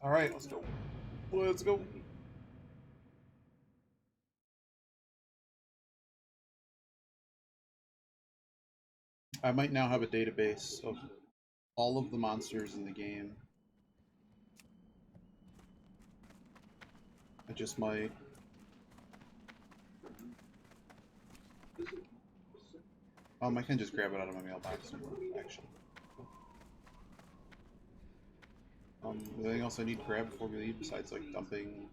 All right, let's go. Let's go. I might now have a database of all of the monsters in the game. I just might. I can just grab it out of my mailbox, actually. Anything else I need to grab before we leave besides like dumping?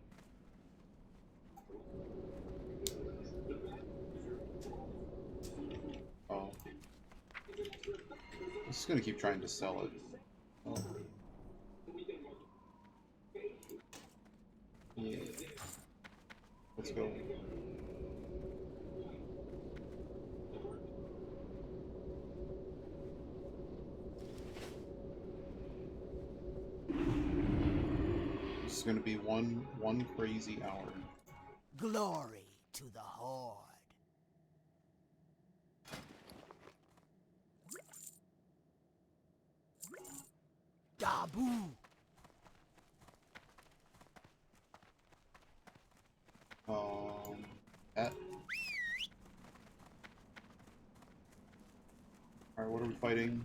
Oh, I'm just gonna keep trying to sell it. Oh, yeah. Let's go. This is gonna be one crazy hour. Glory to the Horde. Dabu. Um, at. All right, what are we fighting?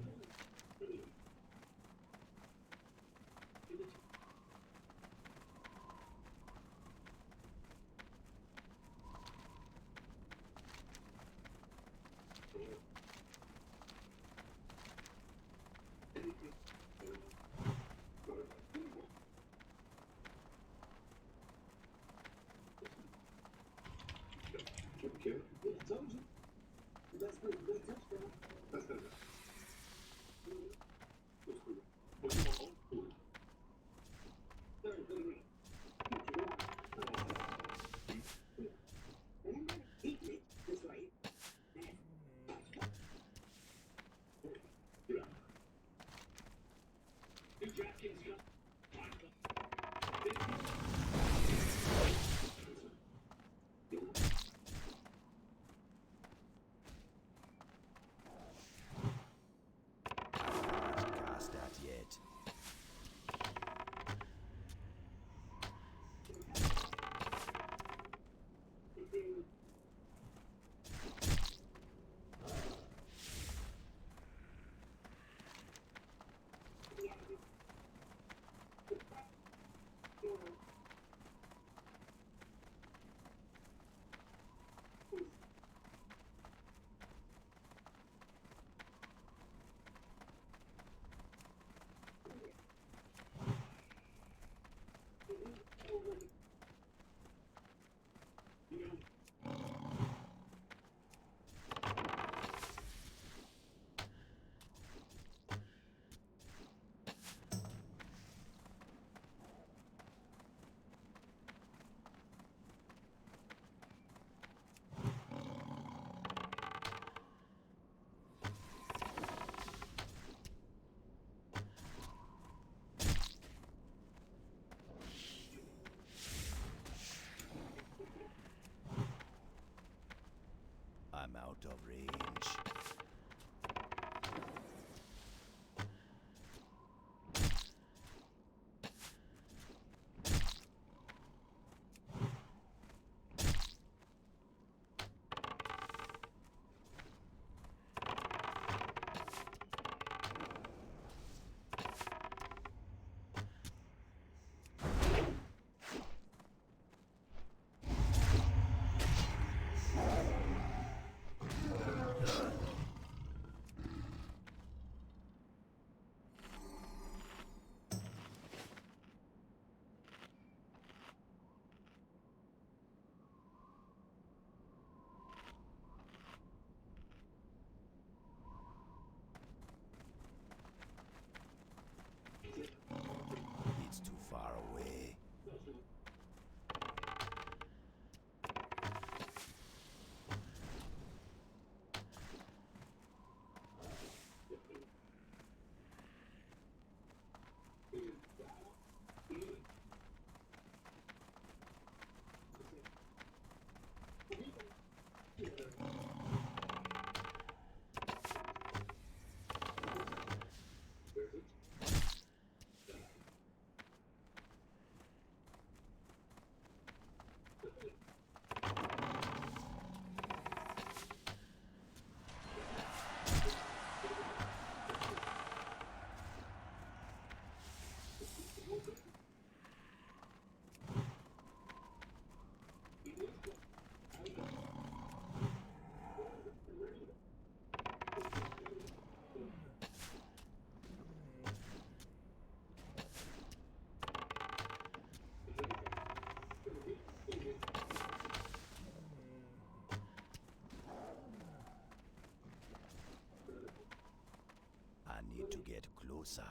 closer.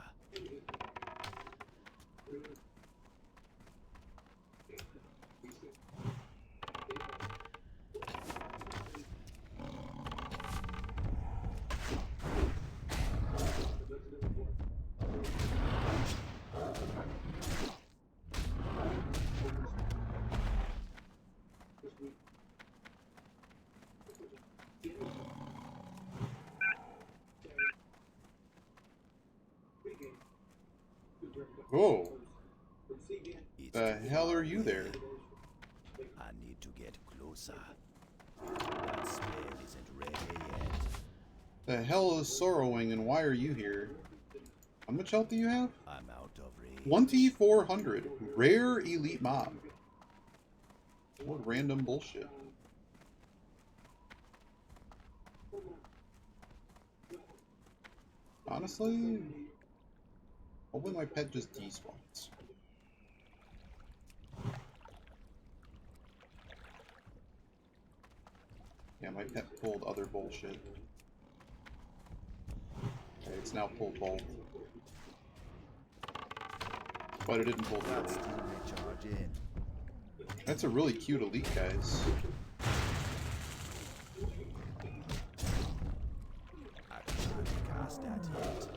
Whoa. It's The too hell far are you away. there? I need to get closer. That spell isn't ready yet. The hell is sorrowing and why are you here? How much health do you have? I'm out of range. 2400. Rare elite mob. What random bullshit. Honestly, hopefully my pet just despawns. Yeah, my pet pulled other bullshit. Okay, it's now pulled both. But it didn't pull the That's elite. still recharging. That's a really cute elite, guys. I can't cast that yet.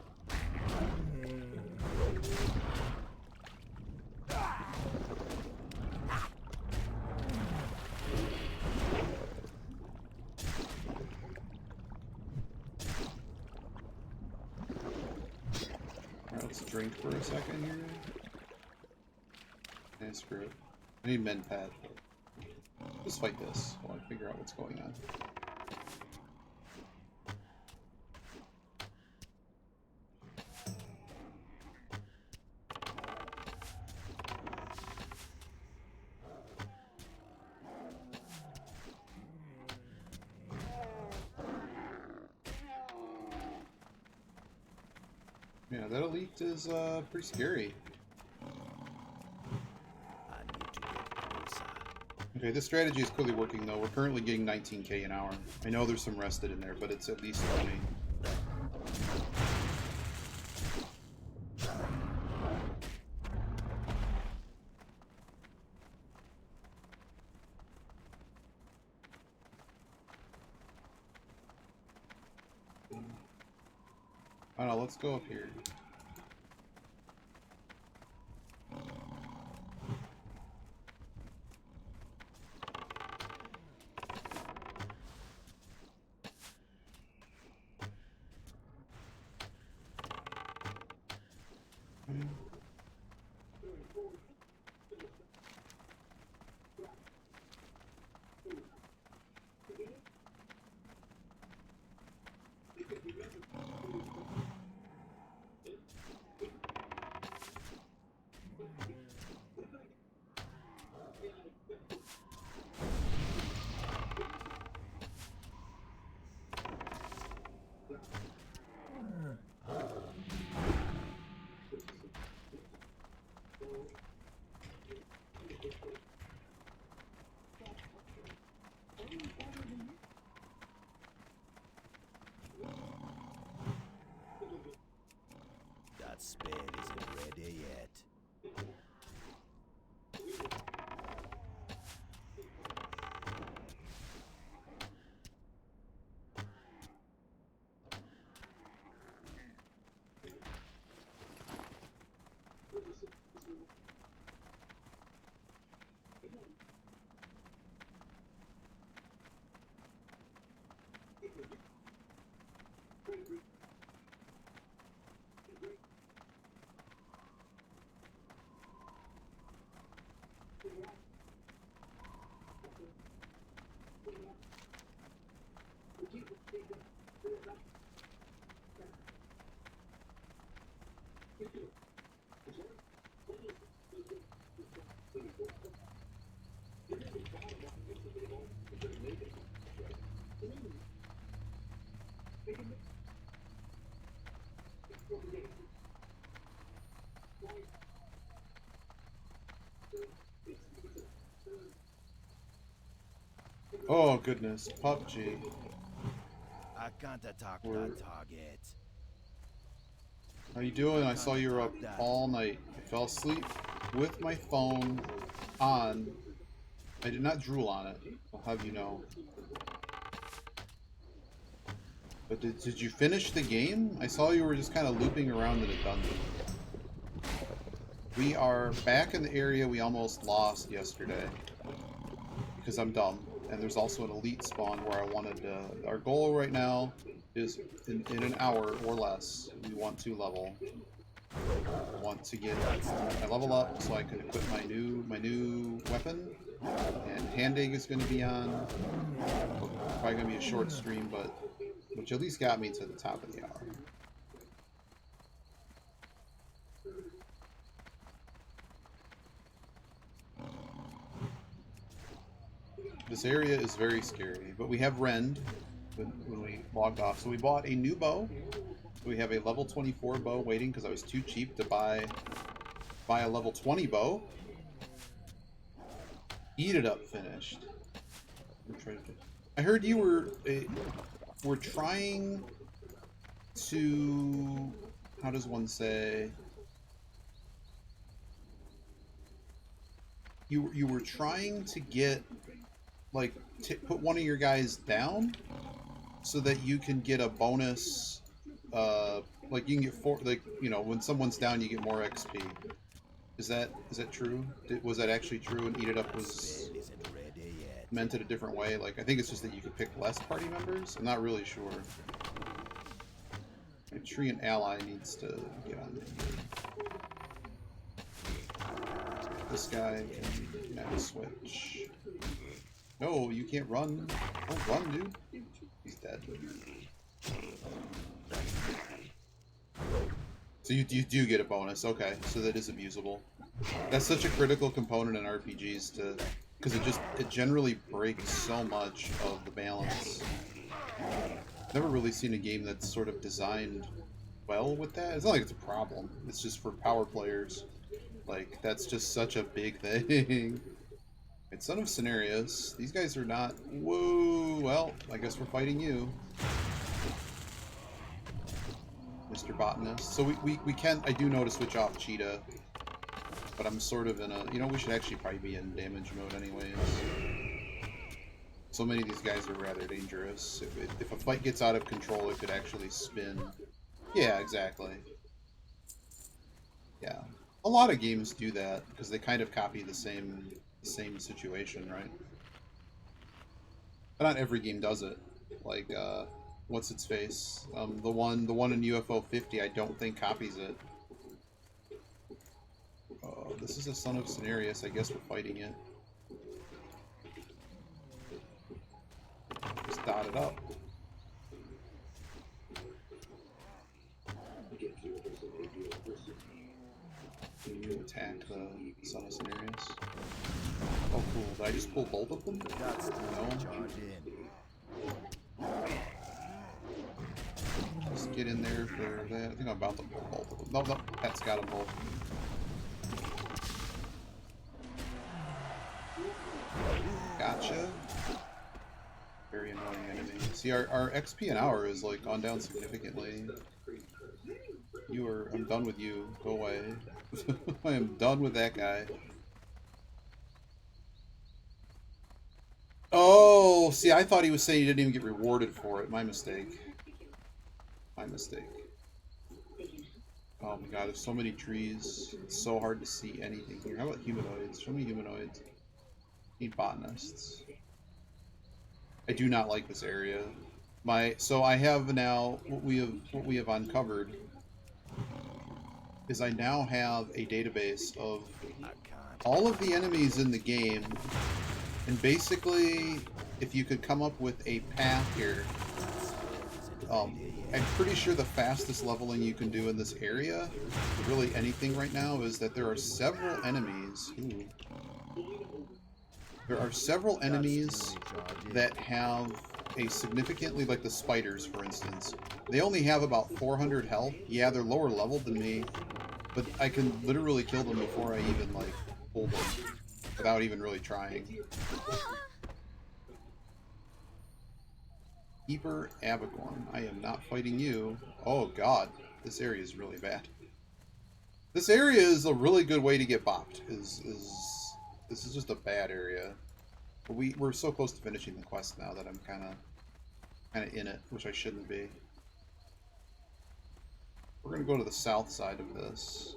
Alright, let's drink for a second here. And screw it. I need men pad. Let's fight this while I figure out what's going on. Yeah, that elite is pretty scary. I need to get closer. Okay, this strategy is clearly working though. We're currently getting 19k an hour. I know there's some rested in there, but it's at least funny. I don't know, let's go up here. That spell isn't ready yet. Oh goodness, PUBG. I can't attack Word. that target. How you doing? I saw you were up all night. I fell asleep with my phone on. I did not drool on it. I'll have you know. But did you finish the game? I saw you were just kind of looping around in a dungeon. We are back in the area we almost lost yesterday. Because I'm dumb. And there's also an elite spawn where I wanted to... Our goal right now is in an hour or less, we want to level. I want to get my level up so I can equip my new weapon. And hand egg is going to be on. Probably going to be a short stream, but... Which at least got me to the top of the hour. This area is very scary, but we have rend when we logged off. So we bought a new bow. We have a level 24 bow waiting because I was too cheap to buy a level 20 bow. Eat it up finished. I heard you were trying to, how does one say? You were trying to get, like, put one of your guys down so that you can get a bonus, like you can get when someone's down you get more XP. Is that true? Was that actually true, and Eat It Up was meant it a different way? Like, I think it's just that you could pick less party members. I'm not really sure. A tree and ally needs to get on there. This guy can now switch. No, you can't run. Don't run, dude. He's dead. So you do get a bonus. Okay, so that is abusable. That's such a critical component in RPGs because it generally breaks so much of the balance. Never really seen a game that's sort of designed well with that. It's not like it's a problem. It's just for power players. Like, that's just such a big thing. It's Son of Cenarius. These guys are not... Whoa! Well, I guess we're fighting you, Mr. Botanist. So we can... I do know to switch off Cheetah. But I'm sort of in a... You know, we should actually probably be in damage mode anyways. So many of these guys are rather dangerous. If a fight gets out of control, it could actually spin. Yeah, exactly. Yeah. A lot of games do that, because they kind of copy the same situation, right? But not every game does it. Like, what's its face? The one in UFO 50, I don't think copies it. This is a Son of Cenarius. I guess we're fighting it. Just dot it up. Can you attack the Son of Cenarius? Oh, cool. Did I just pull both of them? No. Just get in there for that. I think I'm about to pull both of them. No, Pet's got them both. Gotcha. Very annoying enemy. See, our XP an hour is like gone down significantly. I'm done with you. Go away. I am done with that guy. Oh, see, I thought he was saying he didn't even get rewarded for it. My mistake. My mistake. Oh my god, there's so many trees. It's so hard to see anything here. How about humanoids? Show me humanoids. Need botanists. I do not like this area. So I have now what we have uncovered is I now have a database of all of the enemies in the game, and basically if you could come up with a path here, I'm pretty sure the fastest leveling you can do in this area, really anything right now, is that there are several enemies. There are several enemies that have a significantly, like the spiders, for instance. They only have about 400 health. Yeah, they're lower leveled than me, but I can literally kill them before I even, like, pull them, without even really trying. Keeper Abacorn. I am not fighting you. Oh, God. This area is really bad. This area is a really good way to get bopped. This is just a bad area. But we're so close to finishing the quest now that I'm kind of in it, which I shouldn't be. We're gonna go to the south side of this.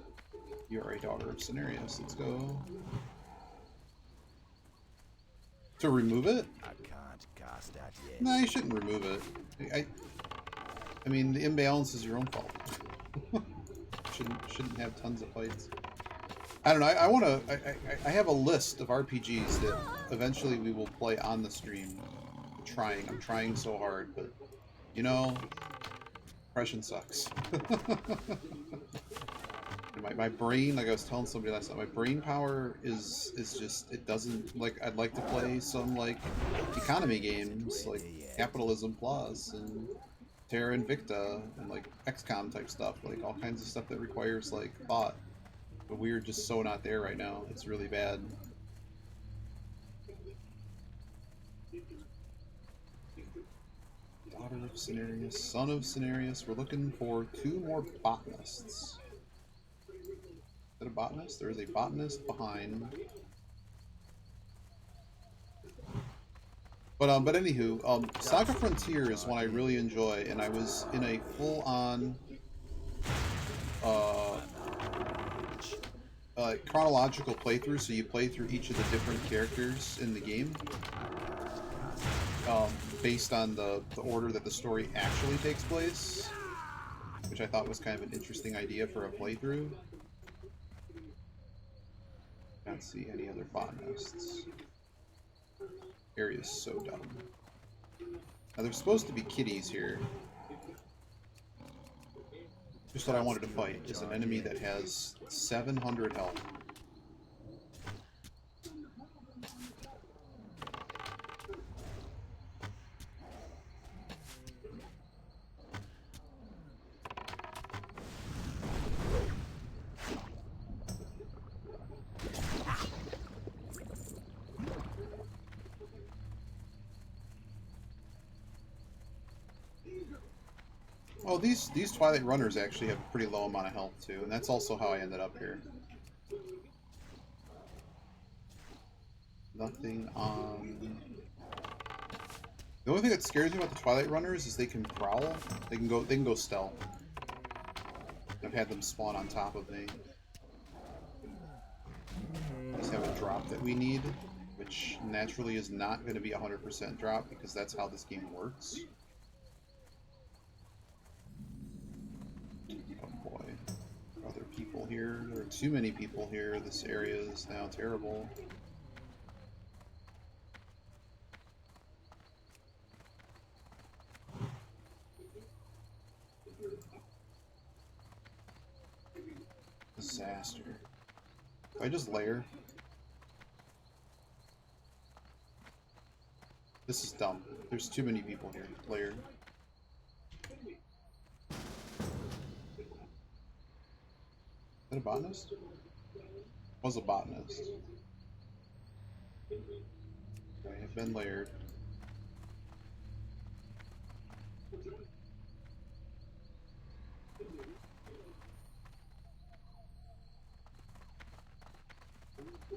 You are a daughter of Cenarius. Let's go. To remove it? I can't cast that yet. No, you shouldn't remove it. I mean, the imbalance is your own fault. shouldn't have tons of fights. I don't know. I have a list of RPGs that eventually we will play on the stream. I'm trying so hard, but you know, depression sucks. My brain, like I was telling somebody last night, my brain power is just, it doesn't, like, I'd like to play some, like, economy games, like Capitalism Plus and Terra Invicta and, like, XCOM type stuff, like, all kinds of stuff that requires, like, thought. But we're just so not there right now. It's really bad. Daughter of Cenarius, son of Cenarius. We're looking for 2 more botanists. Is that a botanist? There is a botanist behind. But anywho, Saga Frontier is one I really enjoy, and I was in a full-on chronological playthrough, so you play through each of the different characters in the game, based on the order that the story actually takes place, which I thought was kind of an interesting idea for a playthrough. Can't see any other botanists. Area is so dumb. Now there's supposed to be kitties here. Just what I wanted to fight is an enemy that has 700 health. Oh, these Twilight Runners actually have a pretty low amount of health too, and that's also how I ended up here. Nothing on. The only thing that scares me about the Twilight Runners is they can prowl. They can go stealth. I've had them spawn on top of me. Just have a drop that we need, which naturally is not going to be 100% drop because that's how this game works. Oh boy. Are there people here? There are too many people here. This area is now terrible. Disaster. If I just layer. This is dumb. There's too many people here. Layer. Is that a botanist? Was a botanist. I have been layered.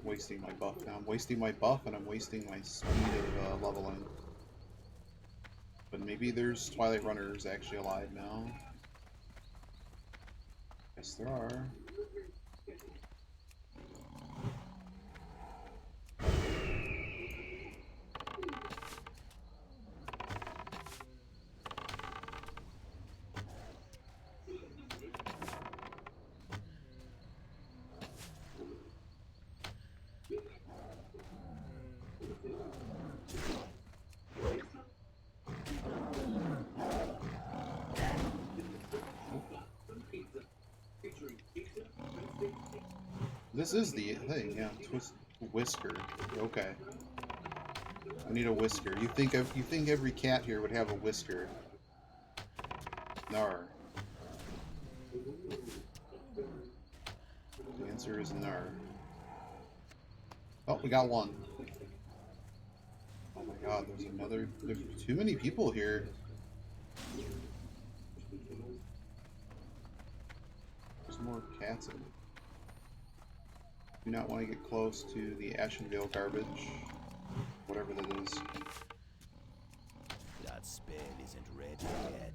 Wasting my buff now. I'm wasting my buff and I'm wasting my speed of leveling. But maybe there's Twilight Runners actually alive now. Yes, there are. This is the thing, yeah. Twist whisker. Okay. I need a whisker. You think every cat here would have a whisker? Nar. The answer is nar. Oh, we got one. Oh my god, there's another. There's too many people here. More cats. Do not want to get close to the Ashenvale garbage. Whatever that is. That spell isn't ready yet.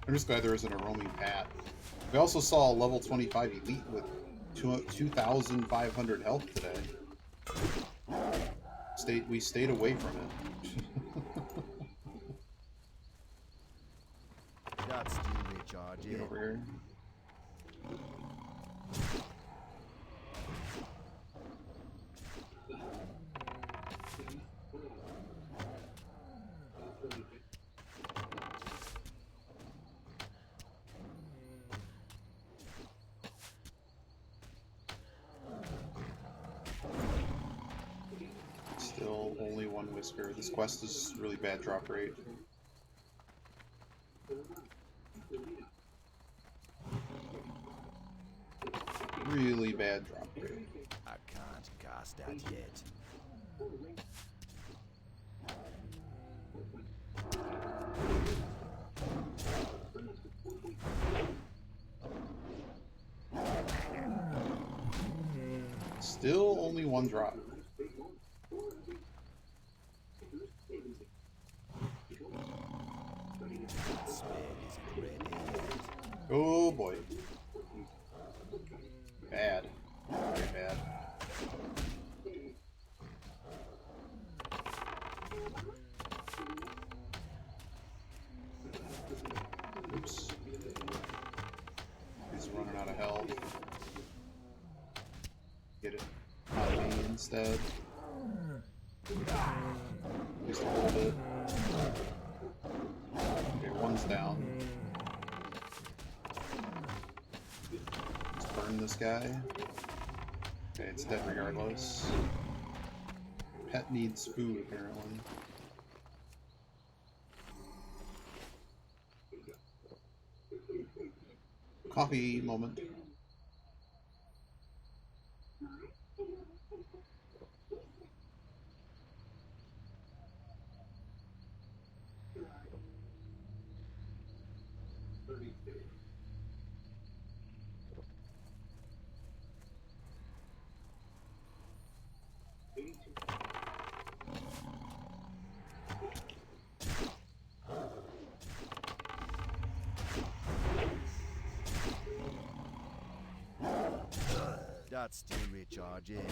I'm just glad there isn't a roaming pat. We also saw a level 25 elite with 2,500 health today. We stayed away from it. That's still recharging. Get over here. Still only one whisker. This quest is really bad drop rate. Really bad drop rate. I can't cast that yet. Still only one drop. That spell isn't ready yet. Oh boy. Bad. Very bad. Oops. He's running out of health. Get it on me instead. At least a little bit. Okay, one's down. Let's burn this guy. Okay, it's dead regardless. Pet needs food, apparently. Coffee moment. That's still recharging.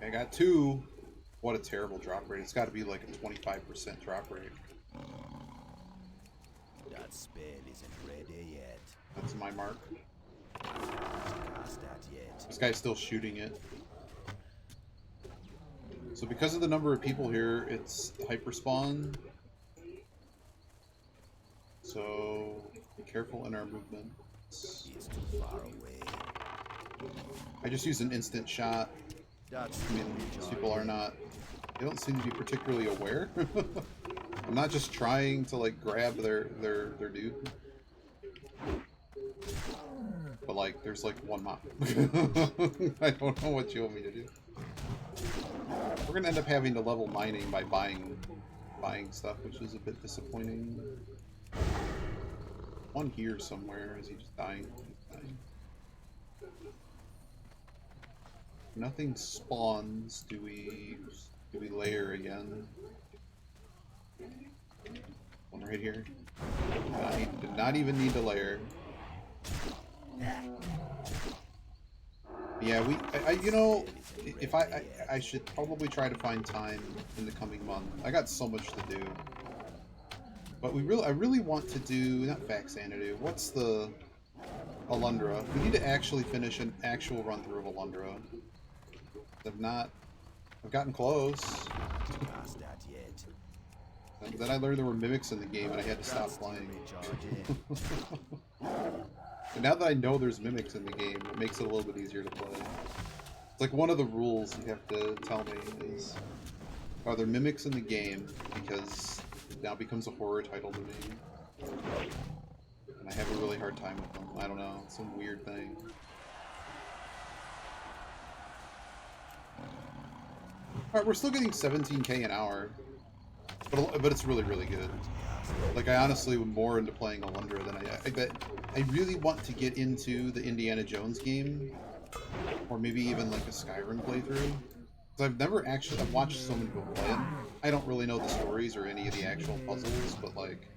I got two. What a terrible drop rate. It's got to be like a 25% drop rate. That spell isn't ready yet. That's my mark. I can't cast that yet. This guy's still shooting it. So because of the number of people here, it's hyper spawn. So be careful in our movement. It's too far away. I just used an instant shot. That's I mean, these people are not... They don't seem to be particularly aware. I'm not just trying to, like, grab their dude. But, like, there's, like, one mob. I don't know what you want me to do. We're gonna end up having to level mining by buying stuff, which is a bit disappointing. One here somewhere. Is he just dying? He's dying. Nothing spawns. Do we layer again? One right here. Did not even need to layer. Yeah, you know, if I should probably try to find time in the coming month. I got so much to do. But I really want to do, not Fact Sanity, what's the Alundra? We need to actually finish an actual run through of Alundra. I've gotten close. cast that yet. And then I learned there were mimics in the game and I had to stop playing. And now that I know there's mimics in the game, it makes it a little bit easier to play. It's like one of the rules you have to tell me is, are there mimics in the game? Because it now becomes a horror title to me. And I have a really hard time with them. I don't know, it's some weird thing. Alright, we're still getting 17k an hour. But it's really, really good. Like, I honestly am more into playing Alundra than I bet. I really want to get into the Indiana Jones game, or maybe even like a Skyrim playthrough. Because I've watched so many people play them. I don't really know the stories or any of the actual puzzles, but like,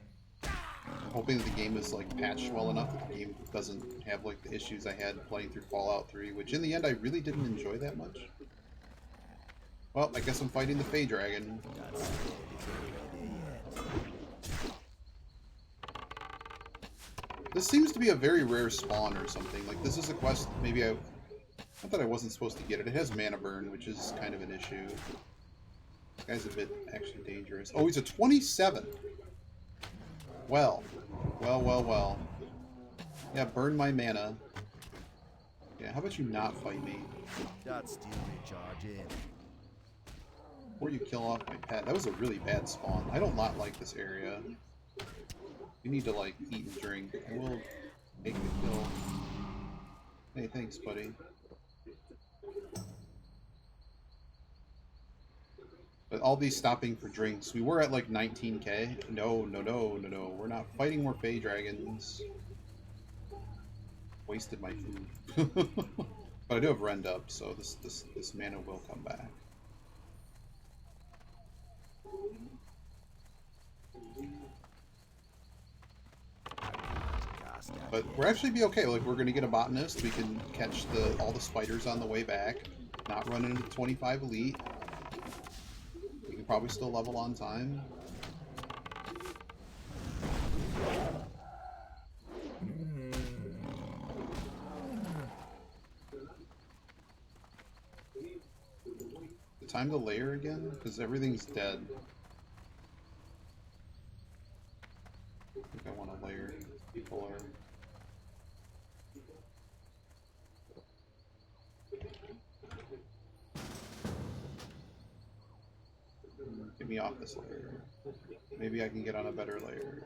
I'm hoping that the game is like patched well enough that the game doesn't have like the issues I had playing through Fallout 3, which in the end I really didn't enjoy that much. Well, I guess I'm fighting the Fey Dragon. This seems to be a very rare spawn or something. Like, this is a quest, maybe I... Not that I wasn't supposed to get it. It has mana burn, which is kind of an issue. This guy's a bit actually dangerous. Oh, he's a 27! Well. Well. Yeah, burn my mana. Yeah, how about you not fight me? That's still recharging. Or you kill off my pet. That was a really bad spawn. I don't not like this area. You need to, like, eat and drink. I will take the kill. Hey, thanks, buddy. But all these stopping for drinks. We were at, like, 19k. No. We're not fighting more Fey Dragons. Wasted my food. But I do have Rend up, so this mana will come back. But we're actually be okay. Like, we're gonna get a botanist. We can catch all the spiders on the way back. Not run into 25 elite. We can probably still level on time. The time to layer again? Because everything's dead. I think I want to layer. People are... Get me off this layer. Maybe I can get on a better layer.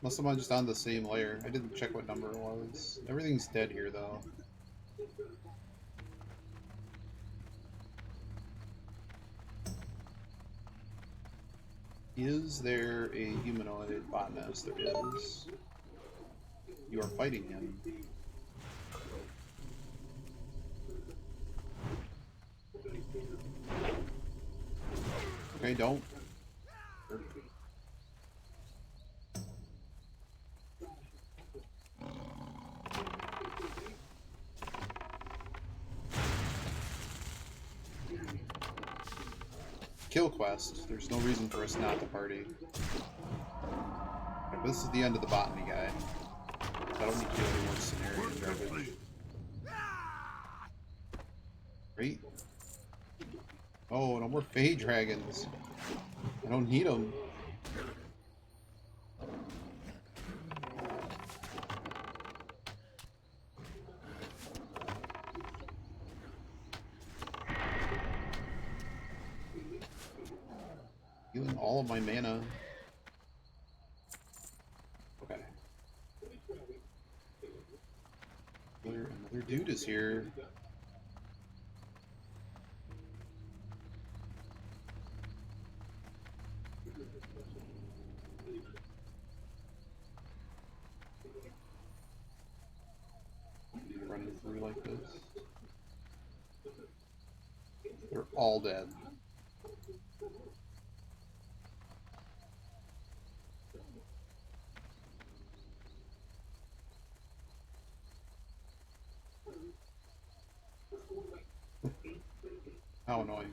Unless I'm just on the same layer. I didn't check what number it was. Everything's dead here, though. Is there a humanoid botanist? There is. You are fighting him. Okay, don't. Kill quest. There's no reason for us not to party. Okay, but this is the end of the botany guy. I don't need to do any more scenario garbage. Great. Oh, no more Fey Dragons. I don't need them. Healing all of my mana. Okay. Another dude is here. Running through like this. They're all dead. How annoying.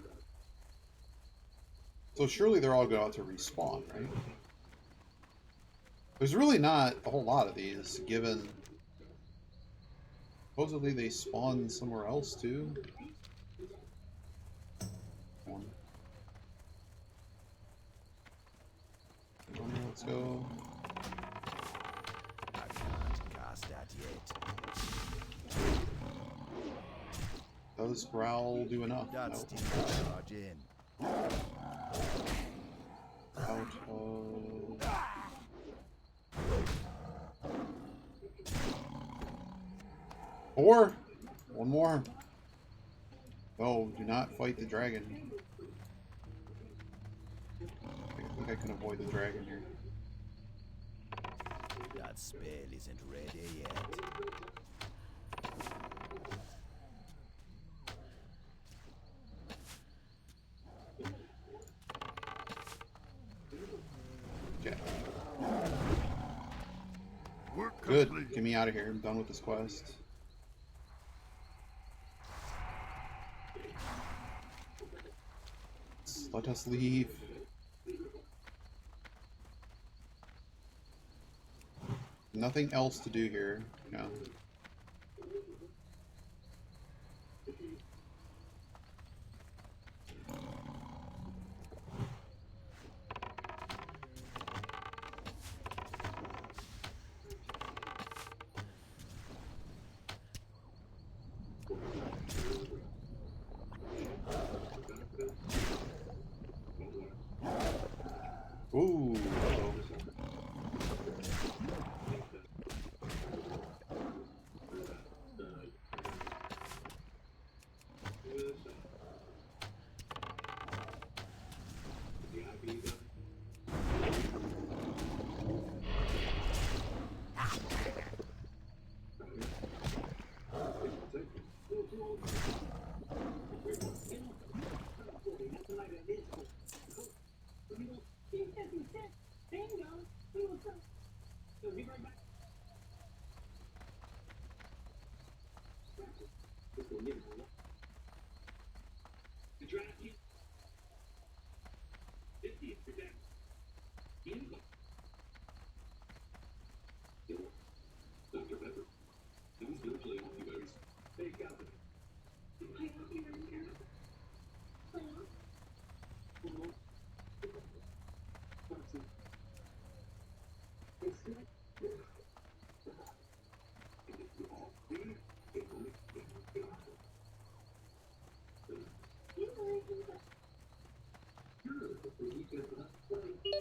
So surely they're all going to respawn, right? There's really not a whole lot of these, given... Supposedly they spawn somewhere else, too. Let's go. I can't cast that yet. Does Growl do enough? That's No. still recharging. Out of... Or one more. Oh, do not fight the dragon. I think I can avoid the dragon here. That spell isn't ready yet. Okay. Work Good. complete. Get me out of here. I'm done with this quest. Let us leave. Nothing else to do here. No. Ooh. Uh-oh.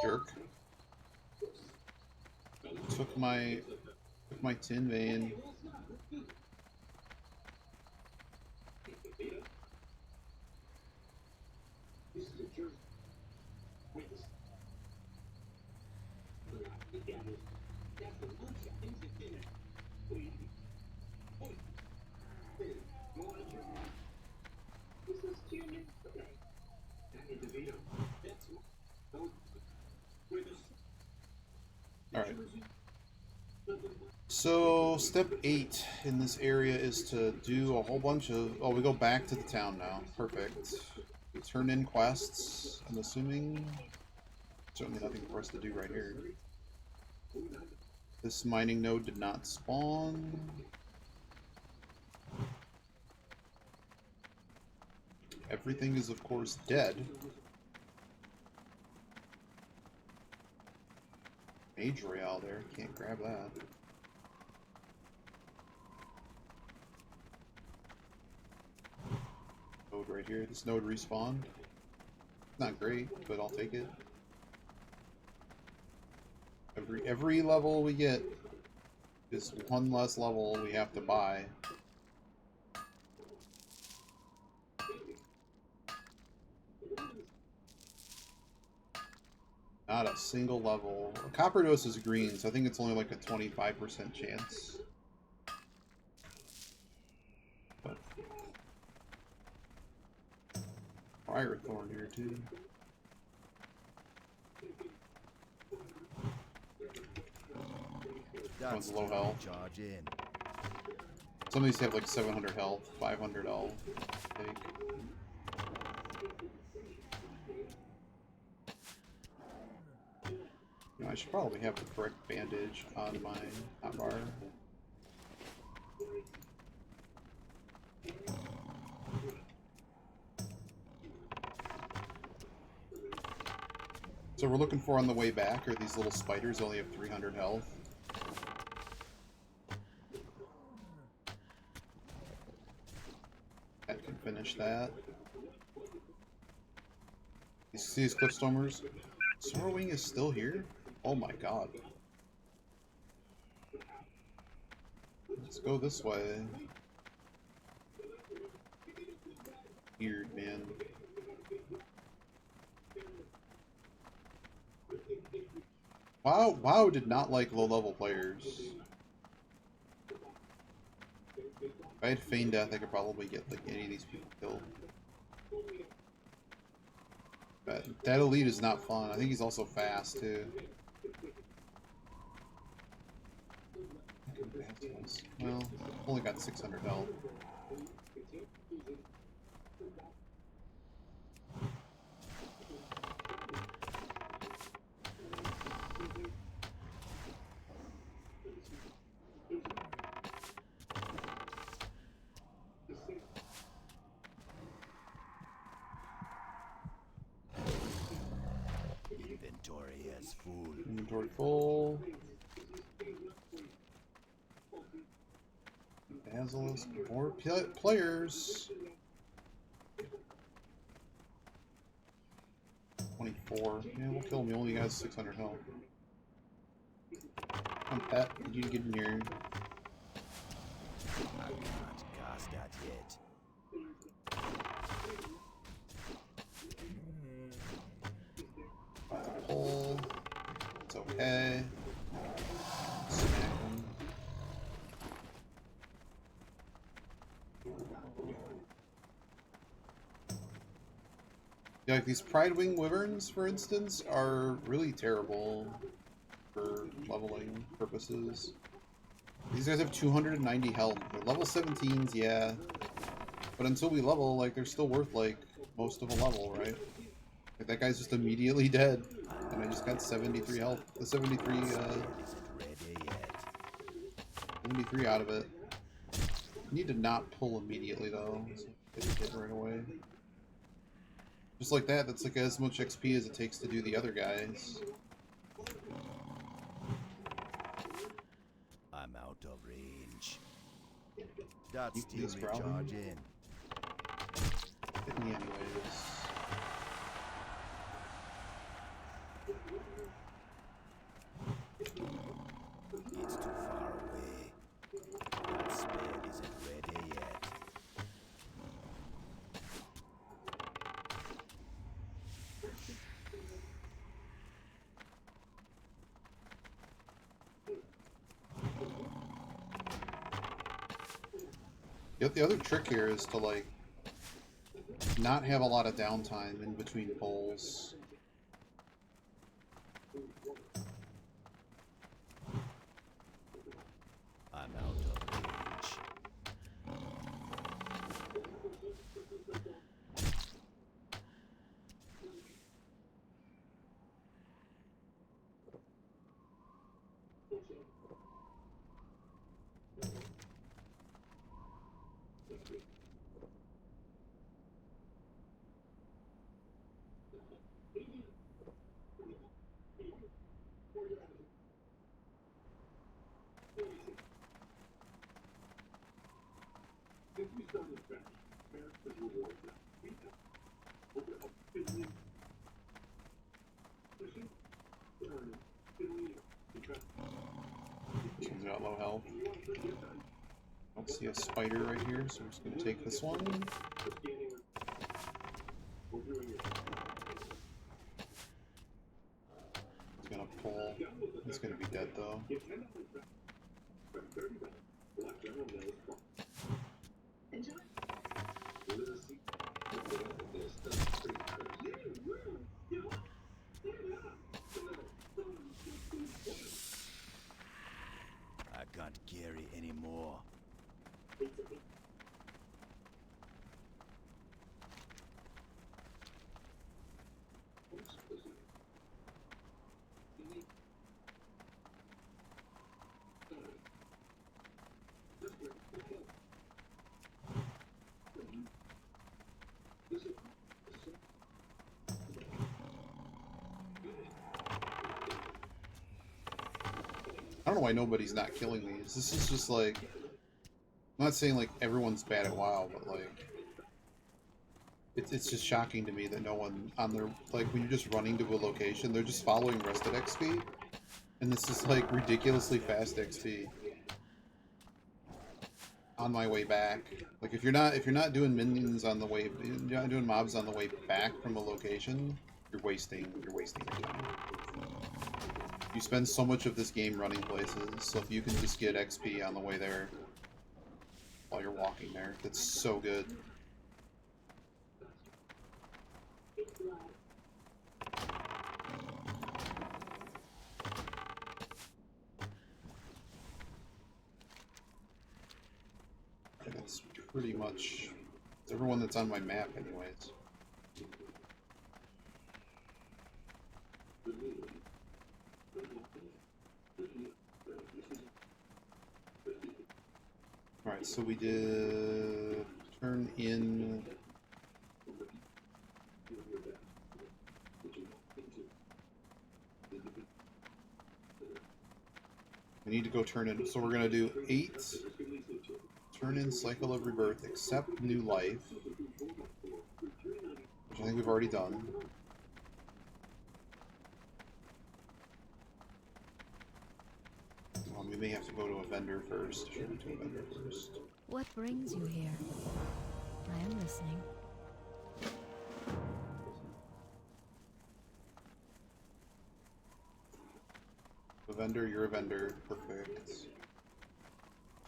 Jerk. Took my tin vein. Alright. So, step 8 in this area is to do a whole bunch of... Oh, we go back to the town now. Perfect. We turn in quests, I'm assuming. Certainly nothing for us to do right here. This mining node did not spawn. Everything is, of course, dead. Mage Royale there. Can't grab that. Node right here. This node respawned. Not great, but I'll take it. Every level we get is one less level we have to buy. Not a single level. Copper dose is green, so I think it's only like a 25% chance. But Fire Thorn here too. One's low health. Charge in. Some of these have like 700 health, 500 health, I think. You know, I should probably have the correct bandage on my hotbar. So we're looking for on the way back are these little spiders only have 300 health. That can finish that. You see these Cliffstormers? Sorrowing is still here? Oh my god. Let's go this way. weird, man. WoW did not like low-level players. If I had Feign Death, I could probably get like any of these people killed. But that elite is not fun. I think he's also fast too. Well, only got 600 health. Inventory is full. Inventory full. Basilisk, more players. 24. Yeah, we'll kill him. He only has 600 health. Come, Pet. You get in here. I can't cast that yet. Pull. It's okay. Smack him. Yeah, like these Pride Wing Wyverns, for instance, are really terrible for leveling purposes. These guys have 290 health. They're level 17s, yeah. But until we level, like, they're still worth, like, most of a level, right? Like, that guy's just immediately dead. And I just got 73 health. The 73 out of it. Need to not pull immediately, though. So get hit right away. Just like that, that's like as much XP as it takes to do the other guys. I'm out of range. That's You still please, Brownie? recharging. Hit me anyways. It's too far away. That spell isn't ready yet. The other trick here is to, like, not have a lot of downtime in between pulls. I'm out of range. Someone's got low health. Don't see a spider right here, so we're just gonna take this one. He's gonna pull. He's gonna be dead though. I can't carry anymore. I don't know why nobody's not killing these. This is just like, I'm not saying like everyone's bad at WoW, but like, it's just shocking to me that no one on their, like when you're just running to a location, they're just following rested XP, and this is like ridiculously fast XP. on my way back. Like if you're not doing minions on the way, you're not doing mobs on the way back from a location, you're wasting your time. You spend so much of this game running places, so if you can just get XP on the way there while you're walking there, that's so good. That's pretty much everyone that's on my map anyways. Alright, so we did turn in we need to go turn in, so we're gonna do 8 turn in cycle of rebirth, accept new life, which I think we've already done. We may have to go to a vendor first. Should we do a vendor first? What brings you here? I am listening. A vendor, you're a vendor. Perfect.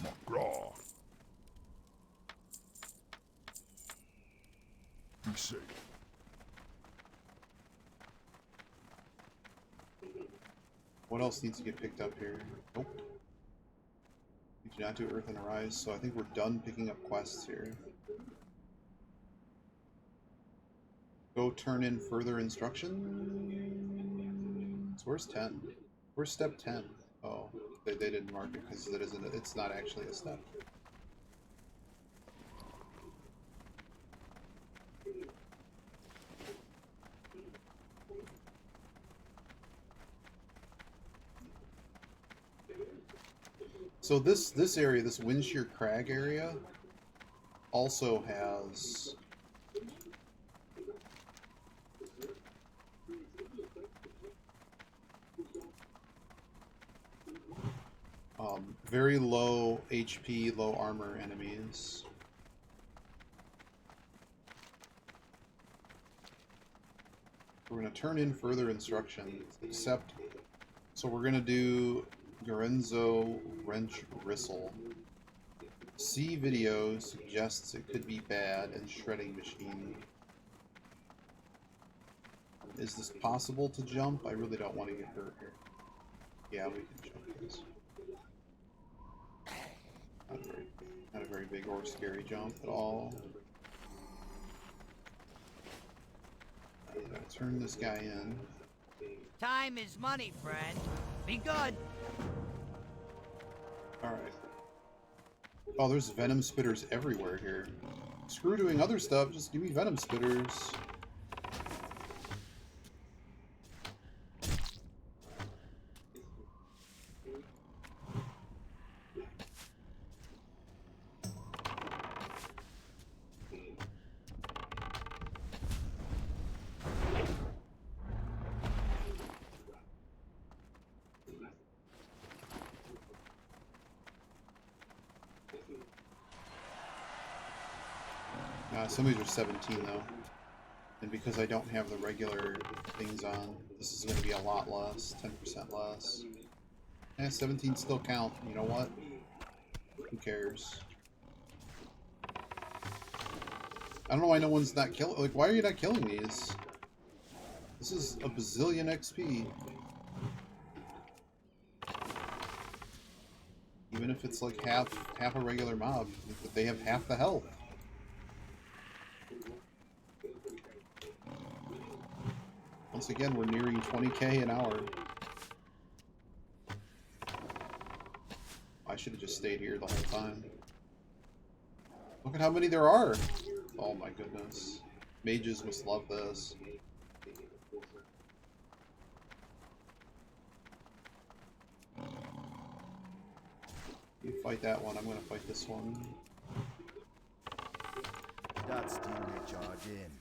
McGraw. Be safe. What else needs to get picked up here? Nope. We do not do Earth and Arise, so I think we're done picking up quests here. Go turn in further instructions. Where's 10? Where's step 10? Oh, they didn't mark it because it's not actually a step. So this area, this Windshear Crag area, also has very low HP, low armor enemies. We're going to turn in further instructions, except, so we're going to do Lorenzo Wrench Gristle. See video suggests it could be bad and shredding machine. Is this possible to jump? I really don't want to get hurt here. Yeah, we can jump this. Not a very big or scary jump at all. I'm gonna turn this guy in. Time is money, friend. Be good. Alright. Oh, there's venom spitters everywhere here. Screw doing other stuff, just give me venom spitters. Some of these are 17 though, and because I don't have the regular things on, this is going to be a lot less, 10% less. Yeah, 17 still count. You know what? Who cares? I don't know why no one's not killing. Like, why are you not killing these? This is a bazillion XP. Even if it's like half a regular mob, but they have half the health. Once again, we're nearing 20k an hour. I should have just stayed here the whole time. Look at how many there are! Oh my goodness. Mages must love this. You fight that one, I'm gonna fight this one. That's still a charge in.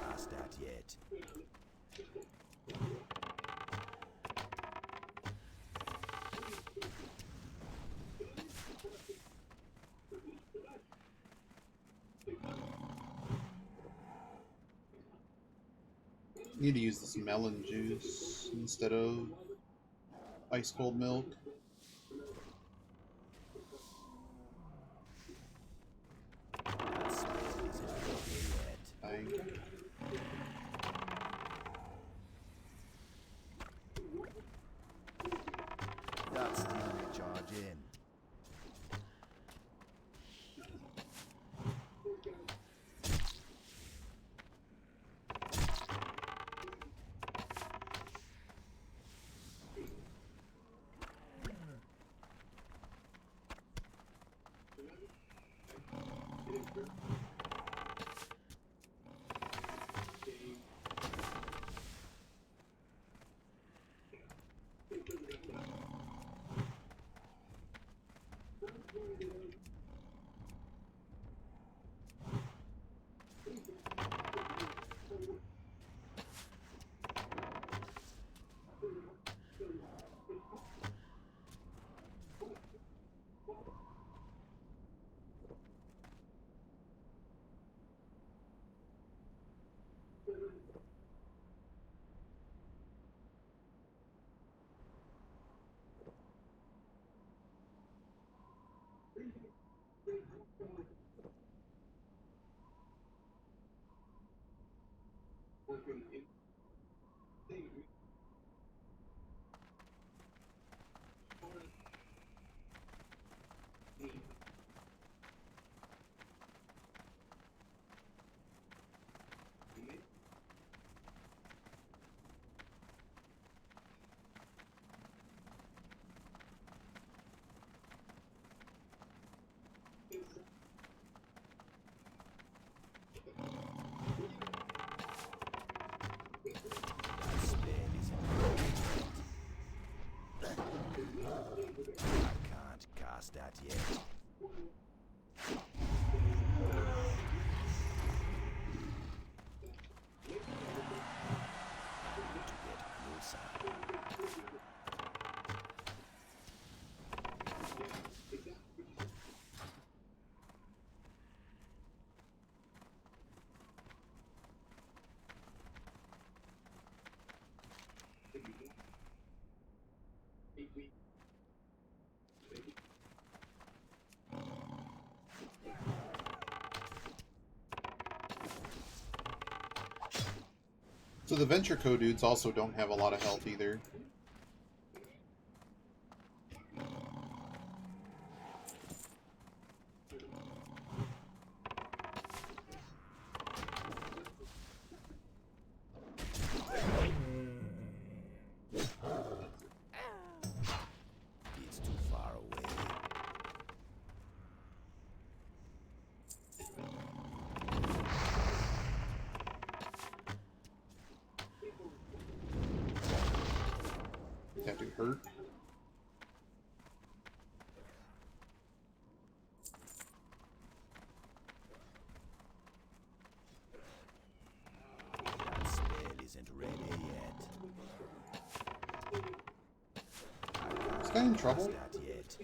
Past that yet. Need to use this melon juice instead of ice cold milk. That spell isn't ready yet. That's the only charge in. That spell isn't ready yet. I can't cast that yet. I need to get closer. So the Venture Co dudes also don't have a lot of health either. It's too far away. That dude hurt. That spell isn't ready yet. Is this guy in trouble? Cast that yet.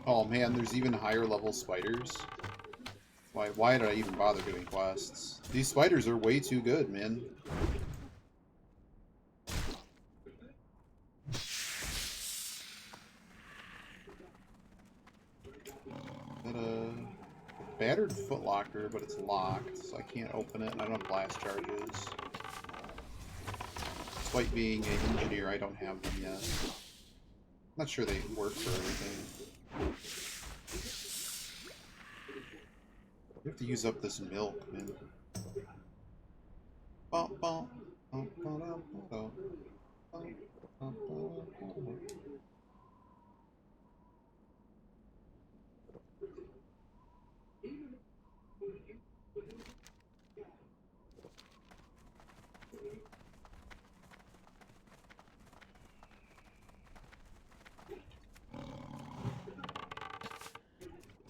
Oh man, there's even higher level spiders. Why did I even bother doing quests? These spiders are way too good, man. Is that a battered footlocker, but it's locked, so I can't open it, and I don't have blast charges. Despite being an engineer, I don't have them yet. Not sure they work for everything. have to use up this milk, man. Bum, bum, bum, bum, bum, bum, bum, bum, bum.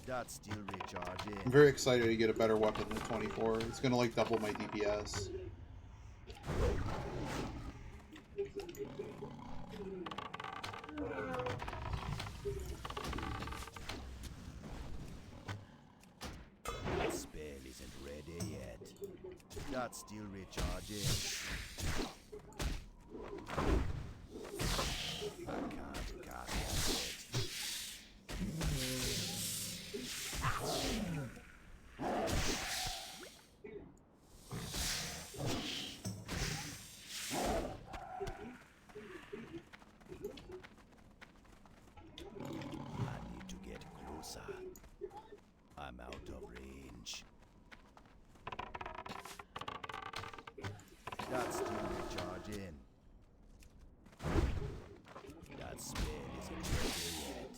That's still recharging. I'm very excited to get a better weapon than 24. It's gonna like double my DPS. That spell isn't ready yet. That's still recharging. I can't cast that yet. I need to get closer. I'm out of range. That's still recharging. That spell isn't ready yet.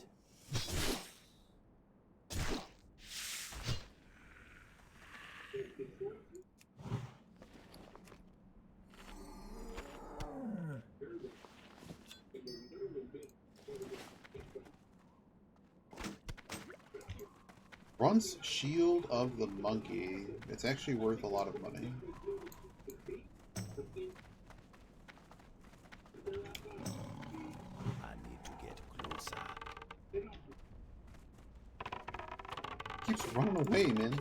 Runs Shield of the Monkey. It's actually worth a lot of money. I need to get closer. Keeps running away, man.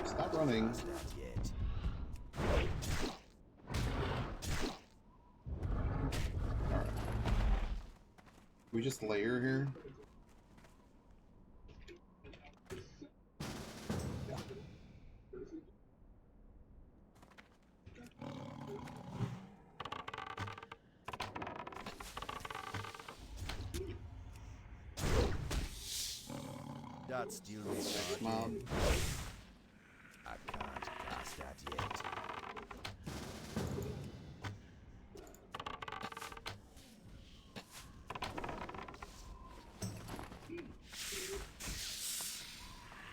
Stop running. Cast that yet. Alright. We just layer here. That's still Next mob. recharging. I can't cast that yet.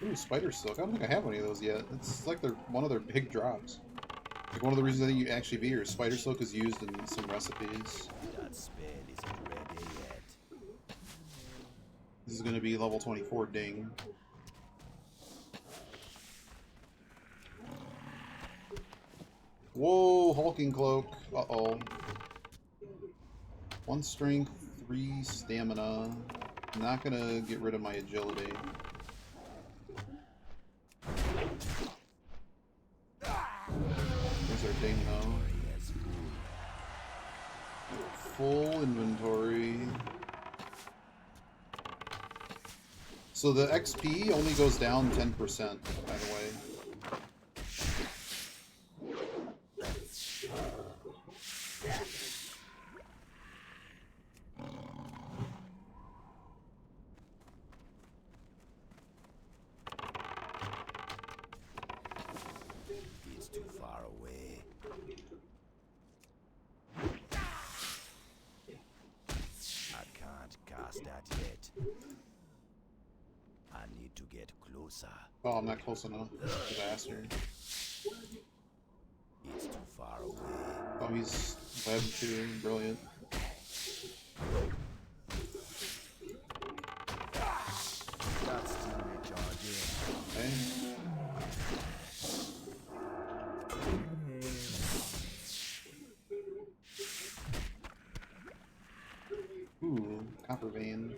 Ooh, Spider Silk. I don't think I have any of those yet. It's like they're one of their big drops. Like one of the reasons I think you actually beat her. Spider Silk is used in some recipes. That spell isn't ready yet. This is going to be level 24 ding. Whoa, Hulking Cloak. Uh-oh. 1 strength, 3 stamina. Not going to get rid of my agility. There's our ding though. Yes, Full inventory. So the XP only goes down 10%, by the way. it's too far away. I can't cast that yet. I need to get closer. Oh, I'm not close enough. Disaster. It's too far away. Oh, he's web too. Brilliant. That's still recharging. Okay. Ooh, copper vein.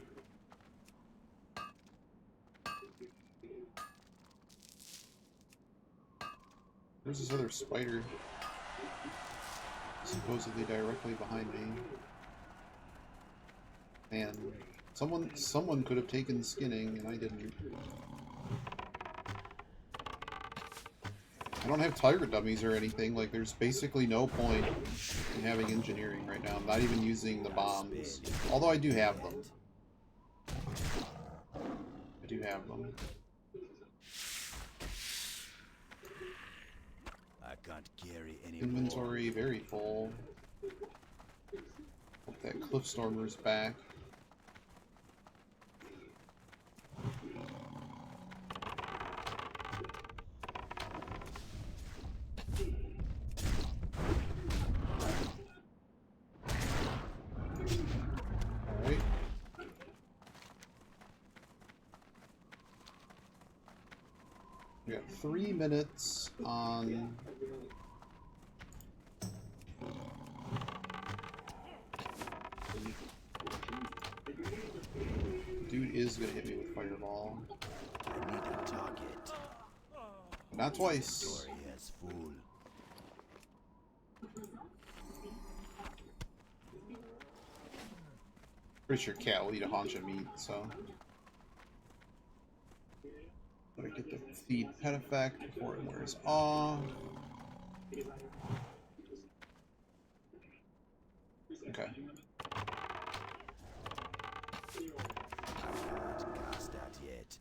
There's this other spider. Supposedly directly behind me. Man, someone could have taken skinning and I didn't. I don't have tiger dummies or anything. Like, there's basically no point in having engineering right now. I'm not even using the bombs. Although I do have them. I do have them. can't carry any Inventory very full. Hope that Cliffstormer's back. Alright. We got 3 minutes on... Dude is gonna hit me with Fireball. I need a target. Not twice. Inventory is full. Pretty sure cat will eat a haunch of meat, so... Gotta get the feed pet effect before it wears off. Okay. Can't cast that yet.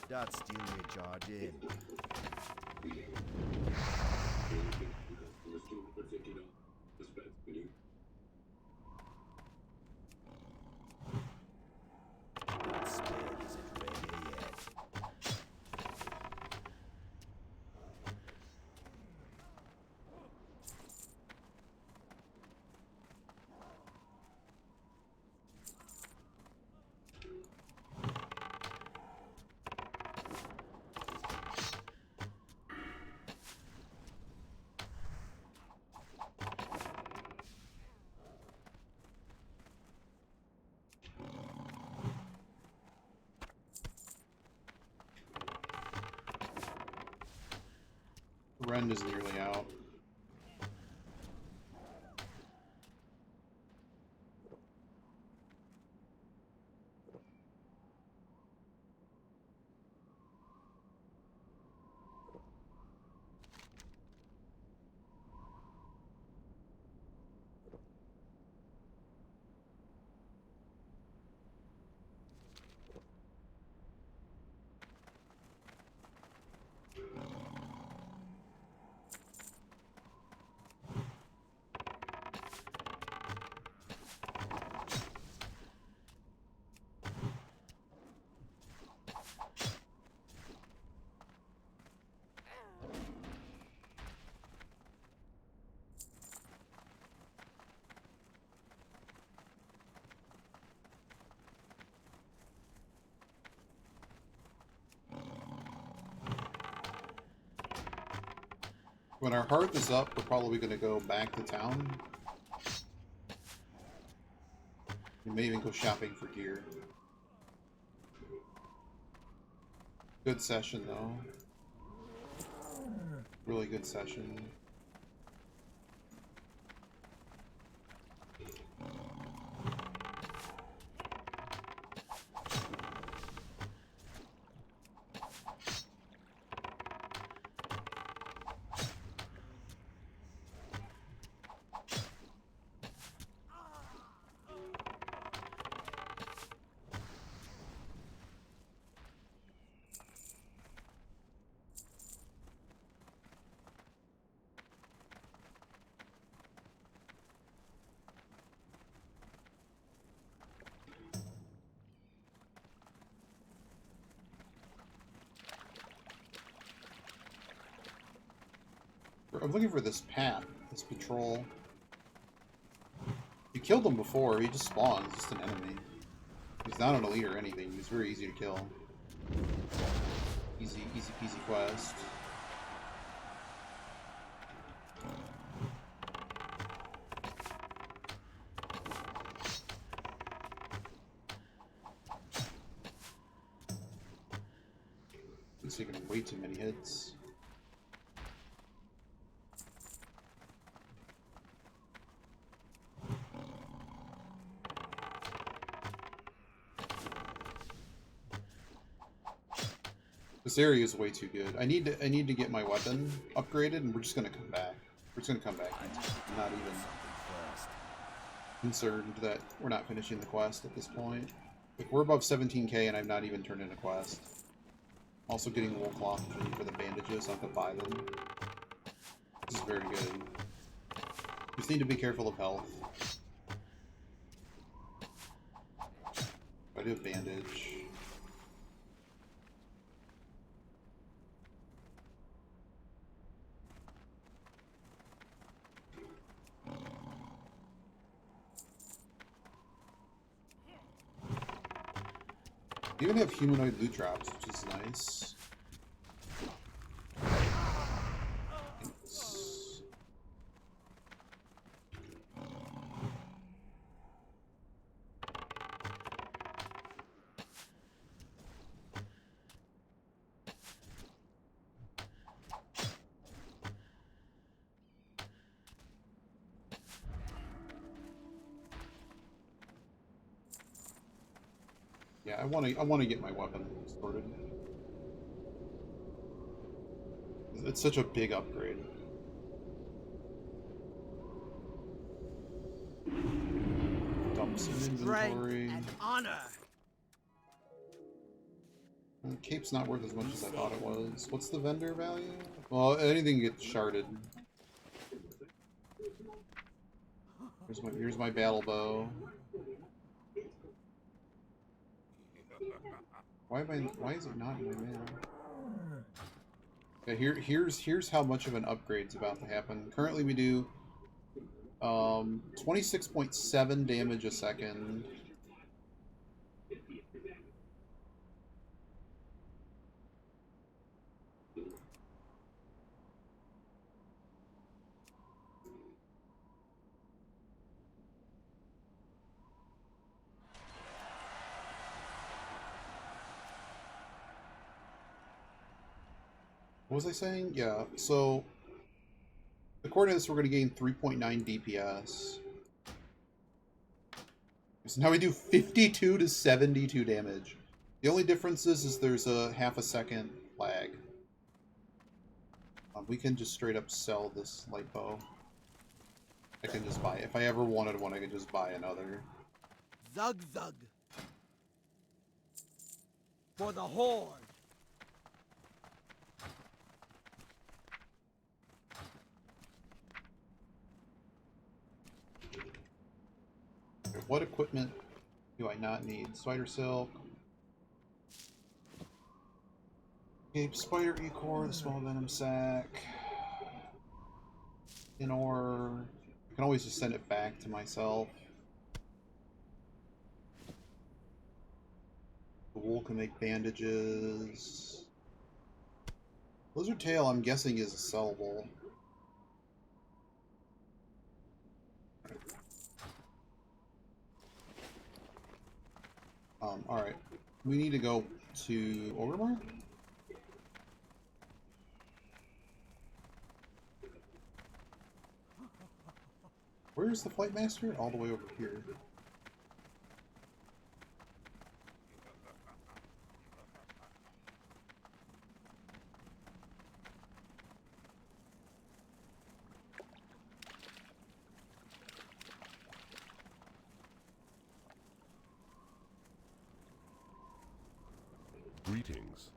That's still recharging. That spell isn't ready yet. Rend is nearly out. When our hearth is up, we're probably going to go back to town. We may even go shopping for gear. Good session, though. Really good session. I'm looking for this Pat, this patrol. You killed him before, he just spawned, he's just an enemy. He's not an elite or anything, he's very easy to kill. Easy peasy quest. It's taking way too many hits. This area is way too good. I need to get my weapon upgraded, and we're just gonna come back. We're just gonna come back. I'm not even concerned that we're not finishing the quest at this point. Like, we're above 17k and I've not even turned in a quest. Also getting wool cloth for the bandages, so I have to buy them. This is very good. Just need to be careful of health. I do a bandage. You even have humanoid loot drops, which is nice. Yeah, I want to get my weapon sorted. It's such a big upgrade. Dump some inventory. And honor. Cape's not worth as much as I thought it was. What's the vendor value? Well, anything gets sharded. Here's my battle bow. Why is it not in my mail? Yeah, here's how much of an upgrade's about to happen. Currently we do 26.7 damage a second. What was I saying? Yeah, so according to this, we're going to gain 3.9 DPS. So now we do 52 to 72 damage. The only difference is there's a half a second lag. We can just straight up sell this light bow. I can just buy it. If I ever wanted one, I could just buy another. Zug zug. For the Horde. What equipment do I not need? Spider silk. Cape, spider e-core, the small venom sac. In ore. I can always just send it back to myself. The wool can make bandages. Lizard tail, I'm guessing, is sellable. Alright. We need to go to Orgrimmar? Where's the Flight Master? All the way over here. Greetings.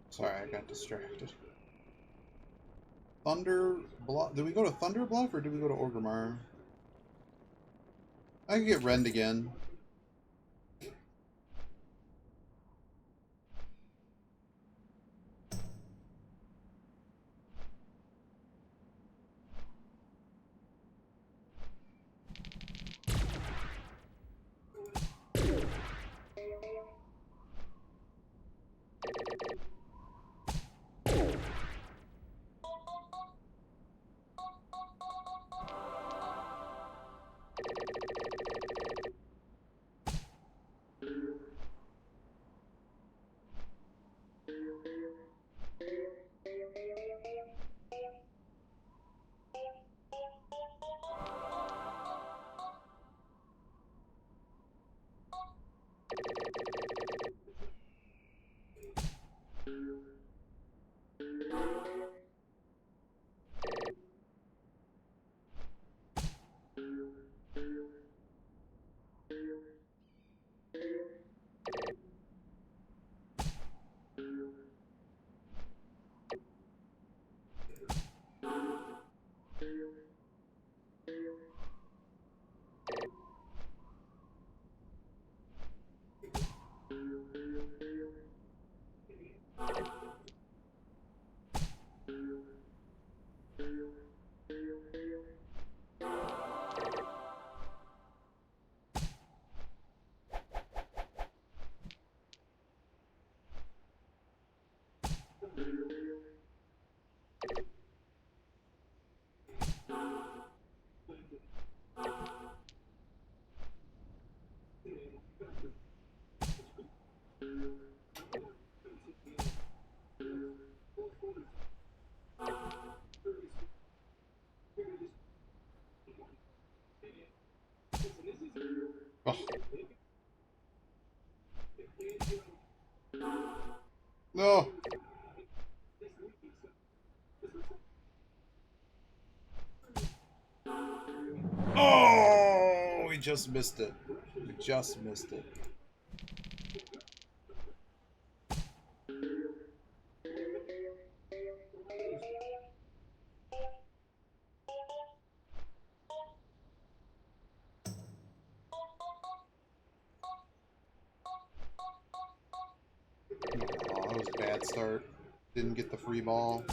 Sorry, I got distracted. Thunder Bluff. Did we go to Thunder Bluff or did we go to Orgrimmar? I could get Rend again. Oh. No. Oh, we just missed it. We just missed it. Oh, that was a bad start. Didn't get the free ball.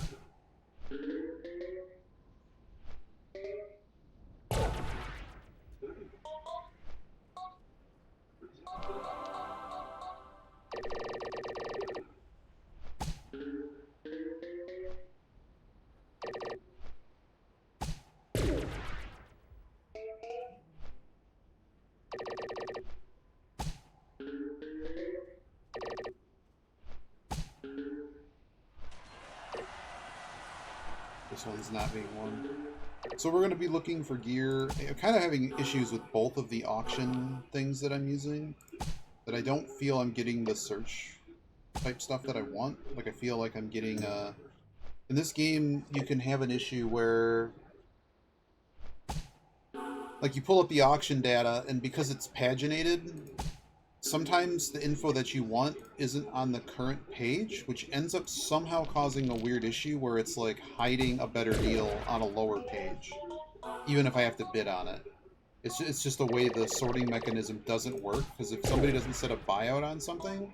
This one's not being won. So we're going to be looking for gear. I'm kind of having issues with both of the auction things that I'm using. That I don't feel I'm getting the search type stuff that I want. Like I feel like I'm getting in this game you can have an issue where like you pull up the auction data and because it's paginated, sometimes the info that you want isn't on the current page, which ends up somehow causing a weird issue where it's like hiding a better deal on a lower page, even if I have to bid on it. It's just the way the sorting mechanism doesn't work, because if somebody doesn't set a buyout on something,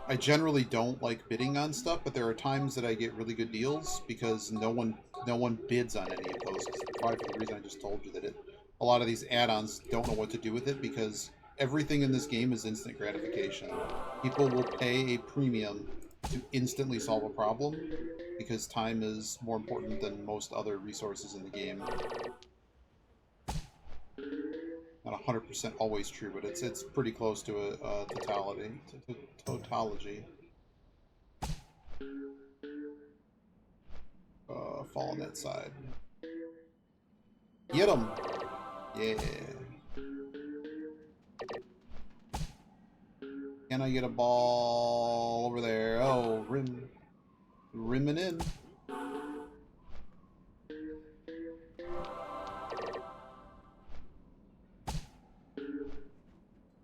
I generally don't like bidding on stuff, but there are times that I get really good deals because no one bids on any of those. It's probably for the reason I just told you that a lot of these add-ons don't know what to do with it because everything in this game is instant gratification. People will pay a premium to instantly solve a problem because time is more important than most other resources in the game. Not 100% always true, but it's pretty close to a tautology. Fall on that side. Get him! Yeah. Can I get a ball over there? Oh, rimming in.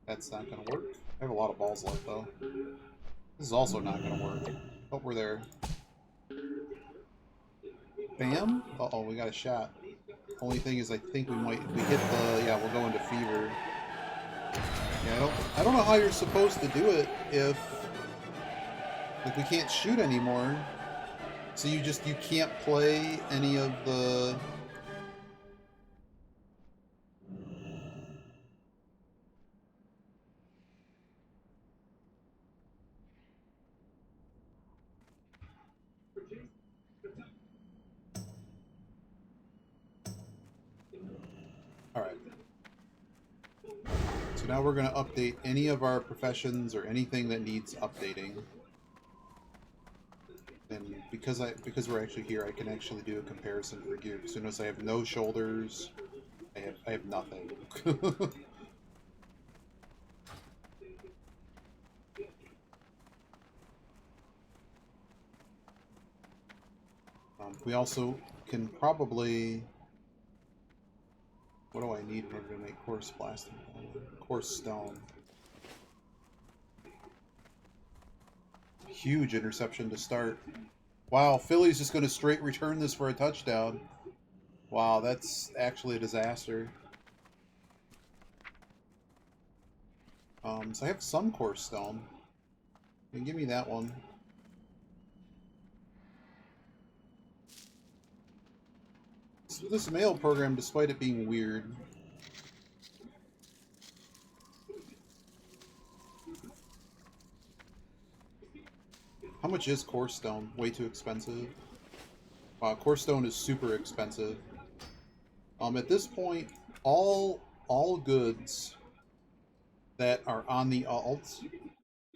That's not gonna work. I have a lot of balls left though. This is also not gonna work. Oh, we're there. Bam! Uh-oh, we got a shot. Only thing is I think we might, if we hit the, yeah, we'll go into fever. Yeah, I don't know how you're supposed to do it if, like, we can't shoot anymore. So you can't play any of the... Alright. So now we're going to update any of our professions or anything that needs updating. And because we're actually here, I can actually do a comparison for gear. So notice I have no shoulders. I have nothing. We also can probably... What do I need in order to make coarse blasting? Coarse stone. Huge interception to start. Wow, Philly's just going to straight return this for a touchdown. Wow, that's actually a disaster. So I have some coarse stone. You can give me that one. So this mail program, despite it being weird, how much is coarse stone? Way too expensive. Wow, coarse stone is super expensive. At this point, all goods that are on the alt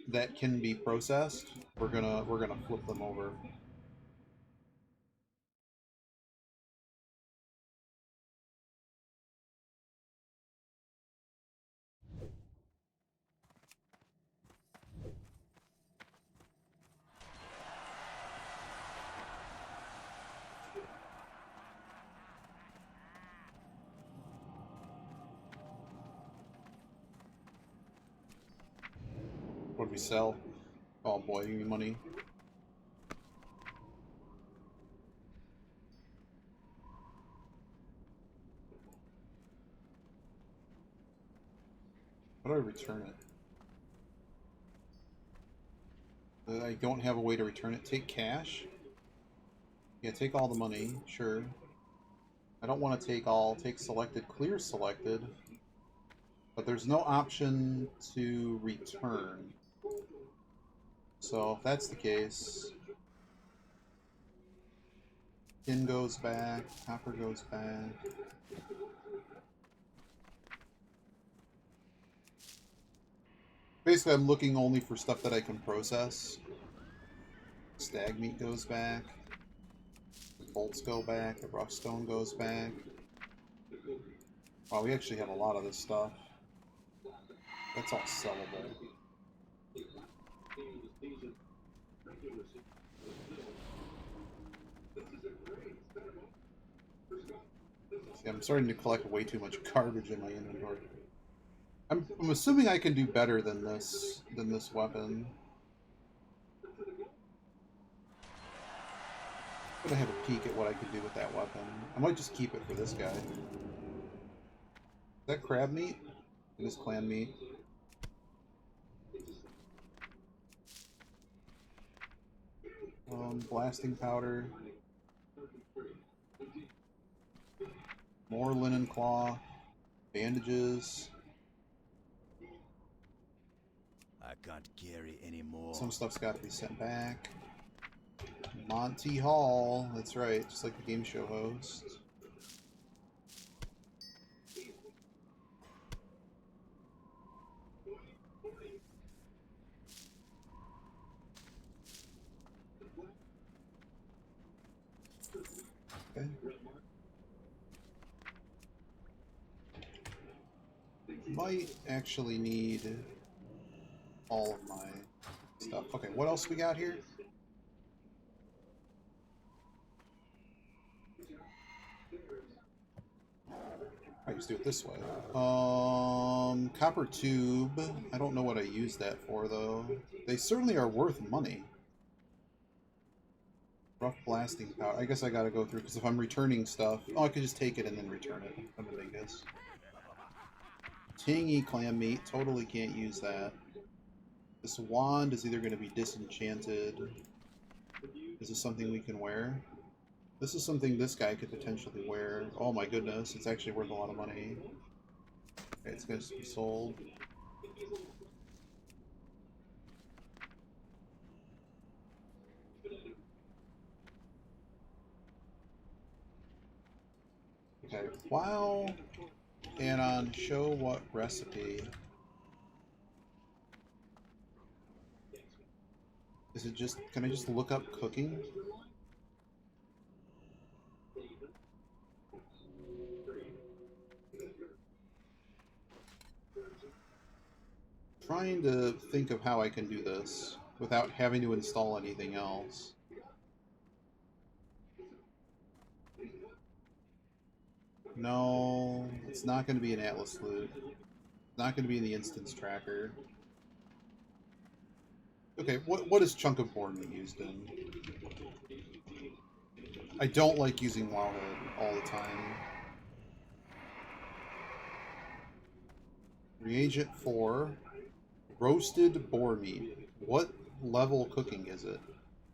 that can be processed, we're gonna flip them over. What do we sell? Oh boy, give me money. How do I return it? I don't have a way to return it. Take cash? Yeah, take all the money, sure. I don't want to take all. Take selected, clear selected. But there's no option to return. So if that's the case, tin goes back, copper goes back. Basically, I'm looking only for stuff that I can process. Stag meat goes back. The bolts go back. The rough stone goes back. Wow, we actually have a lot of this stuff. That's all sellable. See, I'm starting to collect way too much garbage in my inventory. I'm assuming I can do better than this weapon. I'm gonna have a peek at what I could do with that weapon. I might just keep it for this guy. Is that crab meat? It is clam meat. Blasting powder. More linen cloth. Bandages. I can't carry anymore. Some stuff's got to be sent back. Monty Hall. That's right, just like the game show host. Okay. Might actually need all of my stuff. Okay, what else we got here? I just do it this way. Copper tube. I don't know what I use that for, though. They certainly are worth money. Rough blasting powder. I guess I gotta go through, because if I'm returning stuff... Oh, I could just take it and then return it. I'm gonna make this. Tangy clam meat. Totally can't use that. This wand is either going to be disenchanted. Is this something we can wear? This is something this guy could potentially wear. Oh my goodness, it's actually worth a lot of money. Okay, it's going to be sold. Okay, wow. And on show what recipe. Is it just, can I just look up cooking? Trying to think of how I can do this without having to install anything else. No, it's not going to be an Atlas loot. It's not going to be in the instance tracker. Okay, what is chunk of board meat used in? I don't like using Wowhead all the time. Reagent 4. Roasted boar meat. What level cooking is it?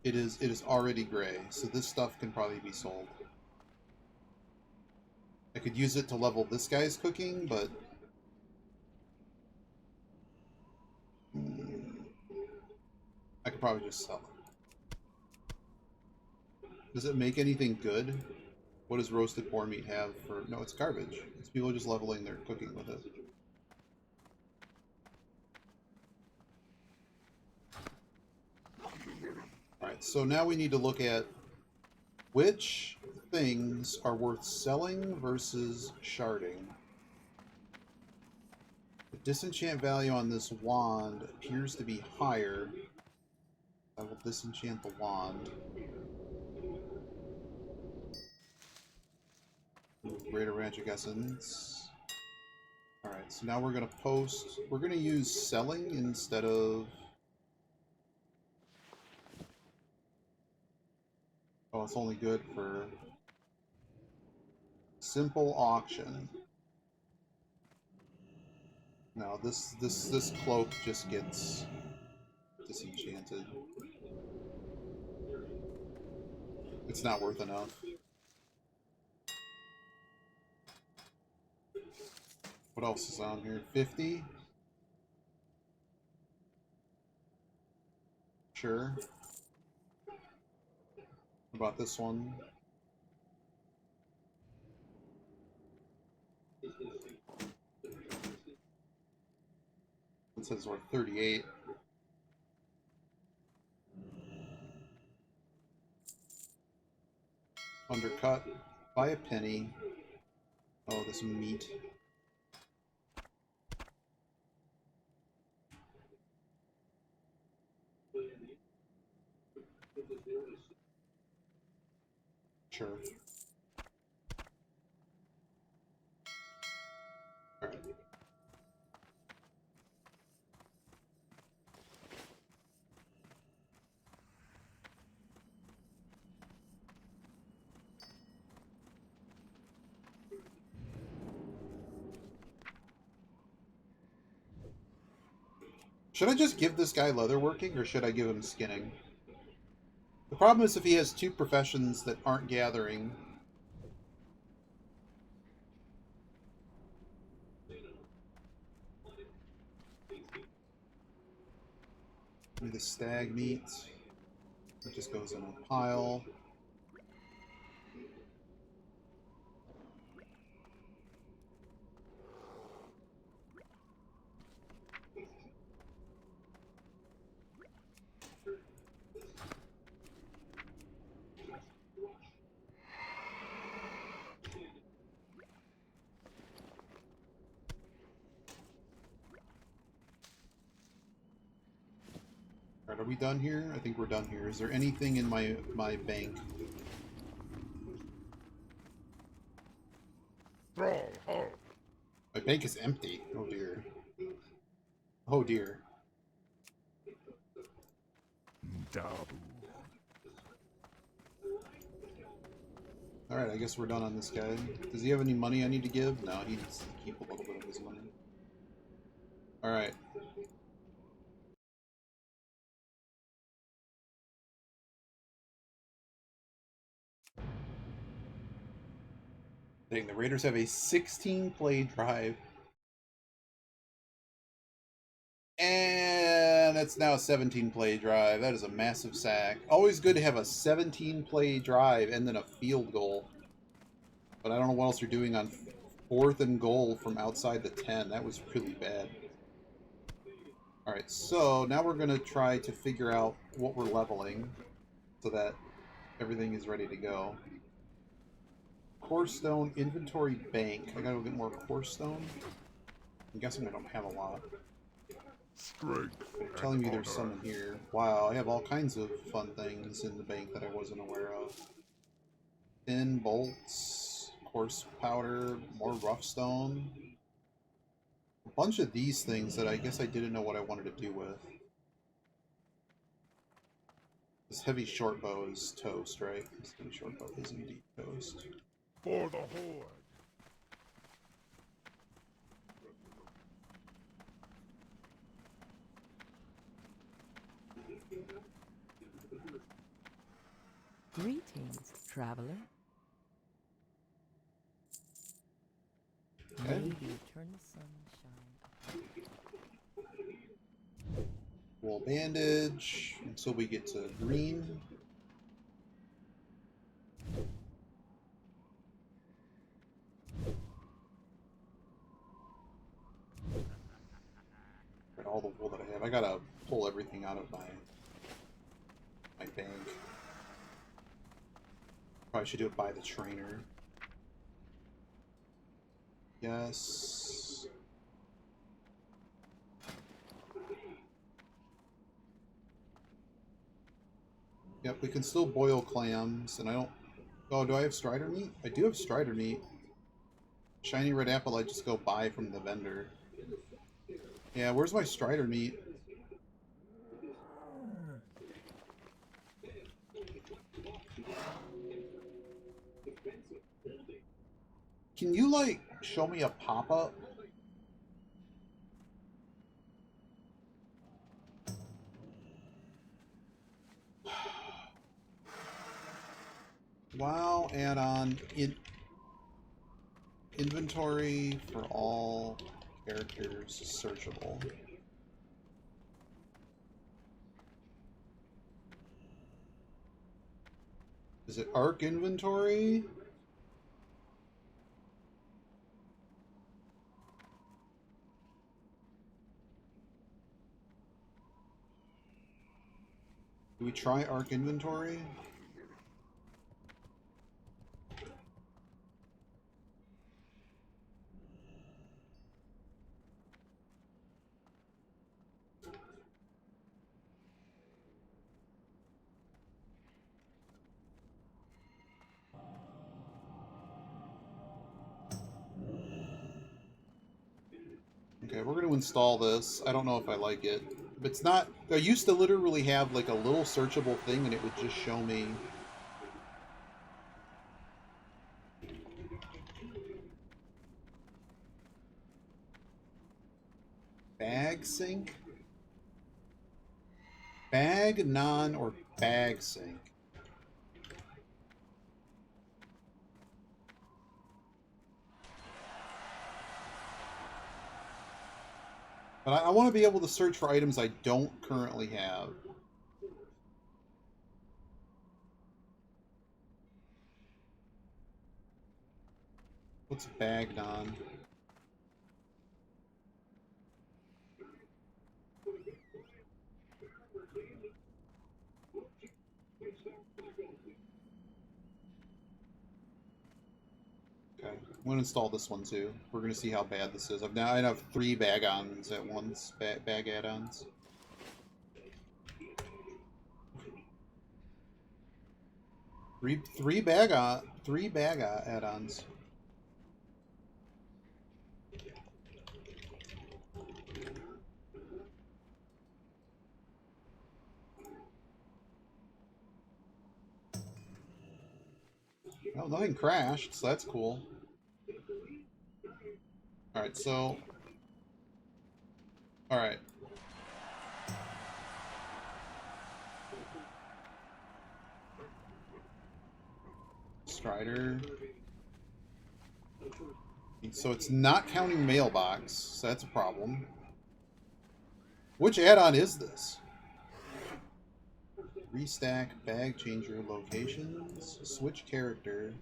It is already gray, so this stuff can probably be sold. I could use it to level this guy's cooking, but I could probably just sell it. Does it make anything good? What does roasted boar meat have for... No, it's garbage. It's people just leveling their cooking with it. Alright, so now we need to look at which things are worth selling versus sharding. The disenchant value on this wand appears to be higher. I will disenchant the wand. Greater Magic Essence. Alright, so now we're going to post... We're going to use selling instead of... Oh, it's only good for... Simple auction. No, this cloak just gets disenchanted. It's not worth enough. What else is on here? 50? Sure. What about this one? It says worth 38. Undercut by a penny. Oh, this meat. Sure. Alright. Should I just give this guy leatherworking, or should I give him skinning? The problem is if he has two professions that aren't gathering. Maybe the stag meat. It just goes in a pile. Alright, are we done here? I think we're done here. Is there anything in my bank? My bank is empty. Oh dear. Oh dear. Alright, I guess we're done on this guy. Does he have any money I need to give? No, he needs to keep a little bit of his money. Alright. Dang, the Raiders have a 16-play drive. And that's now a 17-play drive. That is a massive sack. Always good to have a 17-play drive and then a field goal. But I don't know what else you're doing on 4th and goal from outside the 10. That was really bad. Alright, so now we're going to try to figure out what we're leveling so that everything is ready to go. Core stone, inventory, bank. I gotta go get more core stone. I'm guessing I don't have a lot. They're telling me there's some in here. Wow, I have all kinds of fun things in the bank that I wasn't aware of. Thin bolts, coarse powder, more rough stone. A bunch of these things that I guess I didn't know what I wanted to do with. This heavy short bow is toast, right? This heavy short bow is indeed toast. For the Horde. Greetings, traveler. Okay. May the eternal sun shine upon you. Wool bandage until we get to green. Got all the wool that I have. I gotta pull everything out of my bank. Probably should do it by the trainer. Yes. Yep, we can still boil clams, and I don't... Oh, do I have strider meat? I do have strider meat. Shiny red apple I just go buy from the vendor. Yeah, where's my strider meat? Can you, like, show me a pop-up? WoW add-on in inventory for all characters searchable. Is it Arc inventory? Do we try Arc inventory? Okay, we're going to install this. I don't know if I like it. It's not... I used to literally have like a little searchable thing and it would just show me... Bag sync? Bag, non, or bag sync? But I want to be able to search for items I don't currently have. What's bag non? Okay, I'm going to install this one too. We're going to see how bad this is. I have 3 bag-ons at once, bag add-ons. Three bag add-ons. Oh, nothing crashed, so that's cool. Alright, so... Alright. Strider. So it's not counting mailbox, so that's a problem. Which add-on is this? Restack, bag changer, locations, switch character.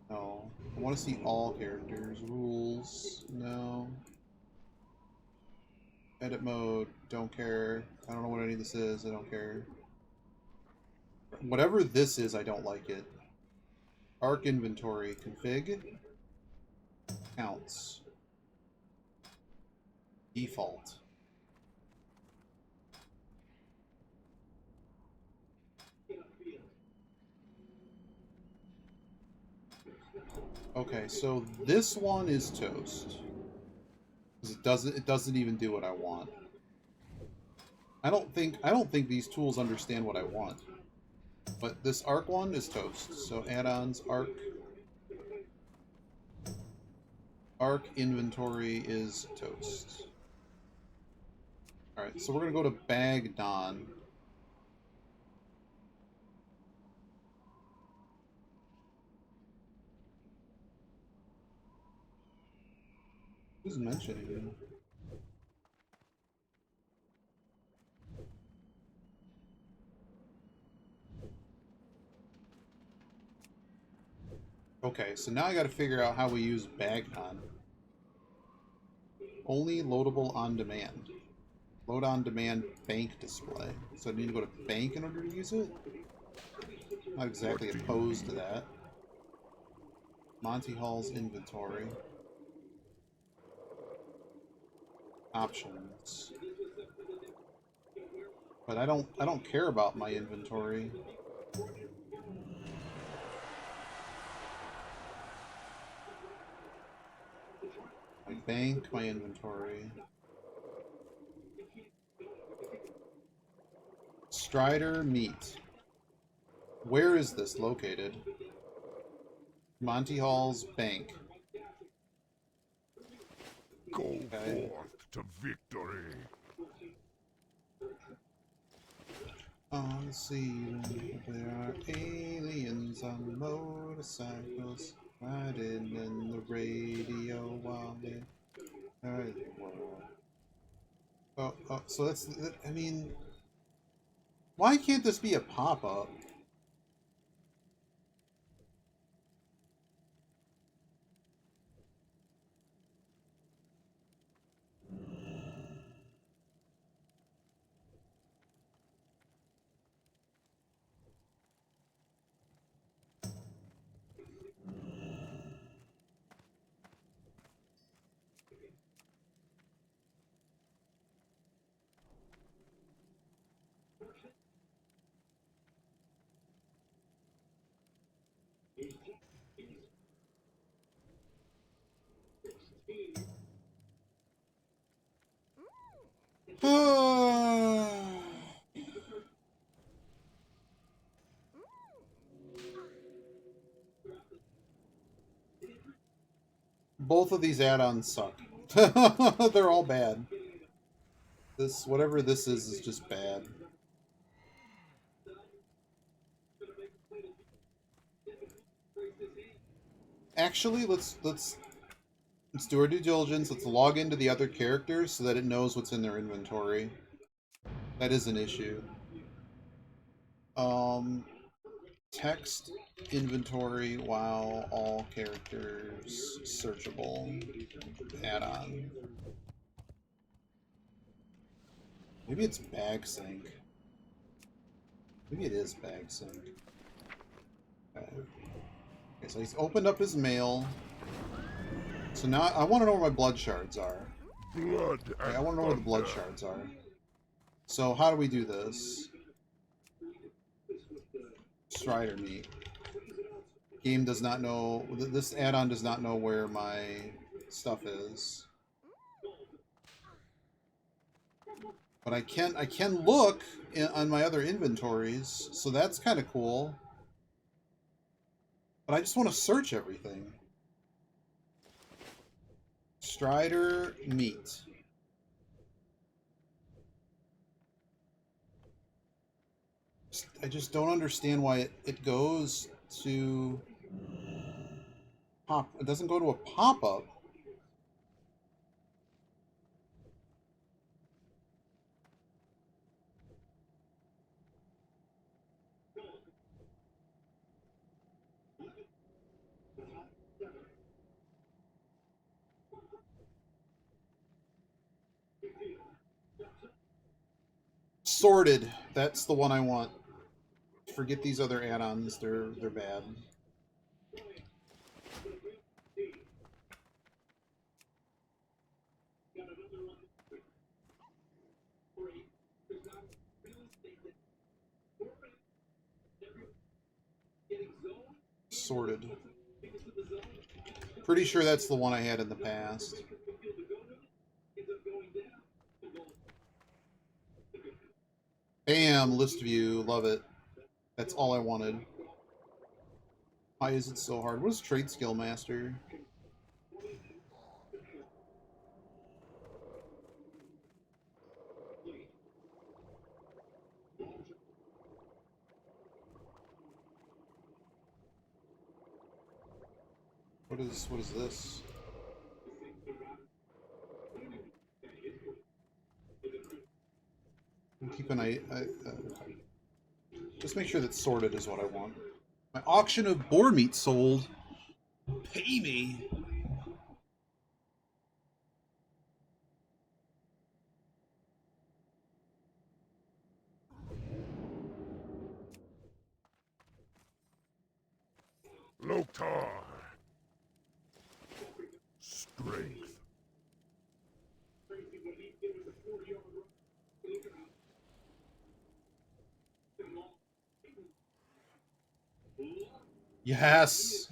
No. I want to see all characters. Rules. No. Edit mode. Don't care. I don't know what any of this is. I don't care. Whatever this is, I don't like it. Arc inventory. Config. Counts. Default. Okay, so this one is toast. 'Cause it doesn't even do what I want. I don't think these tools understand what I want. But this arc one is toast. So add-ons, arc inventory is toast. Alright, so we're gonna go to Bagdon. Who's mentioning him? Okay, so now I gotta figure out how we use Bagdon. Only loadable on demand. Load on demand bank display. So I need to go to bank in order to use it? Not exactly opposed to that. Monty Hall's inventory. Options. But I don't care about my inventory. My bank, my inventory. Strider meat. Where is this located? Monty Hall's bank. Go Okay. forth to victory. On the sea, there are aliens on motorcycles riding in the radio while they are the world. Oh, so that's, I mean, why can't this be a pop-up? Both of these add-ons suck. They're all bad. This, whatever this is just bad. Actually, let's do our due diligence. Let's log into the other characters so that it knows what's in their inventory. That is an issue. Text inventory while all characters searchable. Add-on. Maybe it's bag sync. Maybe it is bag sync. Okay. Okay, so he's opened up his mail. So now I want to know where my blood shards are. Blood Okay, I want to know where the blood shards are. So how do we do this? Strider meat. Game does not know. This add-on does not know where my stuff is. But I can look on my other inventories, so that's kind of cool. But I just want to search everything. Strider meat. I just don't understand why it goes to pop. It doesn't go to a pop-up. Sorted. That's the one I want. Forget these other add-ons. They're bad. Sorted. Pretty sure that's the one I had in the past. Bam! List view. Love it. That's all I wanted. Why is it so hard? What is Trade Skill Master? What is this? Keep an eye. Just make sure that sorted is what I want. My auction of boar meat sold. Pay me. Loktar. Strength. Yes.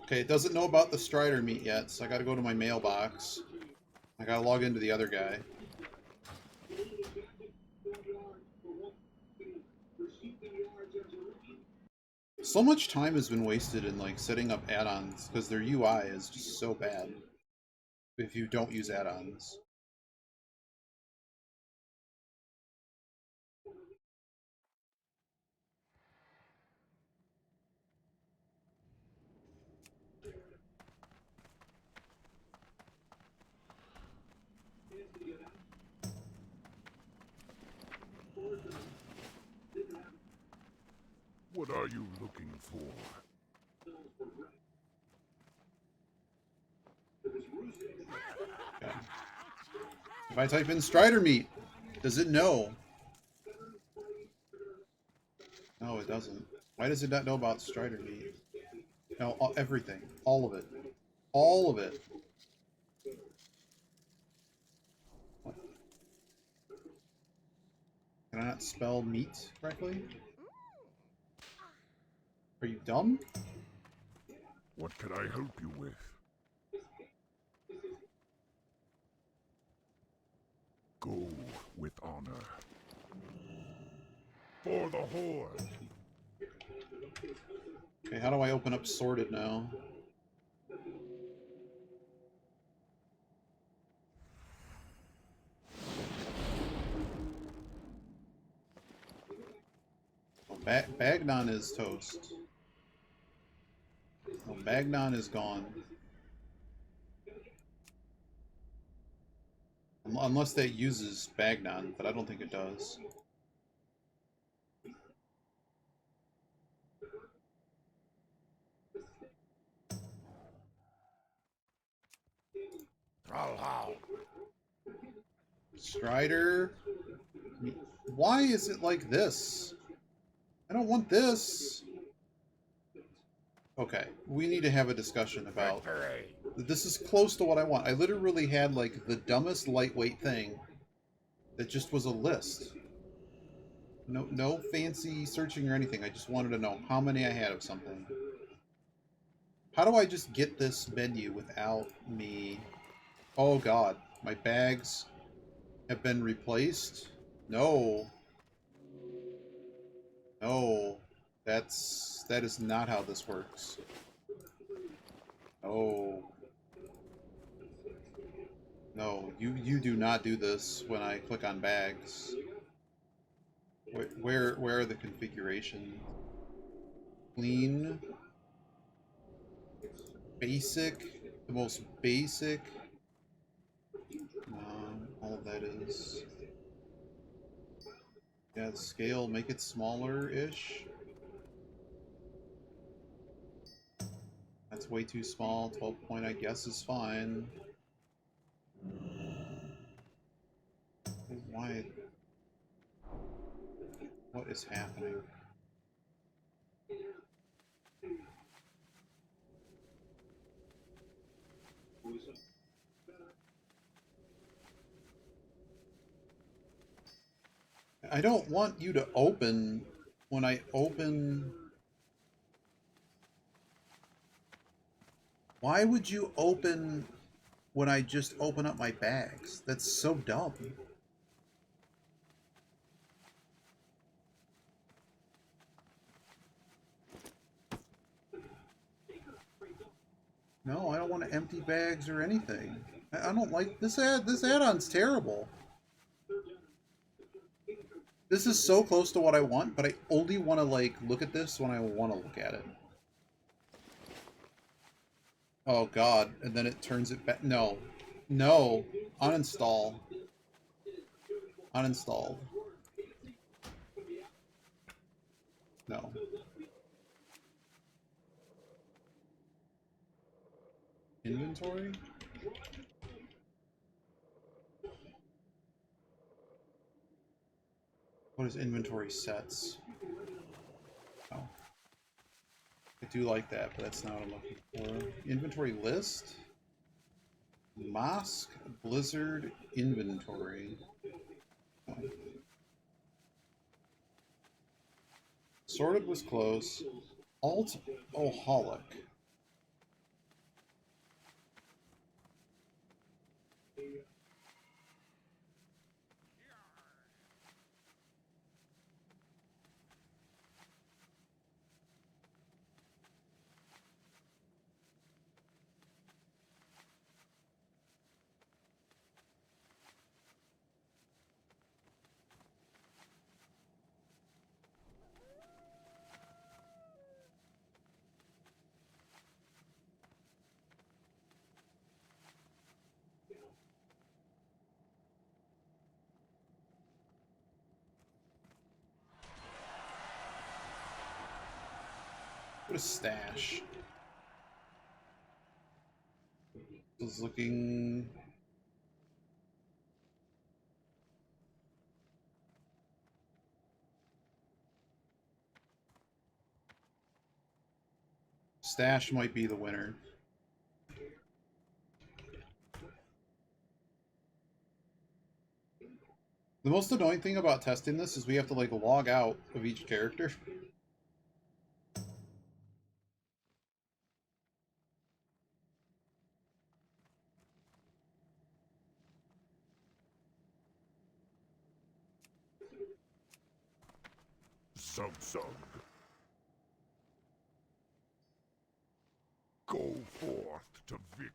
Okay, it doesn't know about the Strider meat yet, so I gotta go to my mailbox. I gotta log into the other guy. So much time has been wasted in like setting up add-ons because their UI is just so bad if you don't use add-ons. What are you looking for? Okay. If I type in Strider meat, does it know? No, it doesn't. Why does it not know about Strider meat? No, everything. All of it. All of it. What? Can I not spell meat correctly? Are you dumb? What can I help you with? Go with honor. For the Horde. Okay, how do I open up Sorted now? Oh, Bagnon is toast. Oh, Bagnon is gone. Unless that uses Bagnon, but I don't think it does. Strider. Why is it like this? I don't want this. Okay, we need to have a discussion about... This is close to what I want. I literally had, like, the dumbest lightweight thing that just was a list. No fancy searching or anything. I just wanted to know how many I had of something. How do I just get this menu without me... Oh god, my bags have been replaced? No. No. That is not how this works. Oh. No, you do not do this when I click on bags. Where are the configurations? Clean. Basic. The most basic. All of that is... Yeah, the scale, make it smaller-ish. That's way too small. 12 point, I guess, is fine. Why? What is happening? I don't want you to open when I open... Why would you open when I just open up my bags? That's so dumb. No, I don't want to empty bags or anything. I don't like this ad. This add-on's terrible. This is so close to what I want, but I only want to like look at this when I want to look at it. Oh god, and then it turns it back. No. No. Uninstall. Uninstalled. No. Inventory? What is inventory sets? Oh. I do like that, but that's not what I'm looking for. Inventory list? Mosque Blizzard inventory. Oh. Sorted was close. Alt Oholic. What a stash. Was looking. Stash might be the winner. The most annoying thing about testing this is we have to like log out of each character. Sug. Go forth to victory.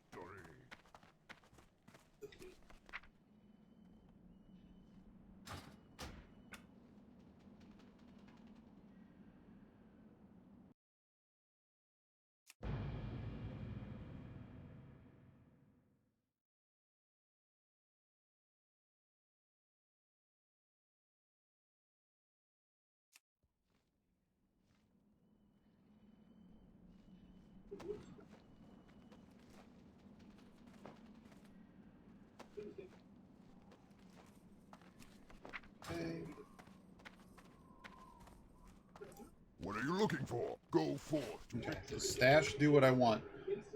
Okay. What are you looking for? Go forth. Okay. Does stash do what I want?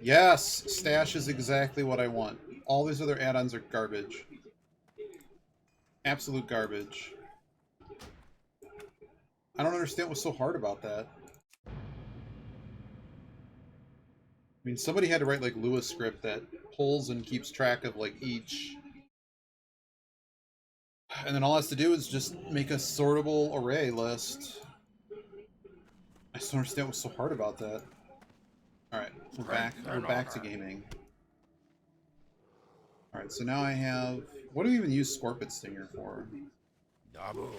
Yes! Stash is exactly what I want. All these other add-ons are garbage. Absolute garbage. I don't understand what's so hard about that. I mean, somebody had to write like Lewis script that pulls and keeps track of like each. And then all it has to do is just make a sortable array list. I just don't understand what's so hard about that. Alright, we're back. We're back to gaming. Alright, so now I have... What do we even use Scorpid Stinger for? Double.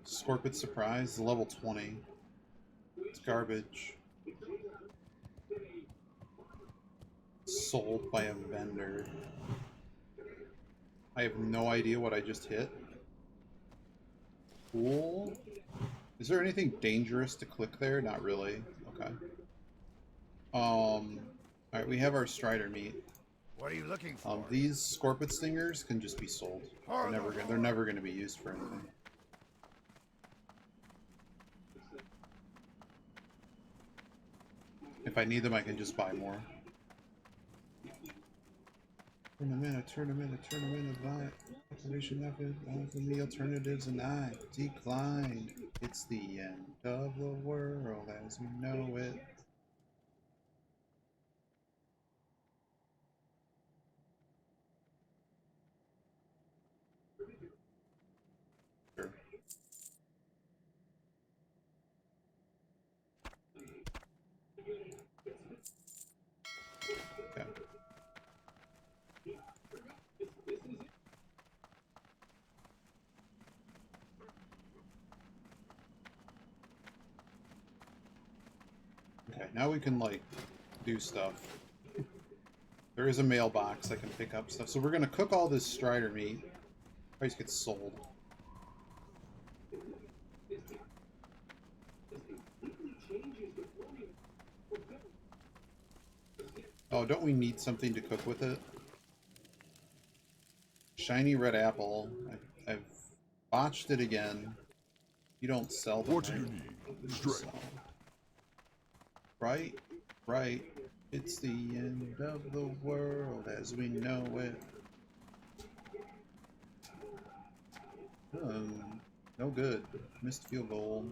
Scorpid Surprise, level 20. It's garbage. Sold by a vendor. I have no idea what I just hit. Cool. Is there anything dangerous to click there? Not really. Okay. Alright, we have our Strider meat. What are you looking for? These Scorpid Stingers can just be sold. They're never gonna be used for anything. If I need them, I can just buy more. Tournament of light. Operation method, all of the alternatives and I declined. It's the end of the world as we know it. Sure. Okay. Okay, now we can, like, do stuff. There is a mailbox I can pick up stuff. So we're gonna cook all this strider meat. Price gets sold. Oh, don't we need something to cook with it? Shiny red apple. I've botched it again. You don't sell them, What do right? you need? Strength. Right, right. It's the end of the world as we know it. No good. Missed field goal.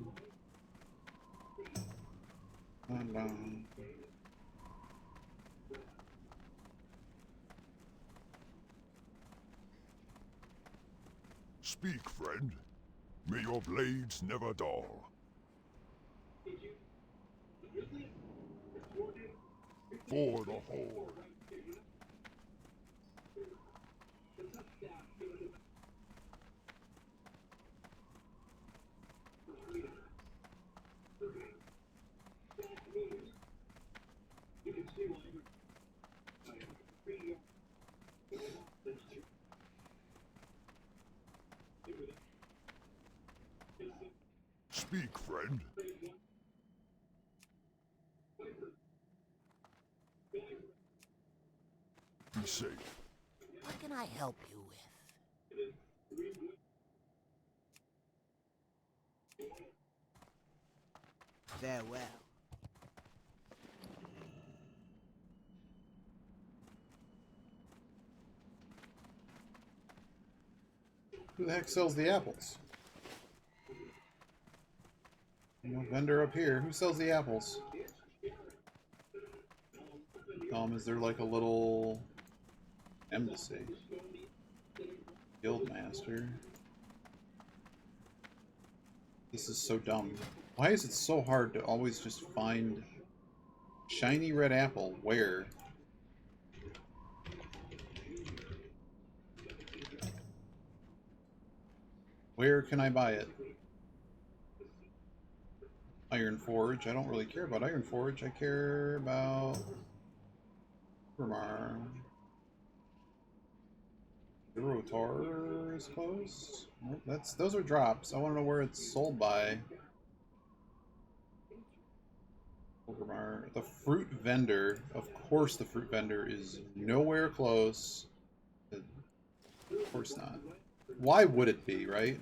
Speak, friend. May your blades never dull. For the Horde. Speak, friend. Be safe. What can I help you with? Farewell. Who the heck sells the apples? No vendor up here. Who sells the apples? Is there like a little embassy? Guildmaster. This is so dumb. Why is it so hard to always just find shiny red apple? Where? Where can I buy it? Iron Forge. I don't really care about Iron Forge. I care about Grimar. The Rotar is closed. Nope, those are drops. I want to know where it's sold by. Grimar. The fruit vendor. Of course, the fruit vendor is nowhere close. Of course not. Why would it be, right?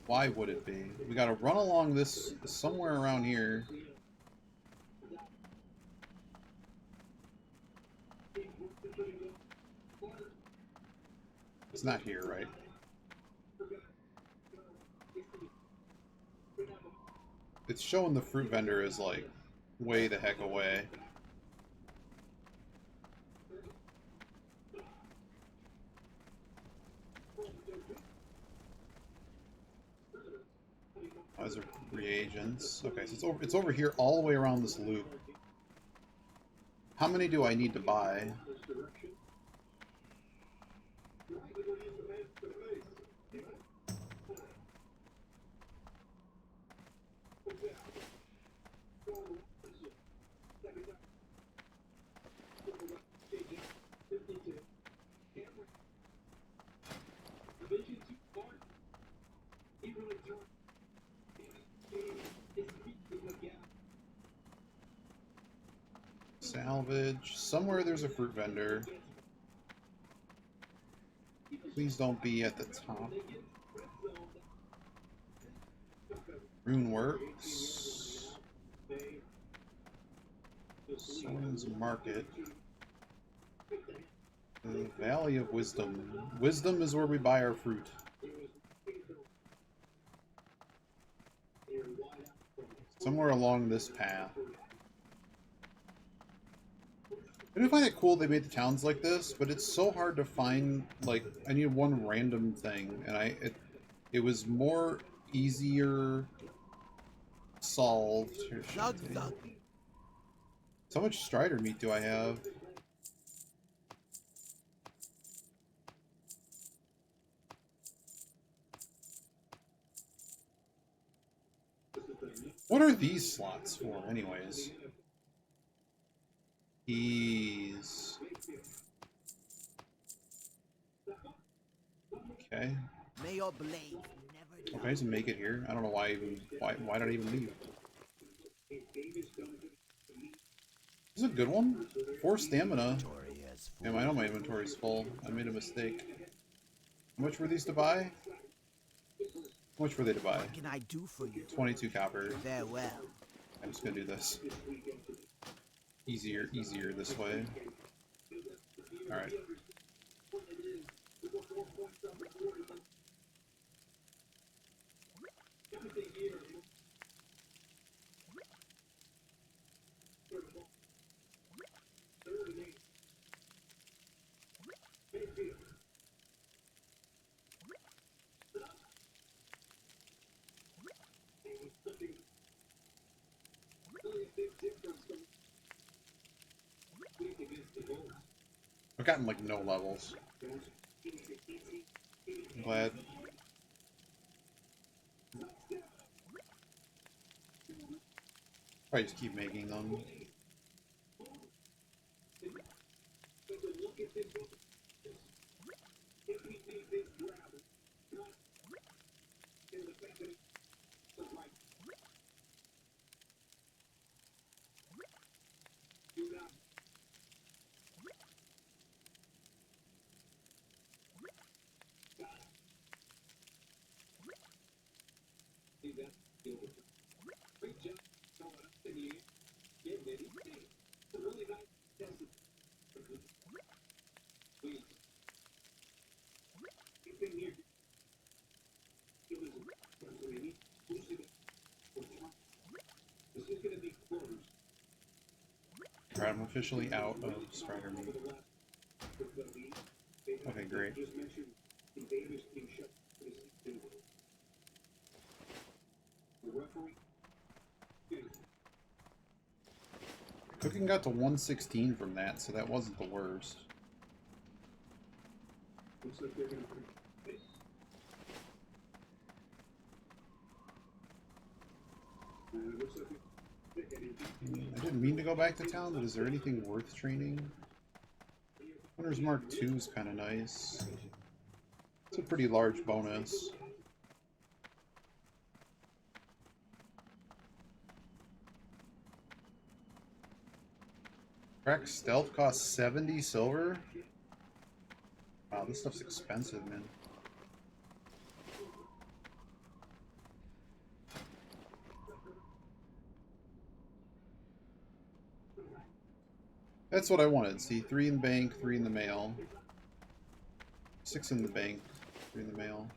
Why would it be? We gotta run along this somewhere around here. It's not here, right? It's showing the fruit vendor is like way the heck away. Those are reagents. Okay, so it's over here all the way around this loop. How many do I need to buy? Salvage. Somewhere there's a fruit vendor. Please don't be at the top. Runeworks. Someone's market. Valley of Wisdom. Wisdom is where we buy our fruit. Somewhere along this path. I do find it cool they made the towns like this, but it's so hard to find, like, I need one random thing, and it was more easier solved. Here, so much Strider meat do I have? What are these slots for, anyways? Keys. Okay. May your blade never Okay, so make it here. I don't know why why did I even leave? This is a good one. 4 stamina. Damn, I know my inventory's full. I made a mistake. How much were these to buy? How much were they to buy? What can I do for you? 22 copper. Farewell. I'm just gonna do this. Easier this way. Alright. I've gotten like no levels. I'm glad. Probably just keep making them. Alright, I'm officially out of Strider meat. Okay, great. Cooking got to 116 from that, so that wasn't the worst. I didn't mean to go back to town, but is there anything worth training? Hunter's Mark II is kind of nice. It's a pretty large bonus. Crack Stealth costs 70 silver? Wow, this stuff's expensive, man. That's what I wanted. See, 3 in the bank, 3 in the mail. 6 in the bank, 3 in the mail.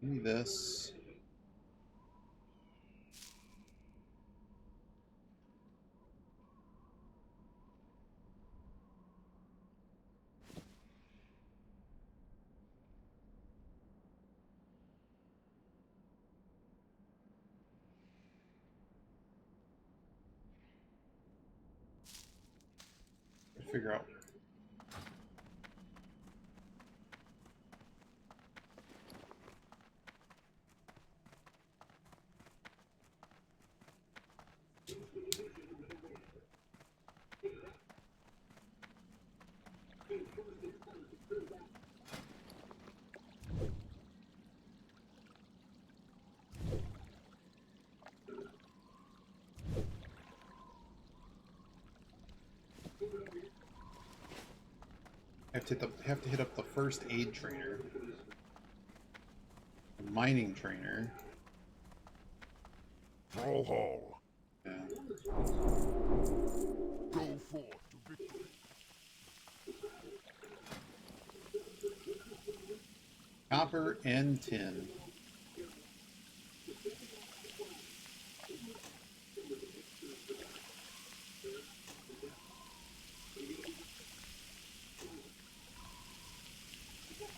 Give me this. Figure out. Have to hit up the first aid trainer. The mining trainer. Brawl Hall. Yeah. copper and tin.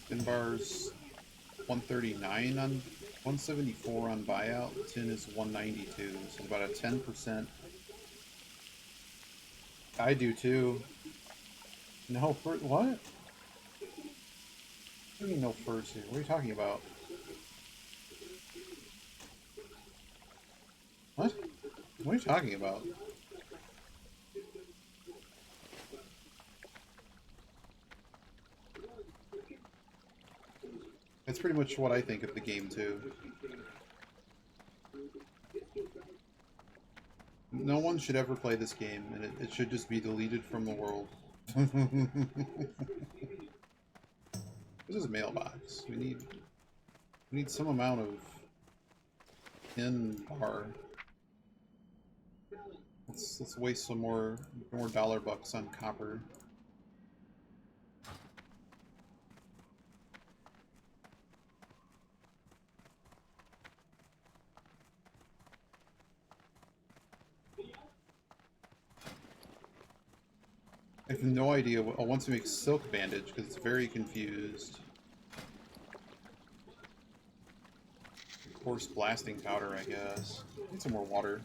Tin bars 139 on 174 on buyout. Tin is 192, so about a 10%. I do too. No, for what? What do you mean no furs here? What are you talking about? What? What are you talking about? That's pretty much what I think of the game too. No one should ever play this game, and it should just be deleted from the world. This is a mailbox. We need some amount of tin bar. Let's waste some more dollar bucks on copper. I have no idea what I want to make silk bandage because it's very confused. Coarse blasting powder, I guess. Need some more water.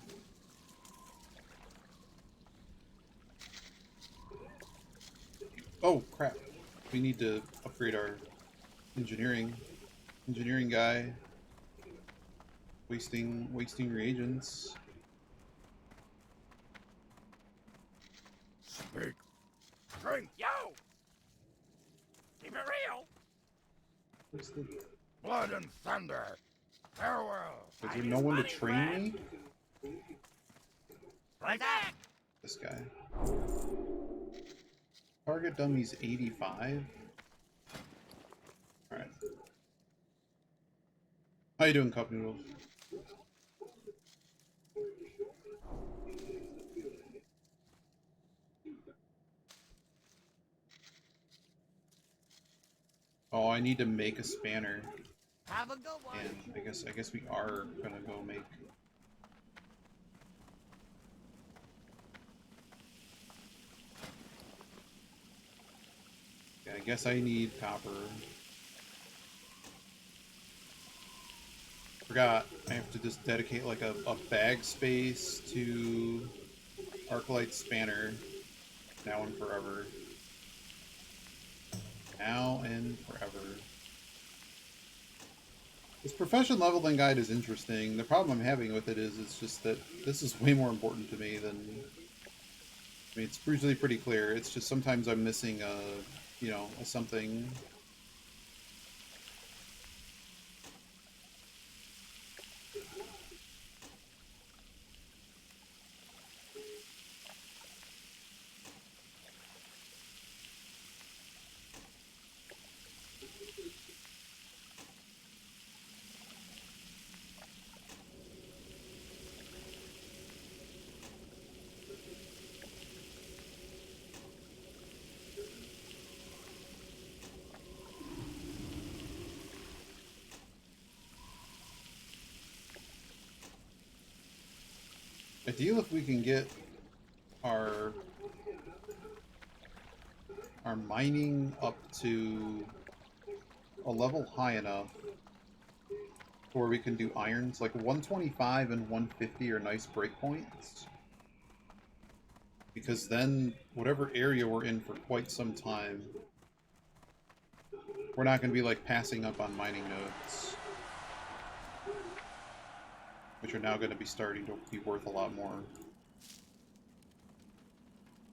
Oh crap! We need to upgrade our engineering guy. Wasting reagents. Speak. Drink, yo! Keep it real! What's the... Blood and thunder. Farewell. Is there no one to train me? Like that! This guy. Target dummy's 85. Alright. How you doing, Cup Noodles? Oh, I need to make a spanner. Have a good one! And I guess we are gonna go make... Yeah, I guess I need copper. Forgot, I have to just dedicate like a bag space to Arclight Spanner now and forever. Now and forever. This profession leveling guide is interesting. The problem I'm having with it is it's just that this is way more important to me than... I mean, it's usually pretty clear. It's just sometimes I'm missing a, you know, a something. Ideal if we can get our mining up to a level high enough where we can do irons. Like 125 and 150 are nice breakpoints. Because then whatever area we're in for quite some time, we're not going to be like passing up on mining nodes, which are now going to be starting to be worth a lot more.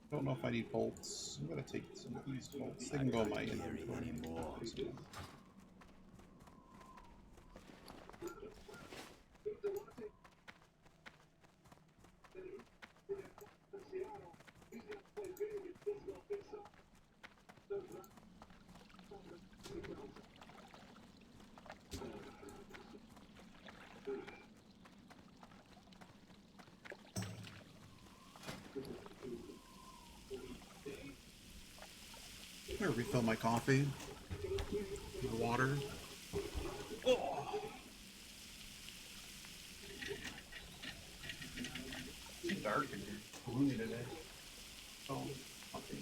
Don't know if I need bolts. I'm going to take some of these bolts. They can go in my inventory. I'm gonna refill my coffee, my water. Oh. It's dark in here. Gloomy today. Oh, okay.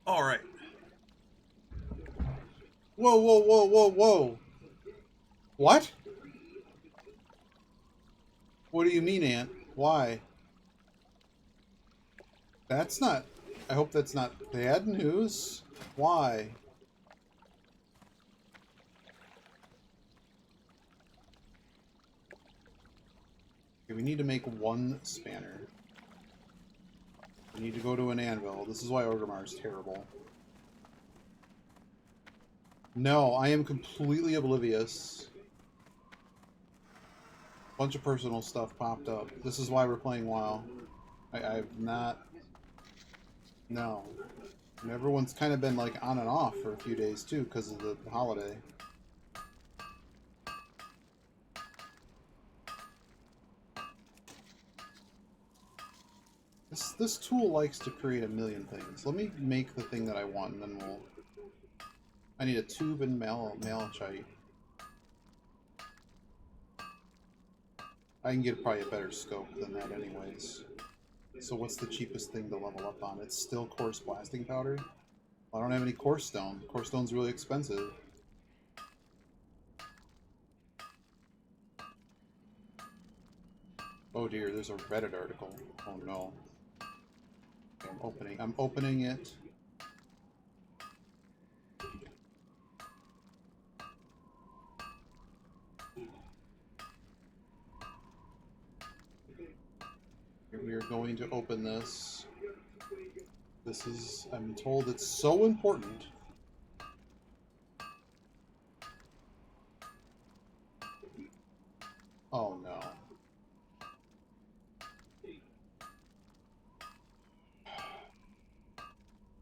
All right. Whoa, whoa, whoa, whoa, whoa. What? What do you mean, Aunt? Why? That's not... I hope that's not bad news. Why? Okay, we need to make one spanner. We need to go to an anvil. This is why Orgrimmar is terrible. No, I am completely oblivious. Bunch of personal stuff popped up. This is why we're playing WoW. I've not... No. And everyone's kind of been like on and off for a few days too because of the holiday. This tool likes to create a million things. Let me make the thing that I want and then we'll... I need a tube and malachite. I can get probably a better scope than that anyways. So what's the cheapest thing to level up on? It's still coarse blasting powder? I don't have any coarse stone. Coarse stone's really expensive. Oh dear, there's a Reddit article. Oh no. Okay, I'm opening it. Here we are going to open this. This is, I'm told it's so important. Oh no.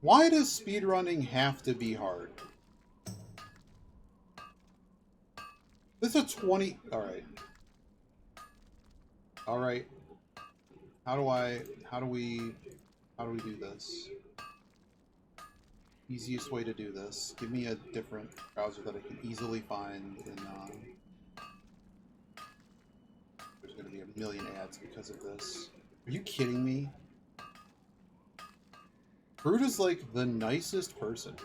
Why does speedrunning have to be hard? This is a 20... Alright. Alright. How do we do this? Easiest way to do this. Give me a different browser that I can easily find in, there's gonna be a million ads because of this. Are you kidding me? Brood is like the nicest person.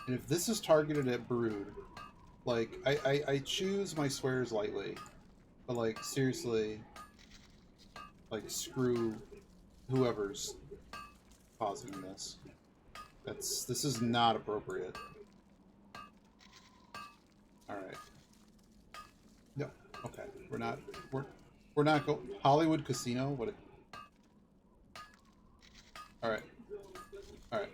And if this is targeted at Brood, like, I choose my swears lightly. But like, seriously, like, screw whoever's causing this. This is not appropriate. Alright. No, okay. We're not going Hollywood Casino? What it... Alright. Alright.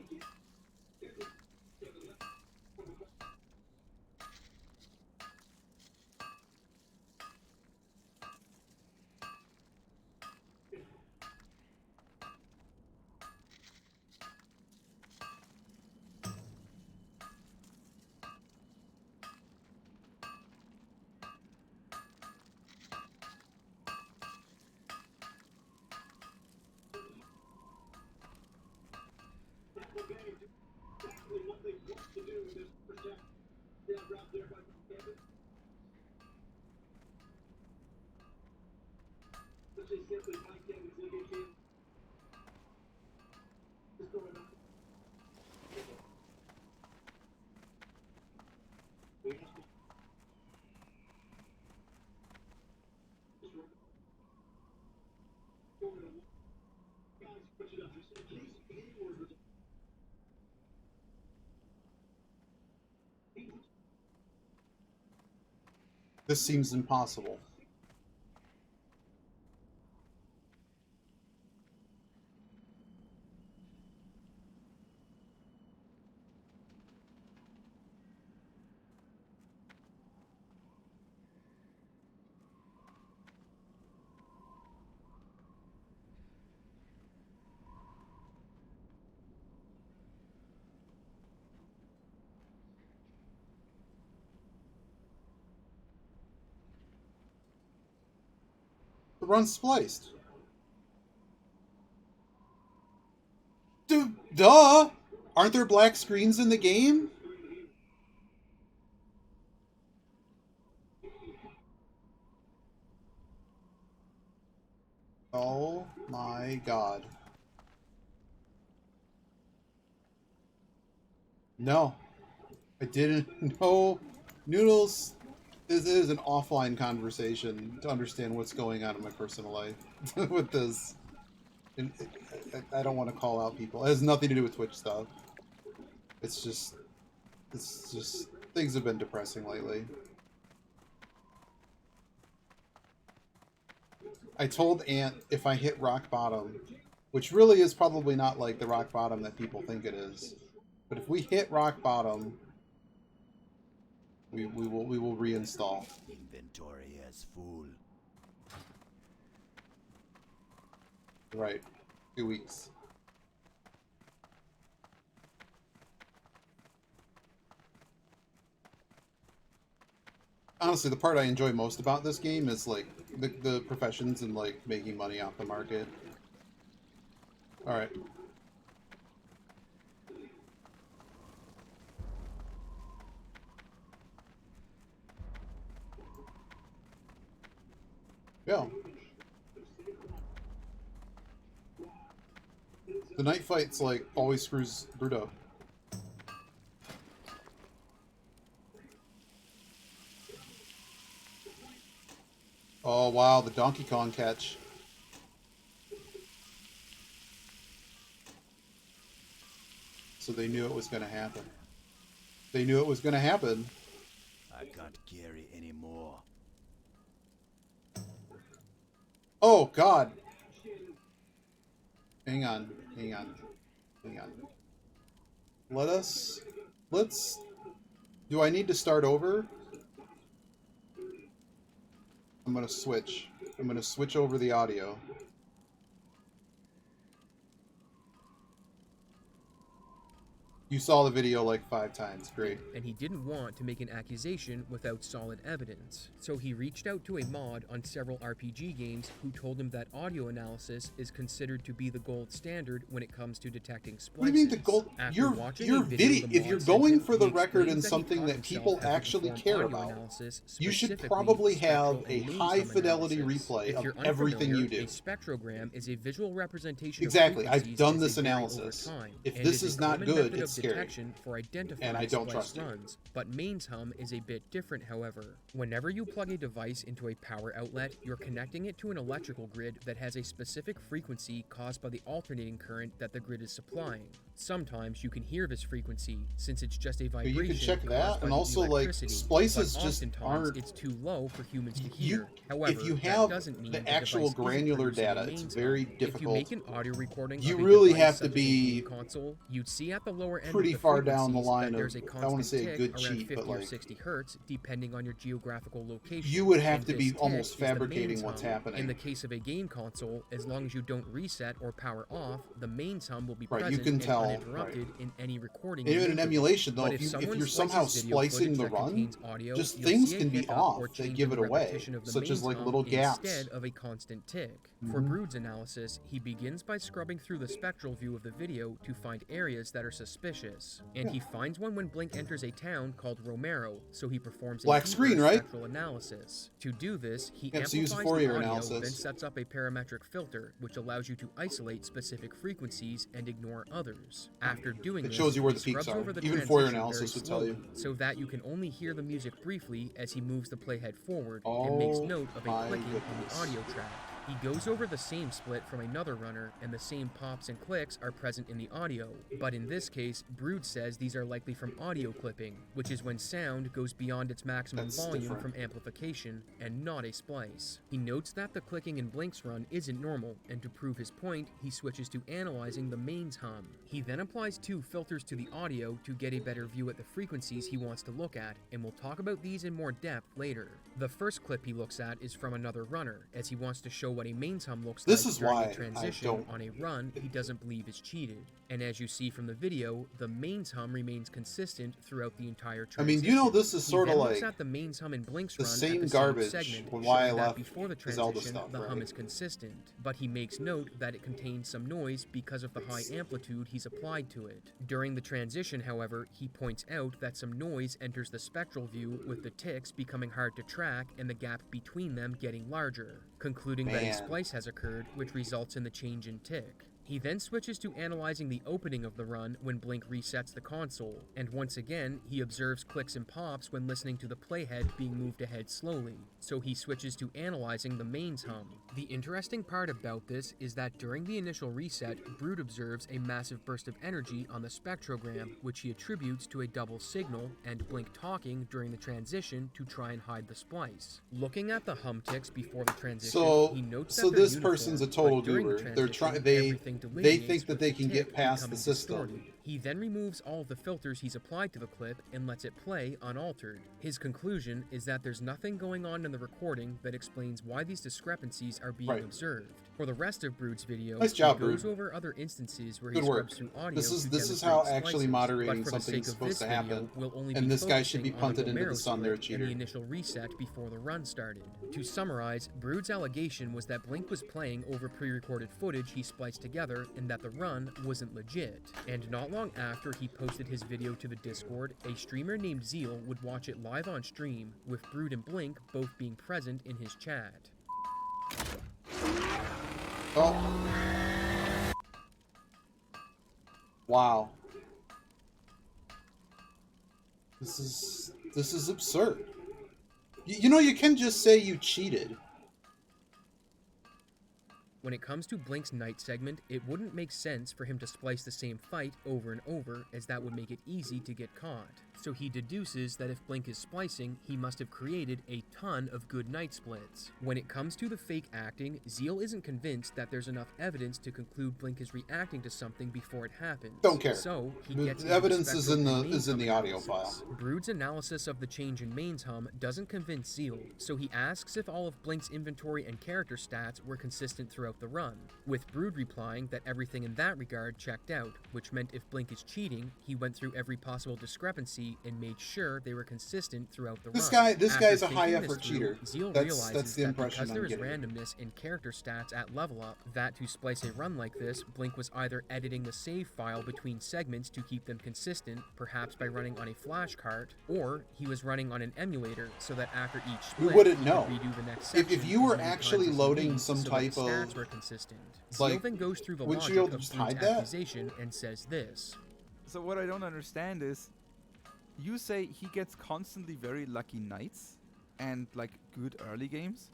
This seems impossible. The run's spliced. Duh! Aren't there black screens in the game? Oh my god. No. I didn't know. Noodles, this is an offline conversation to understand what's going on in my personal life with this. And I don't want to call out people. It has nothing to do with Twitch stuff. It's just things have been depressing lately. I told Ant if I hit rock bottom, which really is probably not like the rock bottom that people think it is, but if we hit rock bottom, we will reinstall. Inventory as full. Right. 2 weeks. Honestly, the part I enjoy most about this game is like the professions and like making money off the market. Alright. Yeah. The night fight's like always screws Bruto. Oh wow, the Donkey Kong catch. So they knew it was going to happen. They knew it was going to happen. I can't carry anymore. Oh god. Hang on, hang on, hang on. Let's... Do I need to start over? I'm gonna switch. I'm gonna switch over the audio. You saw the video like 5 times. Great. And he didn't want to make an accusation without solid evidence. So he reached out to a mod on several RPG games who told him that audio analysis is considered to be the gold standard when it comes to detecting splices. What do you mean the gold? After Your watching a video. the If you're mod going sent for him, the he record in explains that he something taught that himself people how to actually perform care audio about, analysis, you should specifically probably have spectral a and high lasem fidelity analysis. replay If of you're everything you unfamiliar, do. A spectrogram is a visual representation Exactly. of I've done frequencies this as they vary analysis. over time, If and this is is a not common good, method it's of scary. detection for identifying And I don't splice trust you. runs. But mains hum is a bit different, however. Whenever you plug a device into a power outlet, you're connecting it to an electrical grid that has a specific frequency caused by the alternating current that the grid is supplying. Sometimes you can hear this frequency, since it's just a But vibration you can check caused that, by and the also like electricity, splices but just oftentimes aren't. it's too low for humans to You, hear. However, if you that have doesn't mean the the actual device isn't granular producing a data, it's mains very hum. difficult. If you make an audio recording You of a really device have to such as a be game console, you'd see at the lower end pretty of the far down the frequencies line that there's of, a I want to constant say a tick good around cheat, 50 but or like 60 hertz, depending on your geographical location. you would have And to this be tick almost is the fabricating mains what's hum. happening. In the case of a game console, as long as you don't reset or power off, the mains hum will be Right, you present can and tell, uninterrupted in any recording. And you even in make of it. emulation, though, But if someone you're splices somehow video splicing footage the that run, contains audio, just you'll things see a can be hiccup off or that change give in it the away, repetition of the such as mains like hum little gaps. instead of a constant tick. For Brood's analysis, he begins by scrubbing through the spectral view of the video to find areas that are suspicious. And he finds one when Blink enters a town called Romero, so he performs Black a screen, deeper right? spectral analysis. To do this, he Yep, so use amplifies Fourier the audio, analysis. then sets up a parametric filter, which allows you to isolate specific frequencies and ignore others. After doing It this, shows you where he the peaks scrubs are. over the Even Fourier transition analysis very would tell you. slowly, so that you can only hear the music briefly as he moves the playhead forward and makes Oh note of a my clicking on goodness. the audio track. He goes over the same split from another runner, and the same pops and clicks are present in the audio, but in this case, Brood says these are likely from audio clipping, which is when sound goes beyond its maximum That's volume different. from amplification, and not a splice. He notes that the clicking in Blink's run isn't normal, and to prove his point, he switches to analyzing the mains hum. He then applies 2 filters to the audio to get a better view at the frequencies he wants to look at, and we'll talk about these in more depth later. The first clip he looks at is from another runner, as he wants to show what a mains hum looks This like is during why a I transition don't- on a run he doesn't believe is cheated. And as you see from the video, the mains hum remains consistent throughout the entire I transition. mean, you know, this is He sort of then looks like at the mains hum in Blink's the run same at the garbage same segment, when why I showing that left before the the Zelda transition, stuff, the hum right? is consistent, but he makes note that it contains some noise because of the high amplitude he's applied to it. During the transition, however, he points out that some noise enters the spectral view, with the ticks becoming hard to track and the gap between them getting larger, concluding that a Man. splice has occurred, which results in the change in tick. He then switches to analyzing the opening of the run when Blink resets the console, and once again, he observes clicks and pops when listening to the playhead being moved ahead slowly, so he switches to analyzing the mains hum. The interesting part about this is that during the initial reset, Brood observes a massive burst of energy on the spectrogram, which he attributes to a double signal, and Blink talking during the transition to try and hide the splice. Looking at the hum ticks before the transition, he notes that So they're this uniform, person's a but total during the goober. They're transition, everything they delineates think that with they the can get tick past the becoming system. distorted. He then removes all of the filters he's applied to the clip and lets it play unaltered. His conclusion is that there's nothing going on in the recording that explains why these discrepancies are being Right. observed. For the rest of Brood's video, Nice job, he goes Brood. over other instances where Good he work. scrubs through audio This is to how demonstrate actually splices, moderating but for the something is sake of supposed this to video, happen. we'll only And be this guy should be focusing on punted into Vomero the sun there, split cheater. and the initial reset before the run started. To summarize, Brood's allegation was that Blink was playing over pre-recorded footage he spliced together and that the run wasn't legit. And not long after he posted his video to the Discord, a streamer named Zeal would watch it live on stream, with Brood and Blink both being present in his chat. Oh. Wow. This is absurd. You know, you can just say you cheated. When it comes to Blink's night segment, it wouldn't make sense for him to splice the same fight over and over, as that would make it easy to get caught. So he deduces that if Blink is splicing, he must have created a ton of good night splits. When it comes to the fake acting, Zeal isn't convinced that there's enough evidence to conclude Blink is reacting to something before it happens. Don't care. So he The gets evidence is in the spectral audio analysis. file. Brood's analysis of the change in mains hum doesn't convince Zeal, so he asks if all of Blink's inventory and character stats were consistent throughout the run, with Brood replying that everything in that regard checked out, which meant if Blink is cheating, he went through every possible discrepancy and made sure they were consistent throughout the This run. guy's After a thinking high this effort through, cheater. Zeal That's realizes the that impression because there I'm is getting. randomness in character stats at level up, that to splice a run like this, Blink was either editing the save file between segments to keep them consistent, perhaps by running on a flash cart, or he was running on an emulator so that after each split, wouldn't he know. could redo the next If section you were as many actually times as loading needed some so that type stats of, were consistent. like, Zeal then goes through the wouldn't you logic be able to of just Brood's hide that? accusation and says this. So what I don't understand is, you say he gets constantly very lucky nights and like good early games,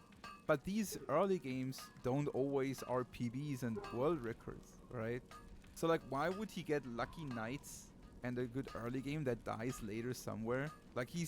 but these early games don't always are PBs and world records, right? So like, why would he get lucky nights and a good early game that dies later somewhere? Like he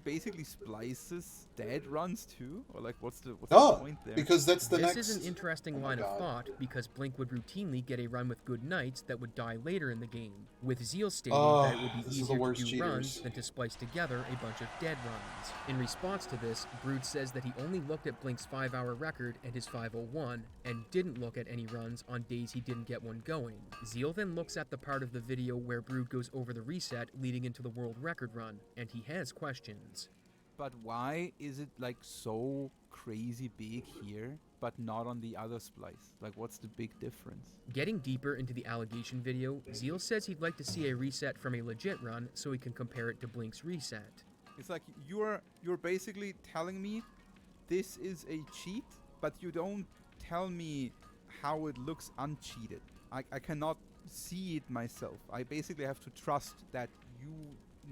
basically splices dead runs too, or like what's the point there? Because that's the This next. is an interesting Oh my line of God. thought, because Blink would routinely get a run with good nights that would die later in the game, with Zeal stating that it would be this is the easier to worst do runs cheaters. than to splice together a bunch of dead runs. In response to this, Brood says that he only looked at Blink's 5-hour record and his 501, and didn't look at any runs on days he didn't get one going. Zeal then looks at the part of the video where Brood goes over the reset leading into the world record run, and he has questions. But why is it like so crazy big here, but not on the other splice? Like, what's the big difference? Getting deeper into the allegation video, Zeal says he'd like to see a reset from a legit run so he can compare it to Blink's reset. It's like you're basically telling me this is a cheat, but you don't tell me how it looks uncheated. I cannot see it myself. I basically have to trust that you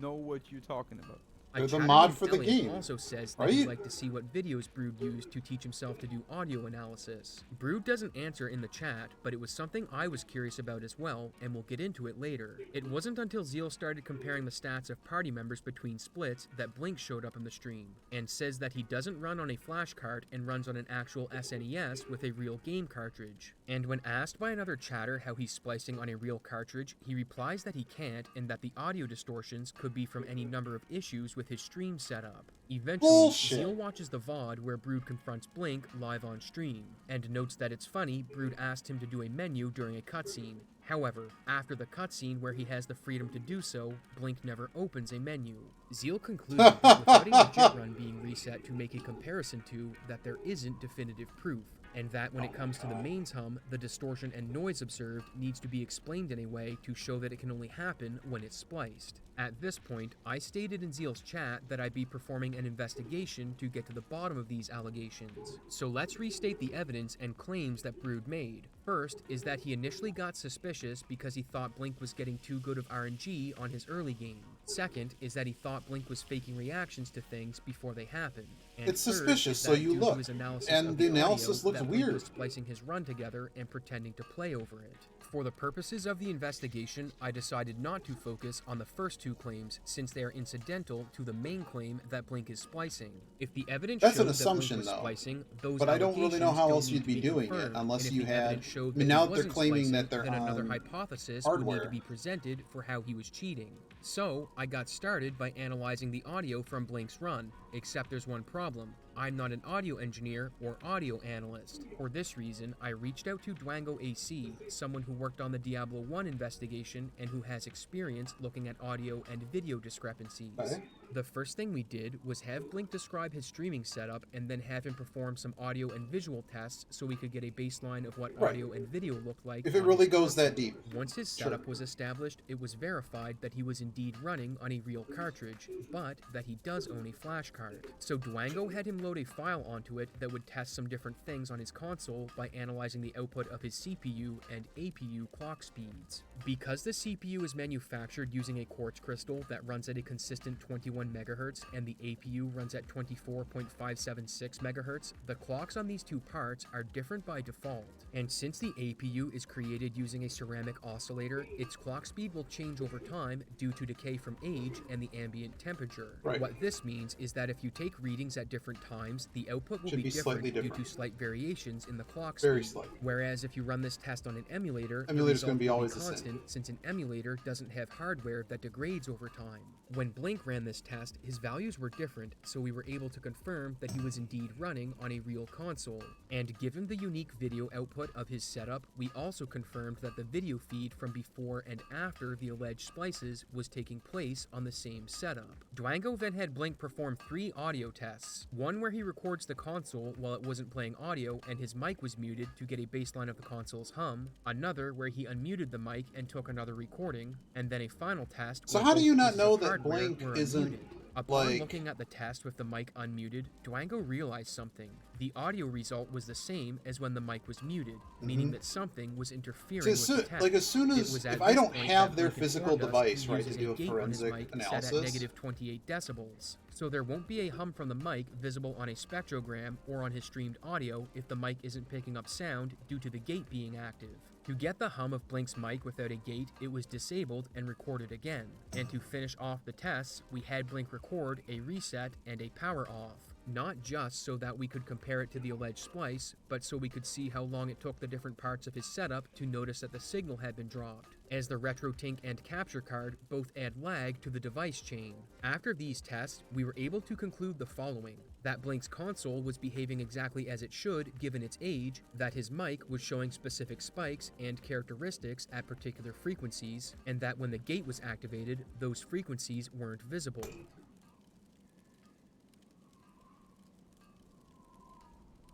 know what you're talking about. They're the chatter mod named for the Elliot game, also says that he'd right? like to see what videos Brood used to teach himself to do audio analysis. Brood doesn't answer in the chat, but it was something I was curious about as well, and we'll get into it later. It wasn't until Zeal started comparing the stats of party members between splits that Blink showed up in the stream, and says that he doesn't run on a flash cart and runs on an actual SNES with a real game cartridge. And when asked by another chatter how he's splicing on a real cartridge, he replies that he can't and that the audio distortions could be from any number of issues with his stream setup. Eventually, Bullshit. Zeal watches the VOD where Brood confronts Blink live on stream, and notes that it's funny Brood asked him to do a menu during a cutscene. However, after the cutscene where he has the freedom to do so, Blink never opens a menu. Zeal concluded that without a legit run being reset to make a comparison to, that there isn't definitive proof, and that when it comes to the mains hum, the distortion and noise observed needs to be explained in a way to show that it can only happen when it's spliced. At this point, I stated in Zeal's chat that I'd be performing an investigation to get to the bottom of these allegations. So let's restate the evidence and claims that Brood made. First is that he initially got suspicious because he thought Blink was getting too good of RNG on his early game. Second is that he thought Blink was faking reactions to things before they happened. And It's third suspicious, is so that you due to look, his analysis and of the audio, analysis looks that Blink weird. was splicing his run together and pretending to play over it. For the purposes of the investigation, I decided not to focus on the first two claims since they are incidental to the main claim that Blink is splicing. If the evidence That's showed an that Blink assumption, was though. splicing, those But I don't really know allegations how don't else need you'd to be doing it confirmed, unless and if you the had. evidence showed I mean, that now he that they're wasn't claiming splicing, that they're then another on hypothesis would need hardware. to be presented for how he was cheating. So, I got started by analyzing the audio from Blink's run, except there's one problem. I'm not an audio engineer or audio analyst. For this reason, I reached out to Dwango AC, someone who worked on the Diablo 1 investigation and who has experience looking at audio and video discrepancies. Okay. The first thing we did was have Blink describe his streaming setup and then have him perform some audio and visual tests so we could get a baseline of what Right. audio and video looked like. If it on really his goes console. that deep. Once his Sure. setup was established, it was verified that he was indeed running on a real cartridge, but that he does own a flash card. So Dwango had him load a file onto it that would test some different things on his console by analyzing the output of his CPU and APU clock speeds. Because the CPU is manufactured using a quartz crystal that runs at a consistent 21 MHz and the APU runs at 24.576 MHz, the clocks on these two parts are different by default. And since the APU is created using a ceramic oscillator, its clock speed will change over time due to decay from age and the ambient temperature. Right. What this means is that if you take readings at different times, the output will Should be different slightly due different. to slight variations in the clock Very speed. slight. Whereas if you run this test on an emulator, the Emulator's gonna result be will always the same. constant since an emulator doesn't have hardware that degrades over time. When Blink ran this test, his values were different, so we were able to confirm that he was indeed running on a real console. And given the unique video output of his setup, we also confirmed that the video feed from before and after the alleged splices was taking place on the same setup. Dwango then had Blink perform 3 audio tests, one where he records the console while it wasn't playing audio and his mic was muted to get a baseline of the console's hum, another where he unmuted the mic and took another recording, and then a final test So where how do both you not pieces know of that hardware Blink were isn't, unmuted. Upon like- looking at the test with the mic unmuted, Dwango realized something. The audio result was the same as when the mic was muted, meaning that something was interfering So with the test. like as soon It as was at if I this don't point have that their Blink physical informed us device he right to uses do a gate on his forensic mic set analysis, at negative 28 decibels, so there won't be a hum from the mic visible on a spectrogram or on his streamed audio if the mic isn't picking up sound due to the gate being active. To get the hum of Blink's mic without a gate, it was disabled and recorded again. And to finish off the tests, we had Blink record a reset and a power off. Not just so that we could compare it to the alleged splice, but so we could see how long it took the different parts of his setup to notice that the signal had been dropped, as the RetroTink and capture card both add lag to the device chain. After these tests, we were able to conclude the following: that Blink's console was behaving exactly as it should given its age, that his mic was showing specific spikes and characteristics at particular frequencies, and that when the gate was activated, those frequencies weren't visible.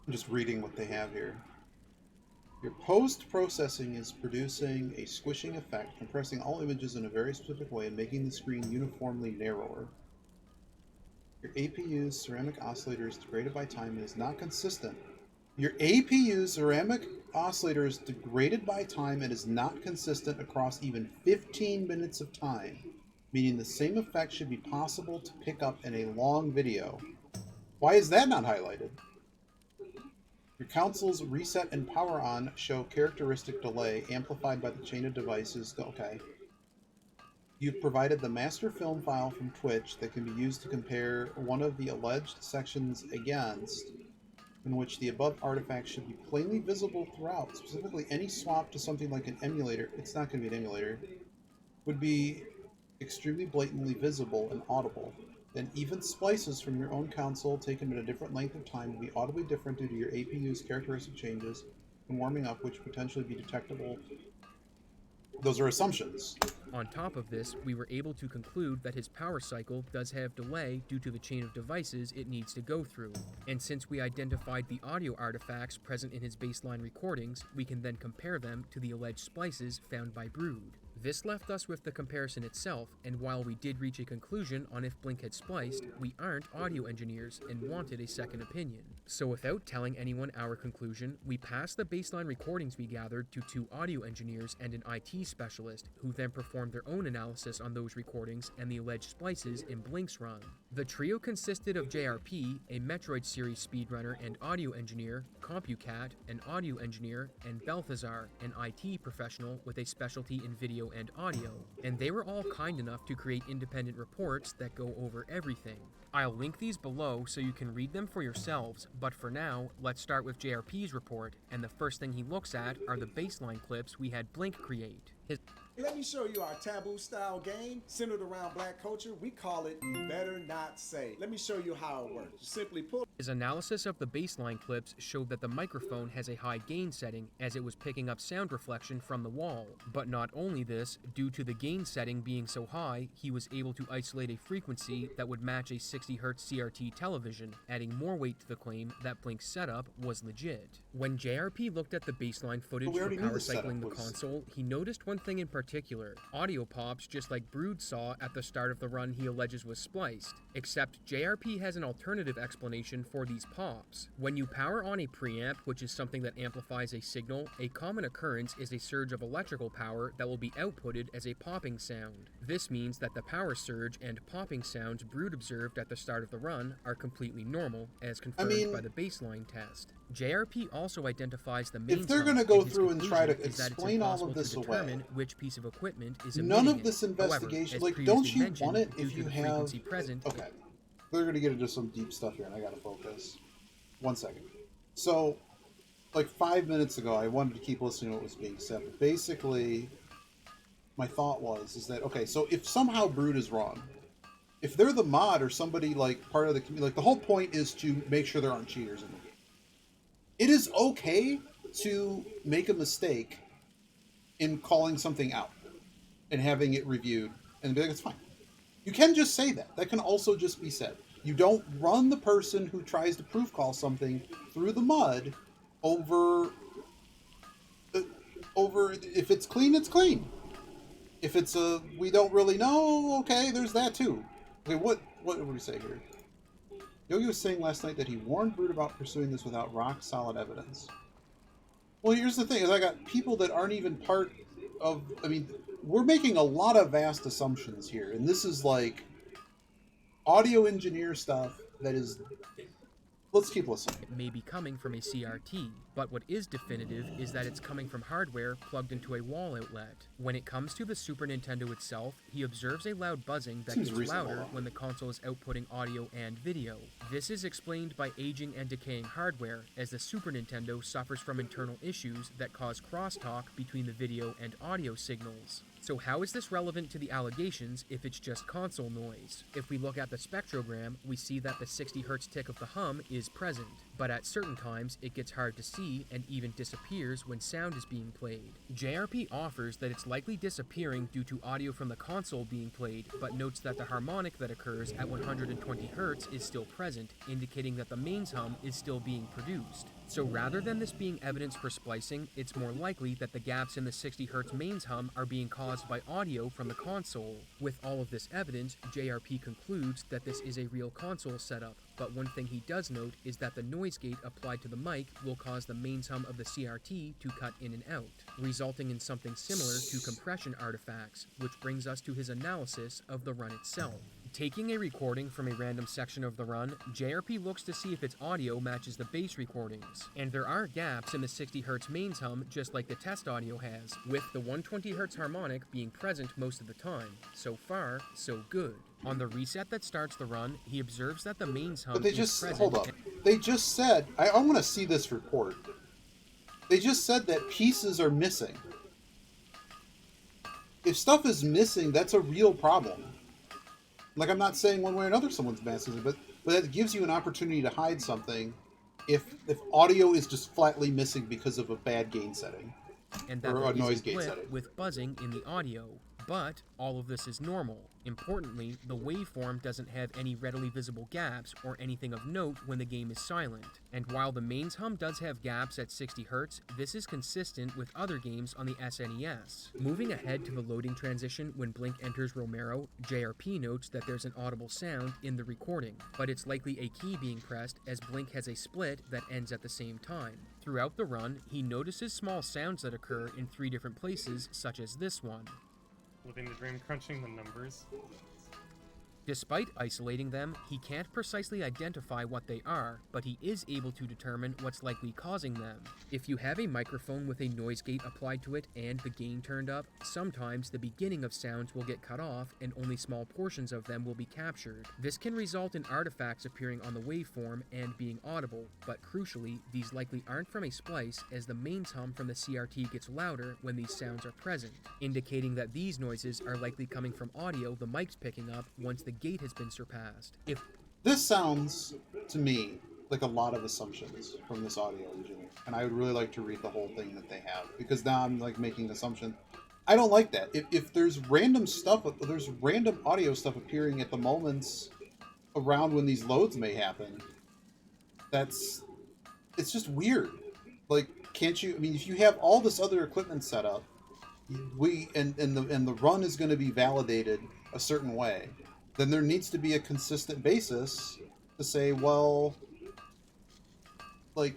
I'm just reading what they have here. Your post-processing is producing a squishing effect, compressing all images in a very specific way and making the screen uniformly narrower. Your APU's ceramic oscillator is degraded by time and is not consistent. Your APU's ceramic oscillator is degraded by time and is not consistent across even 15 minutes of time. meaning the same effect should be possible to pick up in a long video. Why is that not highlighted? Your console's reset and power on show characteristic delay amplified by the chain of devices. Okay. You've provided the master film file from Twitch that can be used to compare one of the alleged sections against, in which the above artifacts should be plainly visible throughout. Specifically, any swap to something like an emulator, it's not going to be an emulator, would be extremely blatantly visible and audible. Then even splices from your own console taken at a different length of time will be audibly different due to your APU's characteristic changes and warming up, which potentially be detectable. Those are assumptions. On top of this, we were able to conclude that his power cycle does have delay due to the chain of devices it needs to go through. And since we identified the audio artifacts present in his baseline recordings, we can then compare them to the alleged splices found by Brood. This left us with the comparison itself, and while we did reach a conclusion on if Blink had spliced, we aren't audio engineers and wanted a second opinion. So without telling anyone our conclusion, we passed the baseline recordings we gathered to 2 audio engineers and an IT specialist, who then performed their own analysis on those recordings and the alleged splices in Blink's run. The trio consisted of JRP, a Metroid series speedrunner and audio engineer, CompuCat, an audio engineer, and Balthazar, an IT professional with a specialty in video and audio, and they were all kind enough to create independent reports that go over everything. I'll link these below so you can read them for yourselves, but for now, let's start with JRP's report, and the first thing he looks at are the baseline clips we had Blink create. Let me show you our taboo style game centered around black culture. We call it You Better Not Say. Let me show you how it works. You simply pull. His analysis of the baseline clips showed that the microphone has a high gain setting as it was picking up sound reflection from the wall. But not only this, due to the gain setting being so high, he was able to isolate a frequency that would match a 60Hz CRT television, adding more weight to the claim that Blink's setup was legit. When JRP looked at the baseline footage for power cycling the console, he noticed one thing in particular: audio pops just like Brood saw at the start of the run he alleges was spliced. Except JRP has an alternative explanation for these pops. When you power on a preamp, which is something that amplifies a signal, a common occurrence is a surge of electrical power that will be outputted as a popping sound. This means that the power surge and popping sounds Brood observed at the start of the run are completely normal, as confirmed by the baseline test. JRP also identifies the main. If they're going to go through and try to explain all of this away, which piece of equipment is none of this investigation. However, like, don't you want it if you have? Present, okay, they're going to get into some deep stuff here, and I got to focus. 1 second. So, like 5 minutes ago, I wanted to keep listening to what was being said, but basically, my thought is that okay, so if somehow Brood is wrong, if they're the mod or somebody like part of the community, like the whole point is to make sure there aren't cheaters in the game. It is okay to make a mistake in calling something out and having it reviewed and be like, it's fine. You can just say that. That can also just be said. You don't run the person who tries to proof call something through the mud over if it's clean, it's clean. If it's we don't really know, okay, there's that too. Okay, what would we say here? Yogi was saying last night that he warned Brood about pursuing this without rock-solid evidence. Well, here's the thing, is I got people that aren't even part of... I mean, we're making a lot of vast assumptions here, and this is like audio engineer stuff that is... Let's keep listening. It may be coming from a CRT, but what is definitive is that it's coming from hardware plugged into a wall outlet. When it comes to the Super Nintendo itself, he observes a loud buzzing that gets louder when the console is outputting audio and video. This is explained by aging and decaying hardware, as the Super Nintendo suffers from internal issues that cause crosstalk between the video and audio signals. So how is this relevant to the allegations if it's just console noise? If we look at the spectrogram, we see that the 60Hz tick of the hum is present, but at certain times it gets hard to see and even disappears when sound is being played. JRP offers that it's likely disappearing due to audio from the console being played, but notes that the harmonic that occurs at 120 Hz is still present, indicating that the mains hum is still being produced. So rather than this being evidence for splicing, it's more likely that the gaps in the 60Hz mains hum are being caused by audio from the console. With all of this evidence, JRP concludes that this is a real console setup, but one thing he does note is that the noise gate applied to the mic will cause the mains hum of the CRT to cut in and out, resulting in something similar to compression artifacts, which brings us to his analysis of the run itself. Taking a recording from a random section of the run, JRP looks to see if its audio matches the bass recordings, and there are gaps in the 60Hz mains hum just like the test audio has, with the 120Hz harmonic being present most of the time. So far, so good. On the reset that starts the run, he observes that the mains hum But they is just, present. hold up. They just said, I want to see this report. They just said that pieces are missing. If stuff is missing, that's a real problem. Like, I'm not saying one way or another someone's missing it, but that gives you an opportunity to hide something if audio is just flatly missing because of a bad gain setting. And that or there a noise is a gate blip setting. with buzzing in the audio. But all of this is normal. Importantly, the waveform doesn't have any readily visible gaps or anything of note when the game is silent. And while the mains hum does have gaps at 60 Hz, this is consistent with other games on the SNES. Moving ahead to the loading transition when Blink enters Romero, JRP notes that there's an audible sound in the recording, but it's likely a key being pressed as Blink has a split that ends at the same time. Throughout the run, he notices small sounds that occur in 3 different places, such as this one. Living the dream, crunching the numbers. Despite isolating them, he can't precisely identify what they are, but he is able to determine what's likely causing them. If you have a microphone with a noise gate applied to it and the gain turned up, sometimes the beginning of sounds will get cut off and only small portions of them will be captured. This can result in artifacts appearing on the waveform and being audible, but crucially, these likely aren't from a splice as the mains hum from the CRT gets louder when these sounds are present, indicating that these noises are likely coming from audio the mic's picking up once the gate has been surpassed. This sounds, to me, like a lot of assumptions from this audio engineer, and I would really like to read the whole thing that they have, because now I'm like making assumptions. I don't like that. If there's random stuff, there's random audio stuff appearing at the moments around when these loads may happen, it's just weird. Like, can't you, I mean, if you have all this other equipment set up, and the run is going to be validated a certain way, then there needs to be a consistent basis to say, well, like,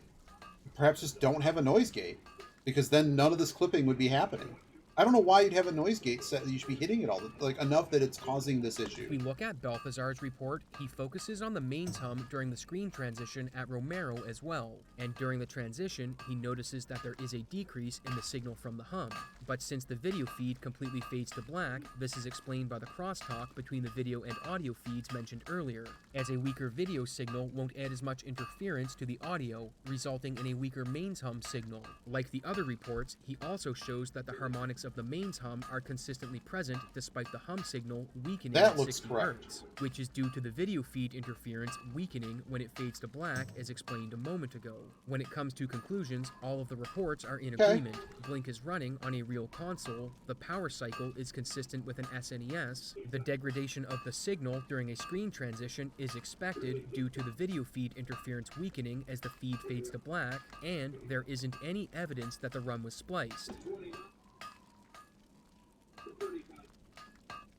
perhaps just don't have a noise gate, because then none of this clipping would be happening. I don't know why you'd have a noise gate set that you should be hitting it all, like, enough that it's causing this issue. If we look at Balthazar's report, he focuses on the mains hum during the screen transition at Romero as well, and during the transition, he notices that there is a decrease in the signal from the hum. But since the video feed completely fades to black, this is explained by the crosstalk between the video and audio feeds mentioned earlier, as a weaker video signal won't add as much interference to the audio, resulting in a weaker mains hum signal. Like the other reports, he also shows that the harmonics of the mains hum are consistently present despite the hum signal weakening at 60 Hz, which is due to the video feed interference weakening when it fades to black, as explained a moment ago. When it comes to conclusions, all of the reports are in agreement. Blink is running on a real console, the power cycle is consistent with an SNES, the degradation of the signal during a screen transition is expected due to the video feed interference weakening as the feed fades to black, and there isn't any evidence that the run was spliced.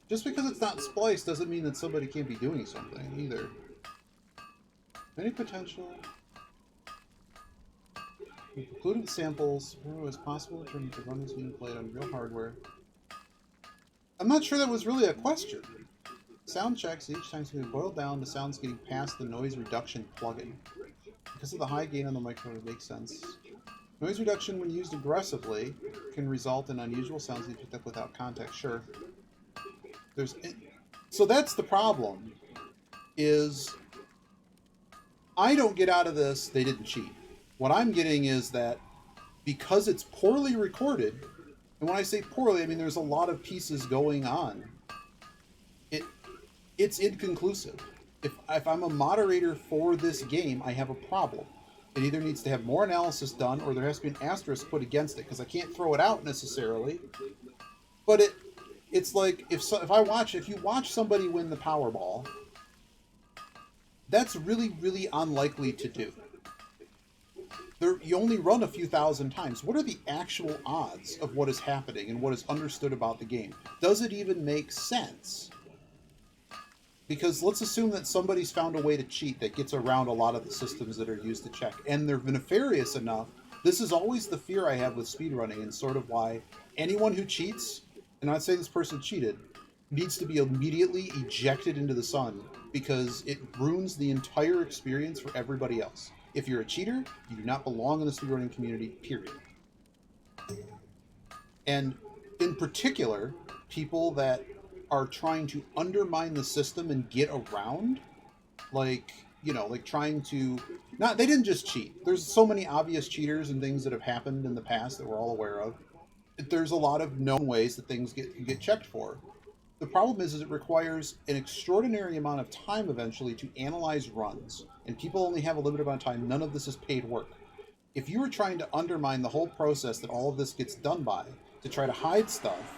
Just because it's not spliced doesn't mean that somebody can't be doing something, either. Any potential... We precluded samples where it was possible to run this being played on real hardware. I'm not sure that was really a question. Sound checks each time can be boiled down to sounds getting past the noise reduction plugin. Because of the high gain on the microphone, it makes sense. Noise reduction, when used aggressively, can result in unusual sounds being picked up without context. Sure. So that's the problem, is I don't get out of this, they didn't cheat. What I'm getting is that because it's poorly recorded, and when I say poorly, I mean there's a lot of pieces going on, it's inconclusive. If I'm a moderator for this game, I have a problem. It either needs to have more analysis done, or there has to be an asterisk put against it, because I can't throw it out necessarily. But it's like, if you watch somebody win the Powerball, that's really, really unlikely to do. You only run a few thousand times. What are the actual odds of what is happening and what is understood about the game? Does it even make sense? Because let's assume that somebody's found a way to cheat that gets around a lot of the systems that are used to check, and they're nefarious enough. This is always the fear I have with speedrunning, and sort of why anyone who cheats, and I'd say this person cheated, needs to be immediately ejected into the sun, because it ruins the entire experience for everybody else. If you're a cheater, you do not belong in the speedrunning community, period. And in particular, people that are trying to undermine the system and get around, like, you know, like trying to, not, they didn't just cheat. There's so many obvious cheaters and things that have happened in the past that we're all aware of. There's a lot of known ways that things get checked for. The problem is it requires an extraordinary amount of time eventually to analyze runs, and people only have a limited amount of time. None of this is paid work. If you were trying to undermine the whole process that all of this gets done by, to try to hide stuff,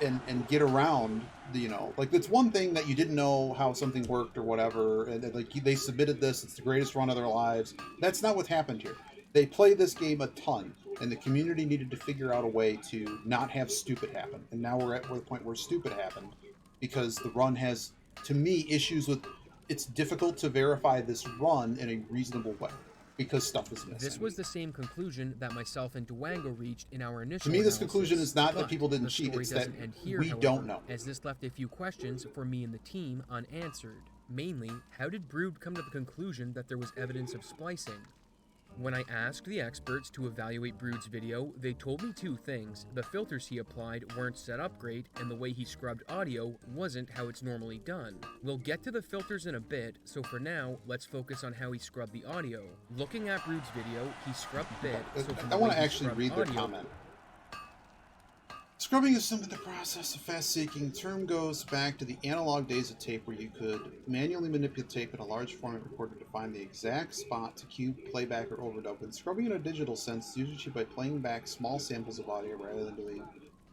and get around the, you know, like, it's one thing that you didn't know how something worked or whatever, and like they submitted this, it's the greatest run of their lives. That's not what happened here. They played this game a ton, and the community needed to figure out a way to not have stupid happen. And now we're at the point where stupid happened, because the run has, to me, issues with, it's difficult to verify this run in a reasonable way, because stuff is missing. This was the same conclusion that myself and Duango reached in our initial To me, this analysis, conclusion is not that but people didn't the cheat, story it's that doesn't end here, we however, don't know. as this left a few questions for me and the team unanswered. Mainly, how did Brood come to the conclusion that there was evidence of splicing? When I asked the experts to evaluate Brood's video, they told me two things. The filters he applied weren't set up great, and the way he scrubbed audio wasn't how it's normally done. We'll get to the filters in a bit, so for now, let's focus on how he scrubbed the audio. Looking at Brood's video, he scrubbed bit, so from I the want way to he actually scrubbed read their audio, comment. Scrubbing is simply the process of fast seeking. The term goes back to the analog days of tape where you could manually manipulate tape in a large format recorder to find the exact spot to cue, playback, or overdub. And scrubbing in a digital sense is usually by playing back small samples of audio rather than doing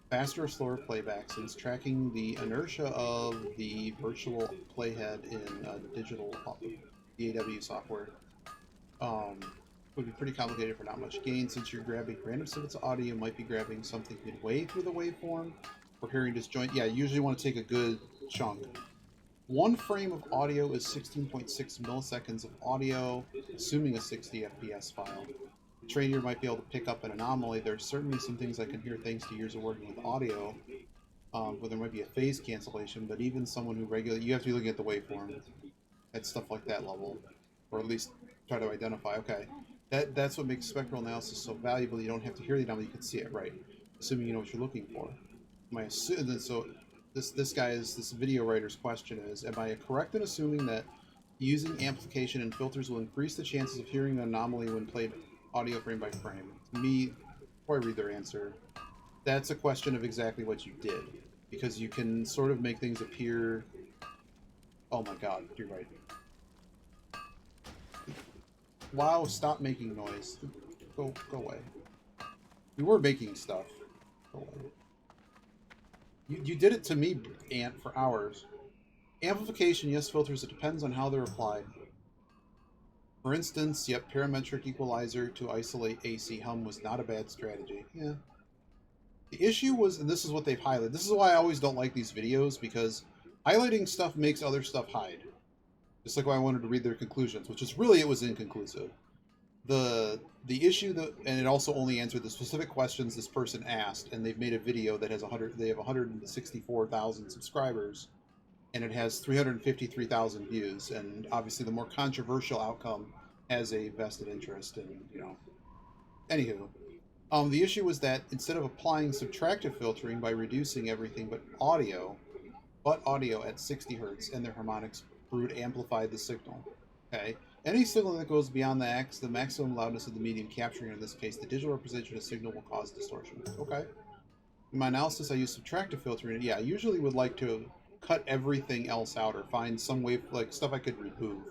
faster or slower playbacks, and it's tracking the inertia of the virtual playhead in digital DAW software. Would be pretty complicated for not much gain, since you're grabbing random snippets of audio, might be grabbing something midway through the waveform, or hearing disjoint. Yeah, you usually want to take a good chunk. One frame of audio is 16.6 milliseconds of audio, assuming a 60 FPS file. The trainer might be able to pick up an anomaly. There's certainly some things I can hear thanks to years of working with audio, where there might be a phase cancellation, but even someone who regularly, you have to be looking at the waveform at stuff like that level, or at least try to identify, okay. That's what makes spectral analysis so valuable. You don't have to hear the anomaly, you can see it, right? Assuming you know what you're looking for. So this video writer's question is, am I correct in assuming that using amplification and filters will increase the chances of hearing an anomaly when played audio frame by frame? To me, before I read their answer, that's a question of exactly what you did. Because you can sort of make things appear... Oh my god, you're right. Wow, stop making noise. Go away. We were making stuff. Go away. You did it to me, Ant, for hours. Amplification, yes, filters, it depends on how they're applied. For instance, yep, parametric equalizer to isolate AC hum was not a bad strategy. Yeah. The issue was, and this is what they've highlighted, this is why I always don't like these videos, because highlighting stuff makes other stuff hide. Just like why I wanted to read their conclusions, which is really, it was inconclusive. The issue that, and it also only answered the specific questions this person asked, and they've made a video that has they have 164,000 subscribers, and it has 353,000 views, and obviously the more controversial outcome has a vested interest in, you know. Anywho, the issue was that instead of applying subtractive filtering by reducing everything but audio at 60 hertz and their harmonics, Brood amplified the signal. Okay, any signal that goes beyond the maximum loudness of the medium capturing, in this case the digital representation of the signal, will cause distortion. Okay. In my analysis, I use subtractive filtering. Yeah, I usually would like to cut everything else out or find some way, like stuff I could remove.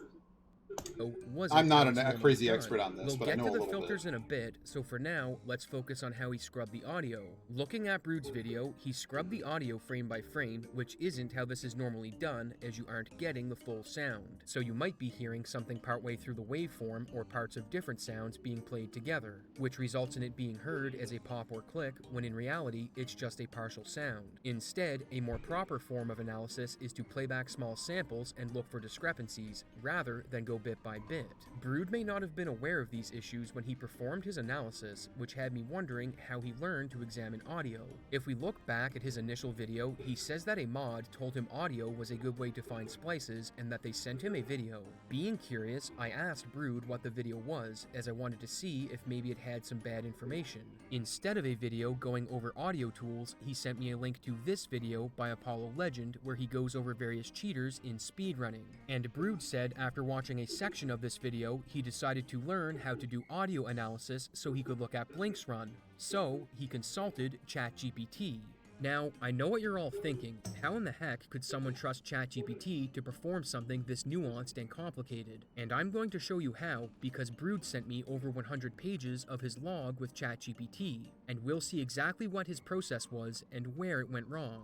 wasn't I'm not how it's a normally crazy done. expert on this, We'll but get I know to a the little filters bit. in a bit, so for now, let's focus on how he scrubbed the audio. Looking at Brood's video, he scrubbed the audio frame by frame, which isn't how this is normally done, as you aren't getting the full sound. So you might be hearing something partway through the waveform or parts of different sounds being played together, which results in it being heard as a pop or click, when in reality, it's just a partial sound. Instead, a more proper form of analysis is to play back small samples and look for discrepancies, rather than go bit by bit. Brood may not have been aware of these issues when he performed his analysis, which had me wondering how he learned to examine audio. If we look back at his initial video, he says that a mod told him audio was a good way to find splices and that they sent him a video. Being curious, I asked Brood what the video was, as I wanted to see if maybe it had some bad information. Instead of a video going over audio tools, he sent me a link to this video by Apollo Legend where he goes over various cheaters in speedrunning. And Brood said after watching a section of this video, he decided to learn how to do audio analysis so he could look at Blink's run. So, he consulted ChatGPT. Now, I know what you're all thinking. How in the heck could someone trust ChatGPT to perform something this nuanced and complicated? And I'm going to show you how, because Brood sent me over 100 pages of his log with ChatGPT, and we'll see exactly what his process was and where it went wrong.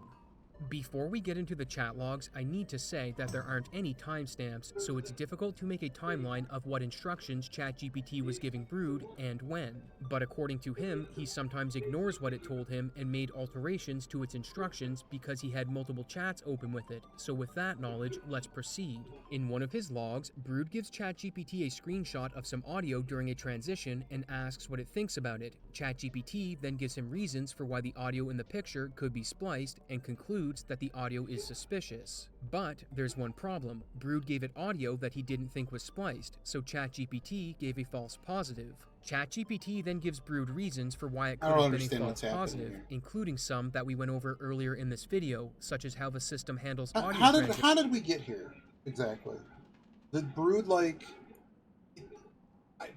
Before we get into the chat logs, I need to say that there aren't any timestamps, so it's difficult to make a timeline of what instructions ChatGPT was giving Brood and when. But according to him, he sometimes ignores what it told him and made alterations to its instructions because he had multiple chats open with it. So with that knowledge, let's proceed. In one of his logs, Brood gives ChatGPT a screenshot of some audio during a transition and asks what it thinks about it. ChatGPT then gives him reasons for why the audio in the picture could be spliced and concludes that the audio is suspicious. But there's one problem. Brood gave it audio that he didn't think was spliced, so ChatGPT gave a false positive. ChatGPT then gives Brood reasons for why it could have been a false positive, including some that we went over earlier in this video, such as how the system handles audio. How did we get here exactly? Did Brood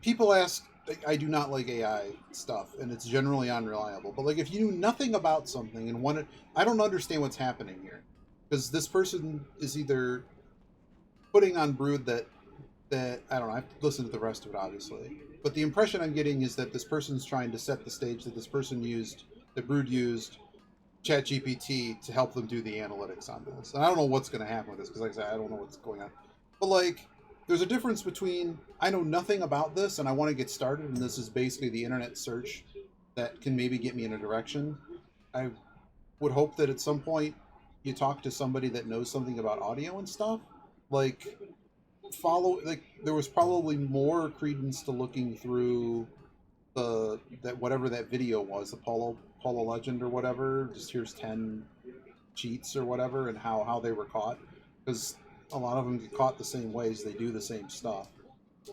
people ask? I do not like AI stuff, and it's generally unreliable. But like, if you knew nothing about something and wanted, I don't understand what's happening here, because this person is either putting on Brood that I don't know. I have to listen to the rest of it, obviously. But the impression I'm getting is that this person's trying to set the stage that that Brood used ChatGPT to help them do the analytics on this. And I don't know what's going to happen with this, because like I said, I don't know what's going on. But like, there's a difference between, I know nothing about this and I want to get started, and this is basically the internet search that can maybe get me in a direction. I would hope that at some point you talk to somebody that knows something about audio and stuff. Like, there was probably more credence to looking through whatever that video was, the Polo Legend or whatever, just here's 10 cheats or whatever, and how they were caught. Because a lot of them get caught the same ways, they do the same stuff.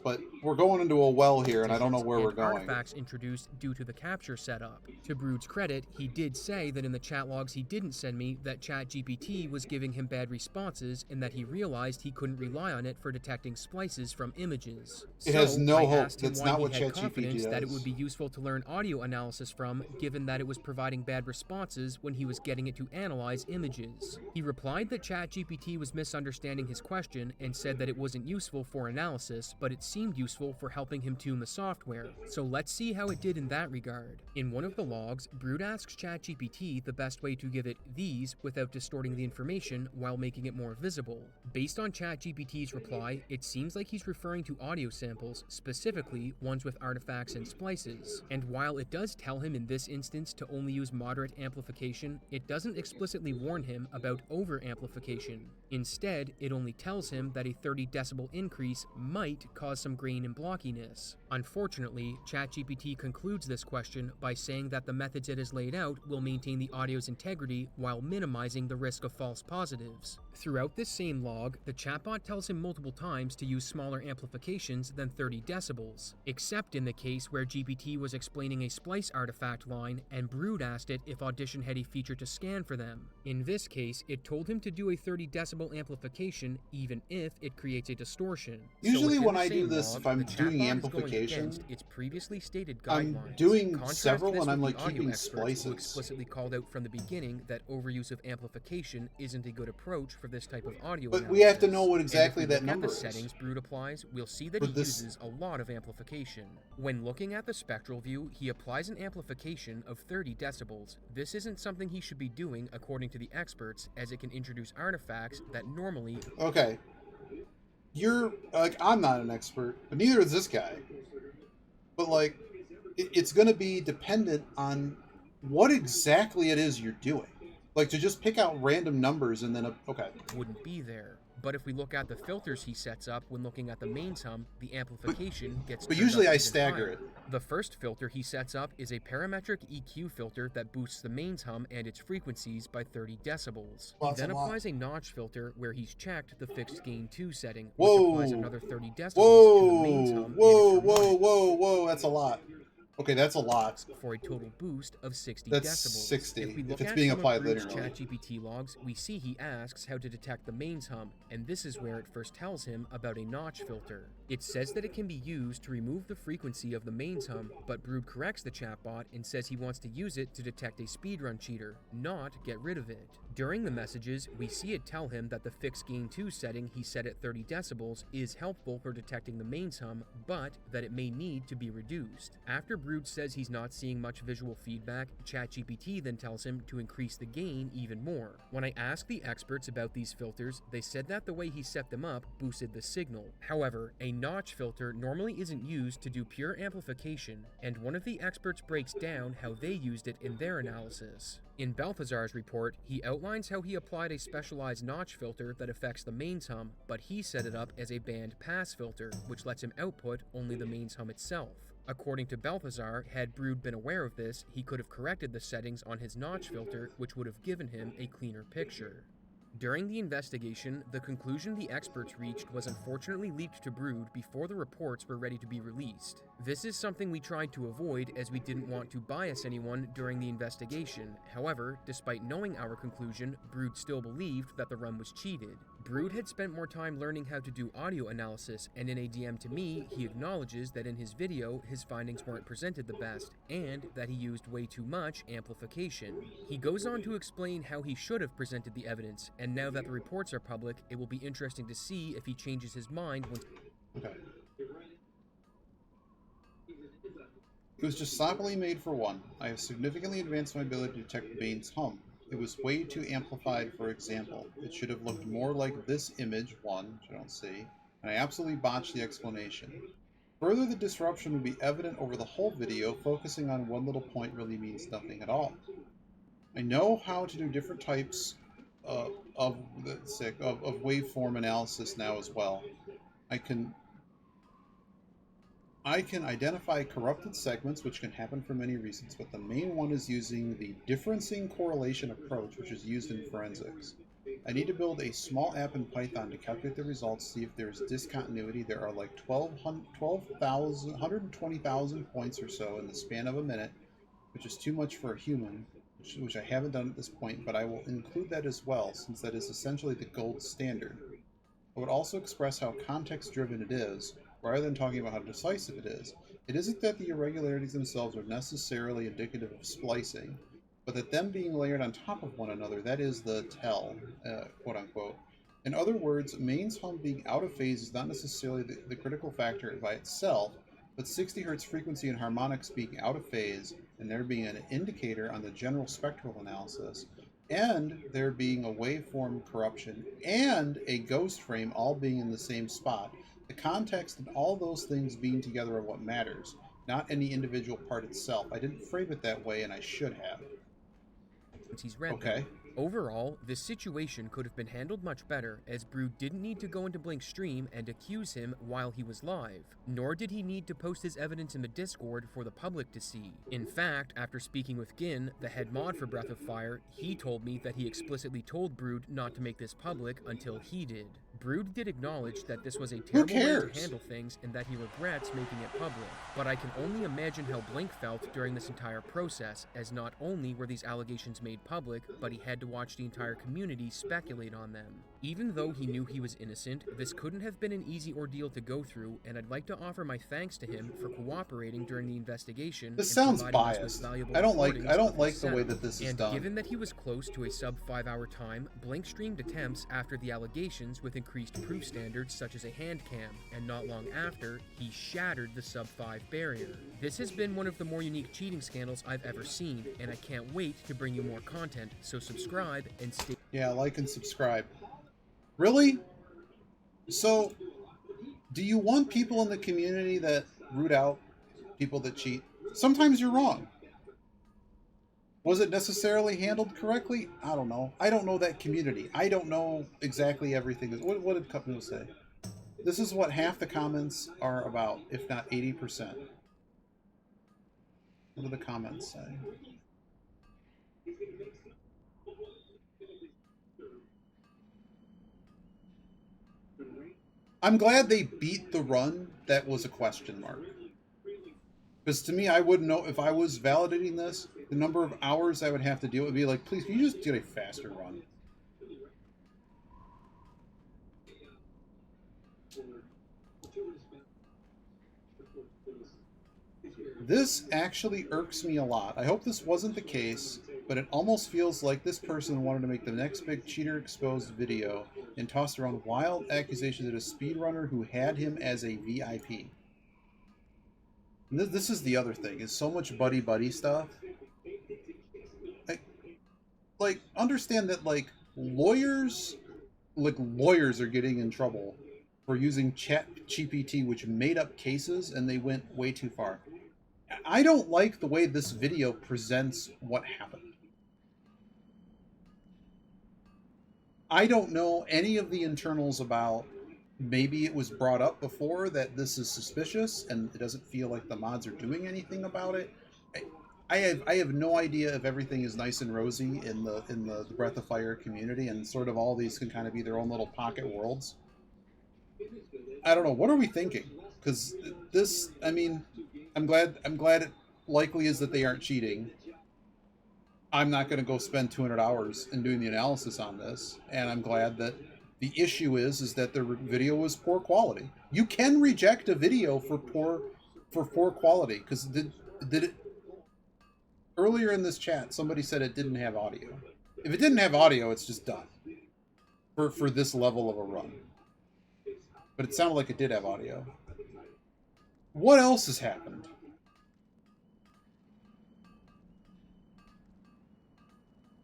But we're going into a well here, and I don't know where we're going. Artifacts introduced due to the capture setup. To Brood's credit, he did say that in the chat logs he didn't send me that ChatGPT was giving him bad responses and that he realized he couldn't rely on it for detecting splices from images. It has no hope. That's not what ChatGPT does. That it would be useful to learn audio analysis from, given that it was providing bad responses when he was getting it to analyze images. He replied that ChatGPT was misunderstanding his question and said that it wasn't useful for analysis, but it seemed useful for helping him tune the software. So let's see how it did in that regard. In one of the logs, Brood asks ChatGPT the best way to give it these without distorting the information while making it more visible. Based on ChatGPT's reply, it seems like he's referring to audio samples, specifically ones with artifacts and splices. And while it does tell him in this instance to only use moderate amplification, it doesn't explicitly warn him about over amplification. Instead, it only tells him that a 30 decibel increase might cause some grain and blockiness. Unfortunately, ChatGPT concludes this question by saying that the methods it has laid out will maintain the audio's integrity while minimizing the risk of false positives. Throughout this same log, the chatbot tells him multiple times to use smaller amplifications than 30 decibels, except in the case where GPT was explaining a splice artifact line and Brood asked it if Audition had a feature to scan for them. In this case, it told him to do a 30 decibel amplification even if it creates a distortion. Usually when I do this, if I'm doing amplification, its previously stated guidelines. I'm doing several and I'm like keeping splices. splices. Who explicitly called out from the beginning that overuse of amplification isn't a good approach for for this type of audio But analysis. we have to know what And exactly if we that look number at the is. settings Brood applies, we'll see that But he this- uses a lot of amplification. When looking at the spectral view, he applies an amplification of 30 decibels. This isn't something he should be doing according to the experts, as it can introduce artifacts that normally... Okay. You're, like, I'm not an expert, but neither is this guy. But, like, it's going to be dependent on what exactly it is you're doing. Like, to just pick out random numbers and then... Okay. wouldn't be there. But if we look at the filters he sets up when looking at the mains hum, the amplification gets But turned usually up I even stagger higher. it. The first filter he sets up is a parametric EQ filter that boosts the mains hum and its frequencies by 30 decibels. Well, He that's then a lot. applies a notch filter where he's checked the fixed gain 2 setting, which Whoa. applies another 30 decibels to the mains hum Whoa, and its whoa, harmonic whoa, whoa, that's a lot. Okay, that's a lot. for a total boost of 60 That's decibels. 60, If we if look it's at being some applied of Brood's linearly. ChatGPT logs, we see he asks how to detect the mains hum, and this is where it first tells him about a notch filter. It says that it can be used to remove the frequency of the mains hum, but Brood corrects the chatbot and says he wants to use it to detect a speedrun cheater, not get rid of it. During the messages, we see it tell him that the fixed gain 2 setting he set at 30 decibels is helpful for detecting the mains hum, but that it may need to be reduced. After Brood says he's not seeing much visual feedback, ChatGPT then tells him to increase the gain even more. When I asked the experts about these filters, they said that the way he set them up boosted the signal. However, a notch filter normally isn't used to do pure amplification, and one of the experts breaks down how they used it in their analysis. In Balthazar's report, he outlines how he applied a specialized notch filter that affects the mains hum, but he set it up as a band pass filter, which lets him output only the mains hum itself. According to Balthazar, had Brood been aware of this, he could have corrected the settings on his notch filter, which would have given him a cleaner picture. During the investigation, the conclusion the experts reached was unfortunately leaked to Brood before the reports were ready to be released. This is something we tried to avoid as we didn't want to bias anyone during the investigation. However, despite knowing our conclusion, Brood still believed that the run was cheated. Brood had spent more time learning how to do audio analysis, and in a DM to me, he acknowledges that in his video, his findings weren't presented the best, and that he used way too much amplification. He goes on to explain how he should have presented the evidence, and now that the reports are public, it will be interesting to see if he changes his mind once... Okay. It was just sloppily made for one. I have significantly advanced my ability to detect the mains hum. It was way too amplified, for example. It should have looked more like this image, one, which I don't see, and I absolutely botched the explanation. Further, the disruption would be evident over the whole video, focusing on one little point really means nothing at all. I know how to do different types of waveform analysis now as well. I can identify corrupted segments, which can happen for many reasons, but the main one is using the differencing correlation approach, which is used in forensics. I need to build a small app in Python to calculate the results, see if there's discontinuity. There are like 120,000 points or so in the span of a minute, which is too much for a human, which I haven't done at this point, but I will include that as well, since that is essentially the gold standard. I would also express how context-driven it is, rather than talking about how decisive it is. It isn't that the irregularities themselves are necessarily indicative of splicing, but that them being layered on top of one another, that is the tell, quote-unquote. In other words, mains hum being out of phase is not necessarily the critical factor by itself, but 60 Hz frequency and harmonics being out of phase, and there being an indicator on the general spectral analysis, and there being a waveform corruption, and a ghost frame all being in the same spot. The context and all those things being together are what matters, not any individual part itself. I didn't frame it that way, and I should have. He's read Okay. them. Overall, this situation could have been handled much better, as Brood didn't need to go into Blink's stream and accuse him while he was live, nor did he need to post his evidence in the Discord for the public to see. In fact, after speaking with Gin, the head mod for Breath of Fire, he told me that he explicitly told Brood not to make this public until he did. Brood did acknowledge that this was a terrible way to cares? handle things and that he regrets making it public, but I can only imagine how Blink felt during this entire process, as not only were these allegations made public, but he had to watch the entire community speculate on them. Even though he knew he was innocent, this couldn't have been an easy ordeal to go through, and I'd like to offer my thanks to him for cooperating during the investigation. This and sounds providing us with biased. valuable I don't like recordings the of way his that this is and done. given that he was close to a sub 5-hour time, Blink streamed attempts after the allegations with increased proof standards such as a hand cam, and not long after, he shattered the sub 5 barrier. This has been one of the more unique cheating scandals I've ever seen, and I can't wait to bring you more content, so subscribe and stay. Yeah, like and subscribe. Really? So, do you want people in the community that root out people that cheat? Sometimes you're wrong. Was it necessarily handled correctly? I don't know. I don't know that community. I don't know exactly everything. What did Cupno say? This is what half the comments are about, if not 80%. What do the comments say? I'm glad they beat the run that was a question mark. Because to me, I wouldn't know if I was validating this, the number of hours I would have to deal would be like, please, can you just get a faster run? This actually irks me a lot. I hope this wasn't the case, but it almost feels like this person wanted to make the next big cheater exposed video and tossed around wild accusations at a speedrunner who had him as a VIP. And this is the other thing, is so much buddy-buddy stuff. Like, understand that, like, lawyers are getting in trouble for using ChatGPT, which made up cases, and they went way too far. I don't like the way this video presents what happened. I don't know any of the internals about, maybe it was brought up before that this is suspicious and it doesn't feel like the mods are doing anything about it. I have no idea if everything is nice and rosy in the Breath of Fire community, and sort of all these can kind of be their own little pocket worlds. I don't know. What are we thinking? Because this, I mean, I'm glad it likely is that they aren't cheating. I'm not going to go spend 200 hours in doing the analysis on this, and I'm glad that the issue is that the video was poor quality. You can reject a video for poor quality, because did it earlier in this chat somebody said it didn't have audio. If it didn't have audio, it's just done for this level of a run. But it sounded like it did have audio. What else has happened?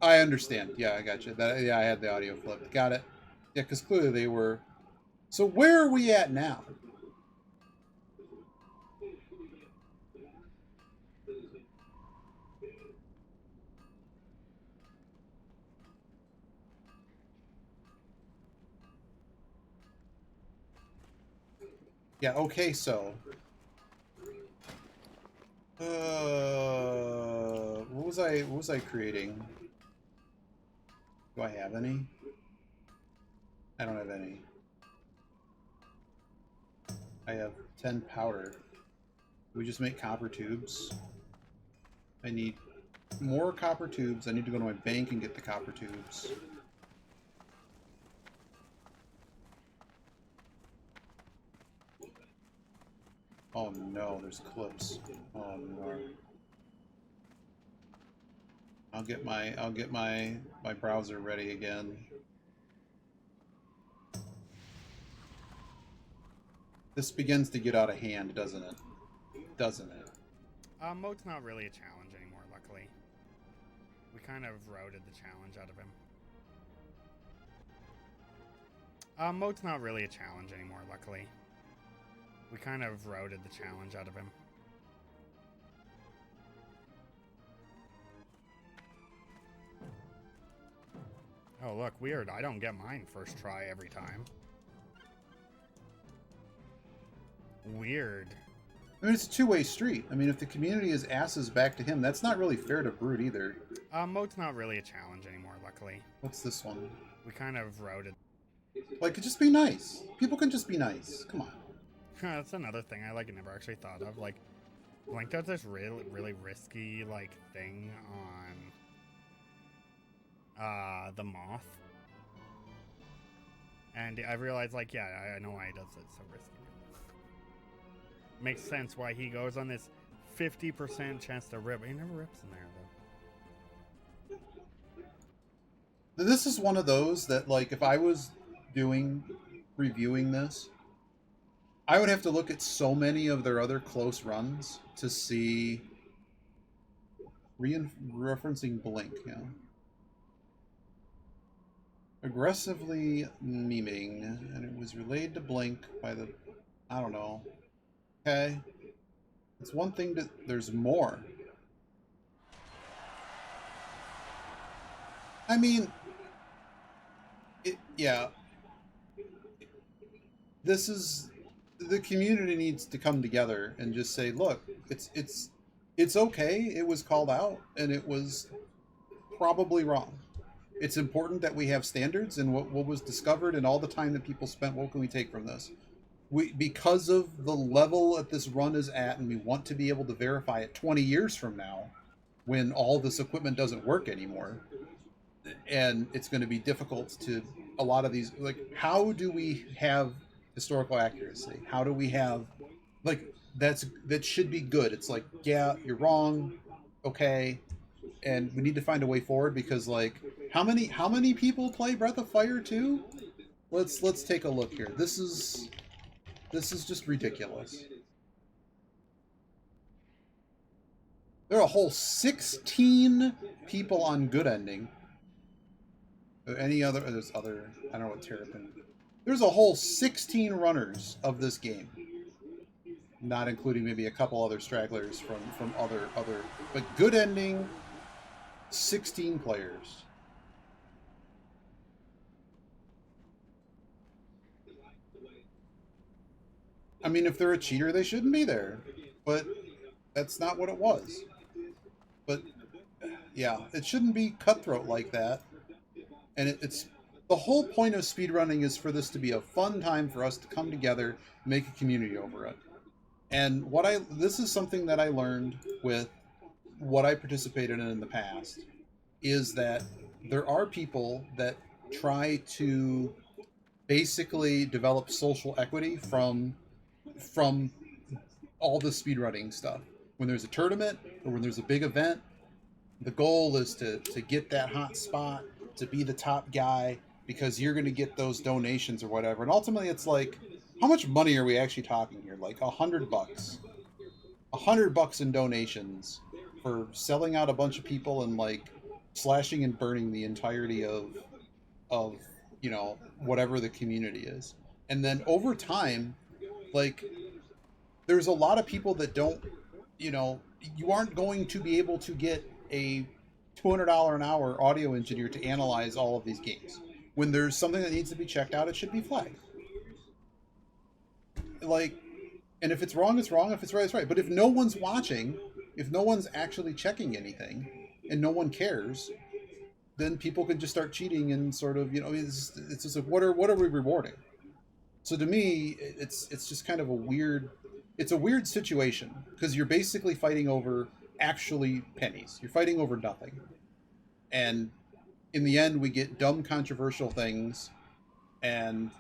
I understand. Yeah, I got you. Yeah, I had the audio flipped. Got it. Yeah, because clearly they were... So where are we at now? Yeah, okay, so... what was I creating? Do I have any? I don't have any. I have 10 powder. We just make copper tubes. I need more copper tubes. I need to go to my bank and get the copper tubes. Oh no, there's clips. Oh no. I'll get my browser ready again. This begins to get out of hand, doesn't it? Doesn't it? Mode's not really a challenge anymore, luckily. We kind of routed the challenge out of him. Mode's not really a challenge anymore, luckily. We kind of routed the challenge out of him. Oh, look, weird. I don't get mine first try every time. Weird. I mean, it's a two-way street. I mean, if the community is asses back to him, that's not really fair to Brood either. Mode's not really a challenge anymore, luckily. What's this one? We kind of routed. Like, just be nice. People can just be nice. Come on. That's another thing I like never actually thought of. Like, Blink does this really risky like thing on the moth, and I realized like, yeah, I know why he does it so risky. Makes sense why he goes on this 50% chance to rip. He never rips in there though. This is one of those that, like, if I was reviewing this, I would have to look at so many of their other close runs to see referencing Blink, yeah. Aggressively memeing, and it was relayed to Blink by the, I don't know. Okay. It's one thing to, there's more. I mean, yeah. This is, the community needs to come together and just say, look, it's okay. It was called out and it was probably wrong. It's important that we have standards, and what was discovered and all the time that people spent, what can we take from this? Because of the level that this run is at, and we want to be able to verify it 20 years from now when all this equipment doesn't work anymore, and it's going to be difficult to, a lot of these, like, how do we have historical accuracy? How do we have, like, that should be good. It's like, yeah, you're wrong, okay, and we need to find a way forward, because, like, how many people play Breath of Fire 2? Let's take a look here. This is just ridiculous. There are a whole 16 people on Good Ending. Any other? There's other. I don't know what Terrapin. There's a whole 16 runners of this game, not including maybe a couple other stragglers from other. But Good Ending, 16 players. I mean, if they're a cheater, they shouldn't be there. But that's not what it was. But yeah, it shouldn't be cutthroat like that. And it's the whole point of speedrunning is for this to be a fun time for us to come together, make a community over it. And this is something that I learned with what I participated in the past, is that there are people that try to basically develop social equity from all the speedrunning stuff. When there's a tournament or when there's a big event, the goal is to get that hot spot, to be the top guy, because you're going to get those donations or whatever. And ultimately it's like, how much money are we actually talking here? Like $100. $100 in donations for selling out a bunch of people and, like, slashing and burning the entirety of you know, whatever the community is. And then over time, like, there's a lot of people that don't, you know, you aren't going to be able to get a $200 an hour audio engineer to analyze all of these games. When there's something that needs to be checked out, it should be flagged. Like, and if it's wrong, it's wrong. If it's right, it's right. But if no one's watching, if no one's actually checking anything, and no one cares, then people can just start cheating and sort of, you know, it's just like, what are we rewarding? So to me, it's just kind of a weird situation, because you're basically fighting over actually pennies. You're fighting over nothing. And in the end, we get dumb, controversial things, and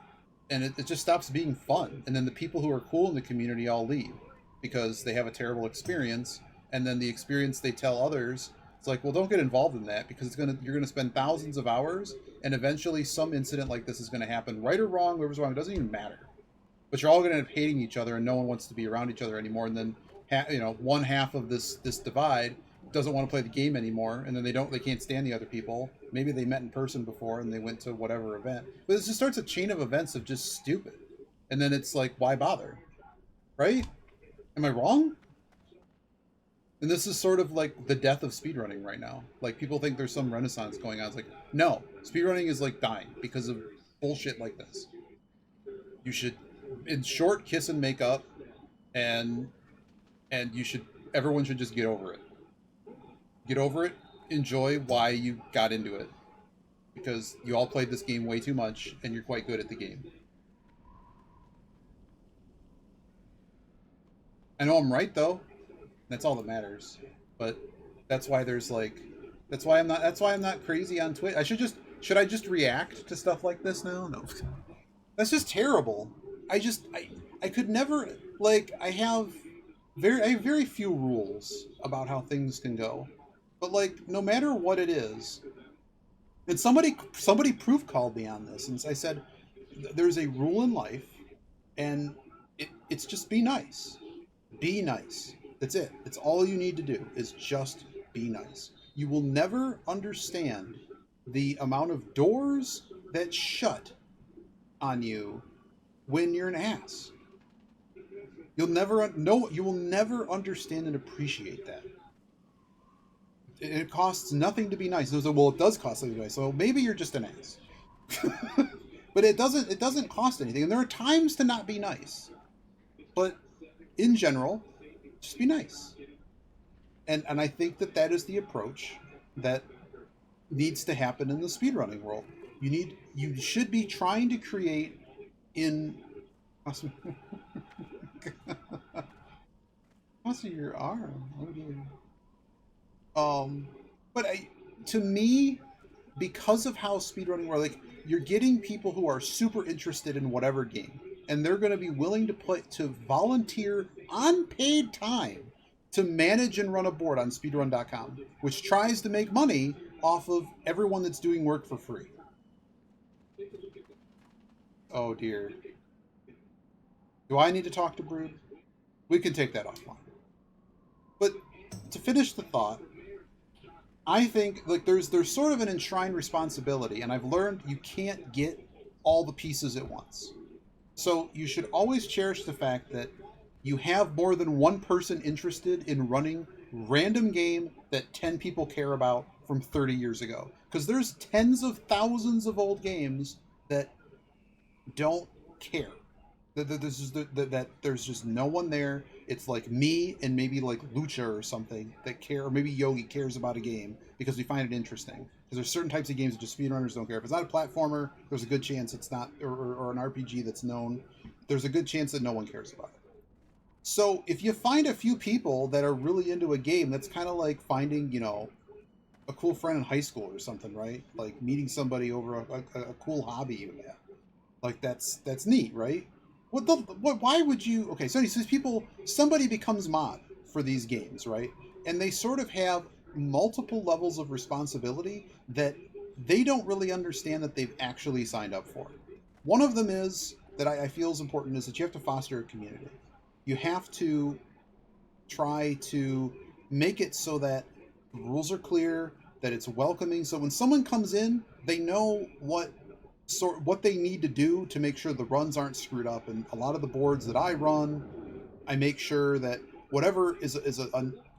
it just stops being fun. And then the people who are cool in the community all leave because they have a terrible experience, and then the experience they tell others, it's like, well, don't get involved in that, because you're gonna spend thousands of hours, and eventually some incident like this is gonna happen, right or wrong, whoever's wrong, it doesn't even matter. But you're all gonna end up hating each other, and no one wants to be around each other anymore. And then, you know, one half of this divide doesn't want to play the game anymore, and then they can't stand the other people. Maybe they met in person before and they went to whatever event. But it just starts a chain of events of just stupid. And then it's like, why bother? Right? Am I wrong? And this is sort of like the death of speedrunning right now. Like, people think there's some renaissance going on. It's like, no, speedrunning is like dying because of bullshit like this. You should, in short, kiss and make up, and everyone should just get over it. Get over it, enjoy why you got into it. because you all played this game way too much and you're quite good at the game. I know I'm right though. That's all that matters. But that's why there's like, that's why I'm not crazy on Twitch. Should I just react to stuff like this now? No. That's just terrible. I could never, like, I have very few rules about how things can go. But like, no matter what it is, and somebody proof called me on this, and I said, there's a rule in life, and it's just be nice. Be nice. That's it. It's all you need to do is just be nice. You will never understand the amount of doors that shut on you when you're an ass. You will never understand and appreciate that. It costs nothing to be nice. Well, it does cost something to be nice, so maybe you're just an ass. But it doesn't cost anything, and there are times to not be nice. But in general, just be nice. And I think that is the approach that needs to happen in the speedrunning world. You should be trying to create in also your arm. Oh dear. But to me, because of how speedrunning works, like, you're getting people who are super interested in whatever game, and they're going to be willing to volunteer unpaid time to manage and run a board on speedrun.com, which tries to make money off of everyone that's doing work for free. Oh dear. Do I need to talk to Brood? We can take that offline. But to finish the thought, I think like there's sort of an enshrined responsibility, and I've learned you can't get all the pieces at once. So you should always cherish the fact that you have more than one person interested in running random game that 10 people care about from 30 years ago. Because there's tens of thousands of old games that don't care. That there's just no one there. It's like me and maybe like Lucha or something that care, or maybe Yogi cares about a game because we find it interesting. Because there's certain types of games that just speedrunners don't care. If it's not a platformer, there's a good chance it's not, or an RPG that's known, there's a good chance that no one cares about it. So if you find a few people that are really into a game, that's kind of like finding, a cool friend in high school or something, right? Like meeting somebody over a cool hobby you have. Like that's neat, right? Why would you? Okay, so somebody becomes mod for these games, right? And they sort of have multiple levels of responsibility that they don't really understand that they've actually signed up for. One of them is that I feel is important is that you have to foster a community. You have to try to make it so that the rules are clear, that it's welcoming. So when someone comes in, they know what they need to do to make sure the runs aren't screwed up. And a lot of the boards that I run, I make sure that whatever is because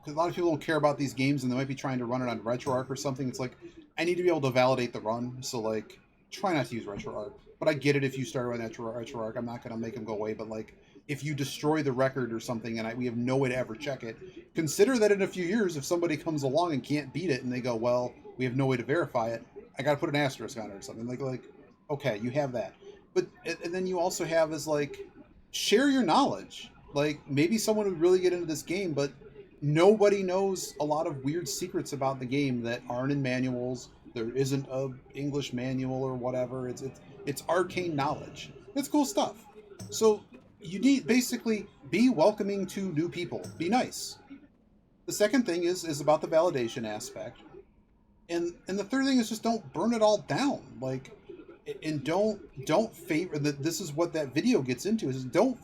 a lot of people don't care about these games and they might be trying to run it on RetroArch or something. It's like, I need to be able to validate the run. So like, try not to use RetroArch. But I get it if you start on RetroArch. I'm not going to make them go away. But like, if you destroy the record or something and we have no way to ever check it, consider that in a few years, if somebody comes along and can't beat it and they go, well, we have no way to verify it, I got to put an asterisk on it or something. Like, okay, you have that. But, and then you also have is like, share your knowledge. Like, maybe someone would really get into this game, but nobody knows a lot of weird secrets about the game that aren't in manuals. There isn't a English manual or whatever. It's arcane knowledge. It's cool stuff. So you need basically be welcoming to new people. Be nice. The second thing is about the validation aspect. And the third thing is just don't burn it all down. Like, and don't favor this is what that video gets into is don't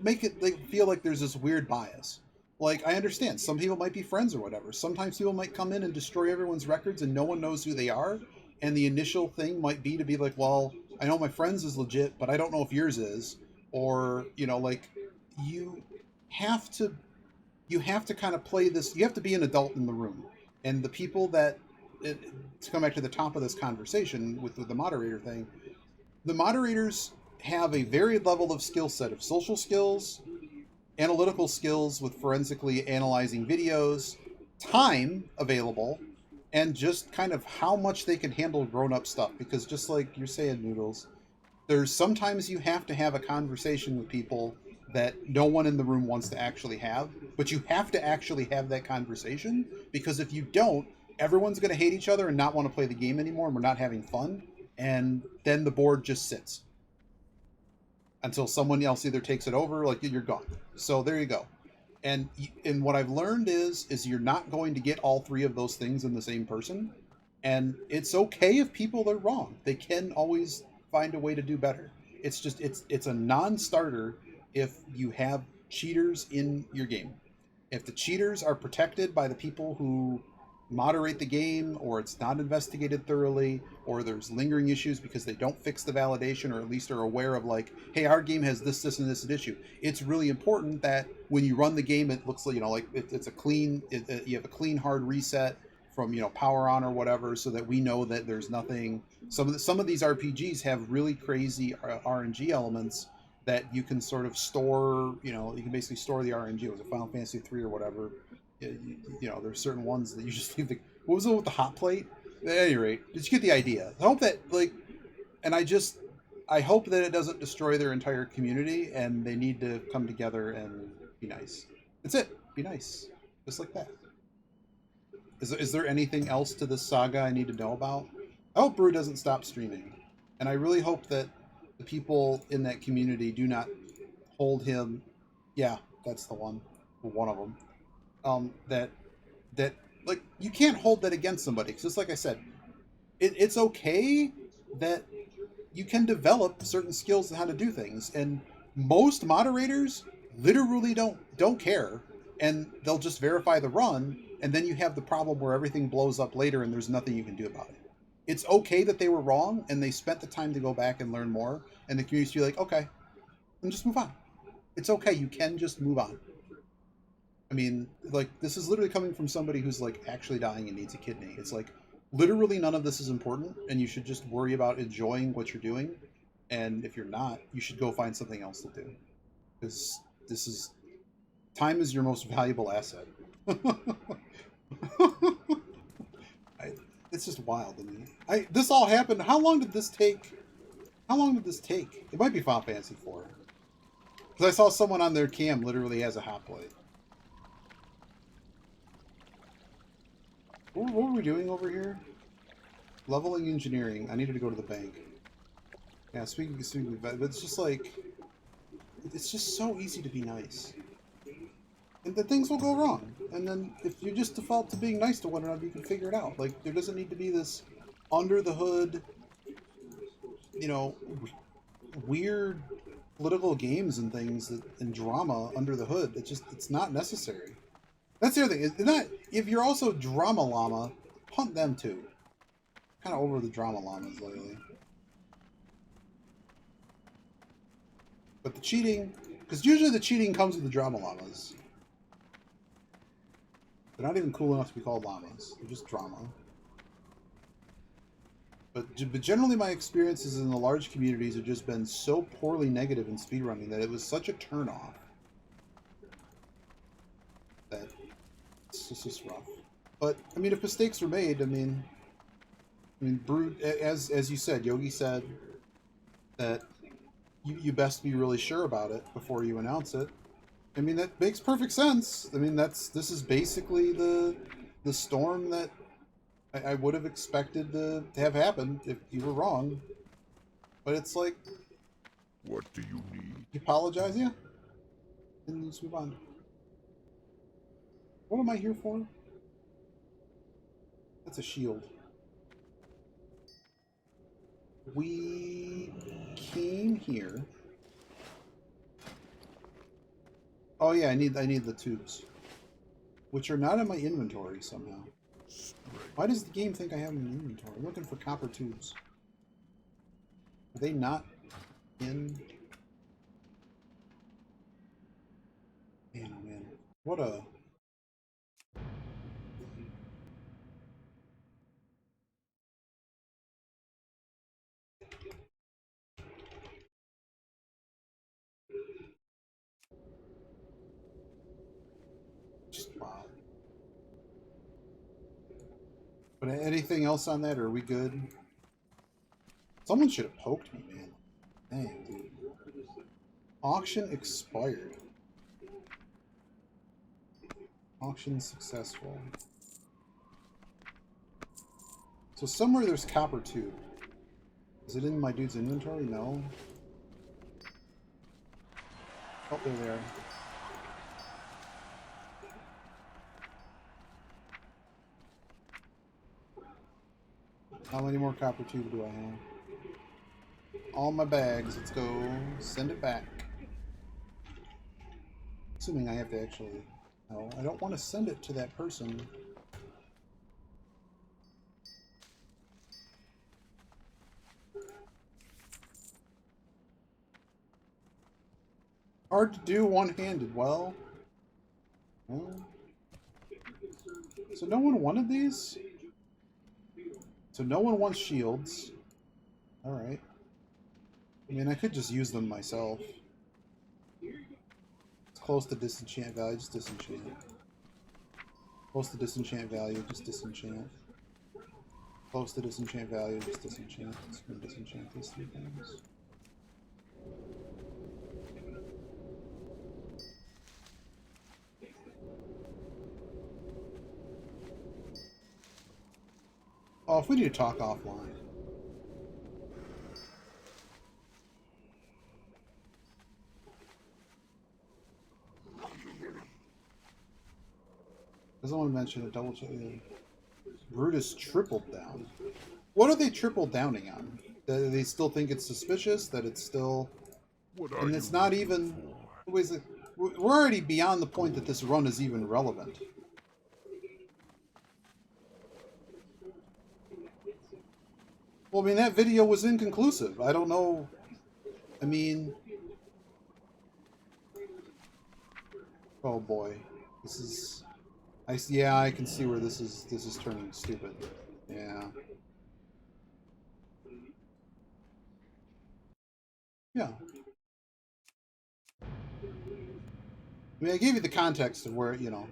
make it like feel like there's this weird bias. Like, I understand some people might be friends or whatever. Sometimes people might come in and destroy everyone's records and no one knows who they are. And the initial thing might be to be like, well, I know my friend's is legit, but I don't know if yours is. Or, like, you have to kind of play this. You have to be an adult in the room. And the people to come back to the top of this conversation with the moderator thing, the moderators have a varied level of skill set of social skills, analytical skills with forensically analyzing videos, time available, and just kind of how much they can handle grown-up stuff. Because just like you're saying, Noodles, there's sometimes you have to have a conversation with people that no one in the room wants to actually have, but you have to actually have that conversation, because if you don't, everyone's going to hate each other and not want to play the game anymore, and we're not having fun, and then the board just sits until someone else either takes it over, like you're gone. So there you go. And what I've learned is you're not going to get all three of those things in the same person, and it's okay if people are wrong. They can always find a way to do better. It's just it's a non-starter if you have cheaters in your game. If the cheaters are protected by the people who moderate the game, or it's not investigated thoroughly, or there's lingering issues because they don't fix the validation, or at least are aware of like, hey, our game has this and this issue. It's really important that when you run the game, it looks like, like it's a clean, you have a clean hard reset from power on or whatever, so that we know that there's nothing. Some of these RPGs have really crazy RNG elements that you can sort of store. You can basically store the RNG. Was it Final Fantasy 3 or whatever? There's certain ones that you just leave the. What was it with the hot plate? At any rate, did you get the idea? I hope that and I hope that it doesn't destroy their entire community, and they need to come together and be nice. That's it. Be nice, just like that. Is there anything else to this saga I need to know about? I hope Brew doesn't stop streaming, and I really hope that the people in that community do not hold him. Yeah, that's the one. One of them. That like you can't hold that against somebody, because just like I said, it's okay that you can develop certain skills and how to do things, and most moderators literally don't care, and they'll just verify the run, and then you have the problem where everything blows up later and there's nothing you can do about it. It's okay that they were wrong and they spent the time to go back and learn more, and the community be like, okay, then just move on. It's okay, you can just move on. I mean, like, this is literally coming from somebody who's like actually dying and needs a kidney. It's like, literally none of this is important, and you should just worry about enjoying what you're doing. And if you're not, you should go find something else to do, because time is your most valuable asset. It's just wild to me. This all happened. How long did this take? It might be Final Fantasy 4, because I saw someone on their cam literally has a hot plate. What were we doing over here? Leveling engineering. I needed to go to the bank. Yeah, speaking of that, but it's just like, it's just so easy to be nice. And then things will go wrong. And then if you just default to being nice to one another, you can figure it out. Like, there doesn't need to be this under the hood, weird political games and things and drama under the hood. It's not necessary. That's the other thing. It's not, if you're also drama llama, hunt them too. Kind of over the drama llamas lately. But the cheating, because usually the cheating comes with the drama llamas. They're not even cool enough to be called llamas. They're just drama. But generally my experiences in the large communities have just been so poorly negative in speedrunning that it was such a turn-off. That it's just rough. But, I mean, if mistakes were made, I mean, Brood, as you said, Yogi said that you best be really sure about it before you announce it. I mean, that makes perfect sense. I mean, this is basically the storm that I would have expected to have happened if you were wrong. But it's like, What do you need? you apologize, yeah, and just move on. What am I here for? That's a shield. We came here. Oh yeah, I need the tubes, which are not in my inventory somehow. Why does the game think I have them in inventory? I'm looking for copper tubes. Are they not in? Man, oh man, what a. Just wow. But anything else on that, or are we good? Someone should have poked me, man. Dang, dude. Auction expired. Auction successful. So somewhere there's copper tube. Is it in my dude's inventory? No. Oh, there they are. How many more copper tube do I have? All my bags. Let's go. Send it back. Assuming I have to actually... No, I don't want to send it to that person. Hard to do one-handed. Well... So no one wanted these? So no one wants shields. Alright. I mean, I could just use them myself. It's close to disenchant value, just disenchant. Close to disenchant value, just disenchant. Close to disenchant value, just disenchant. Just gonna disenchant these 3 things. Oh, if we need to talk offline. Doesn't want to mention a double check. Brutus tripled down. What are they triple downing on? Do they still think it's suspicious? That it's still... And it's not even... We're already beyond the point that this run is even relevant. Well, I mean, that video was inconclusive. I don't know. I mean... Oh boy. This is... Yeah, I can see where this is turning stupid. Yeah. Yeah. I mean, I gave you the context of where, you know...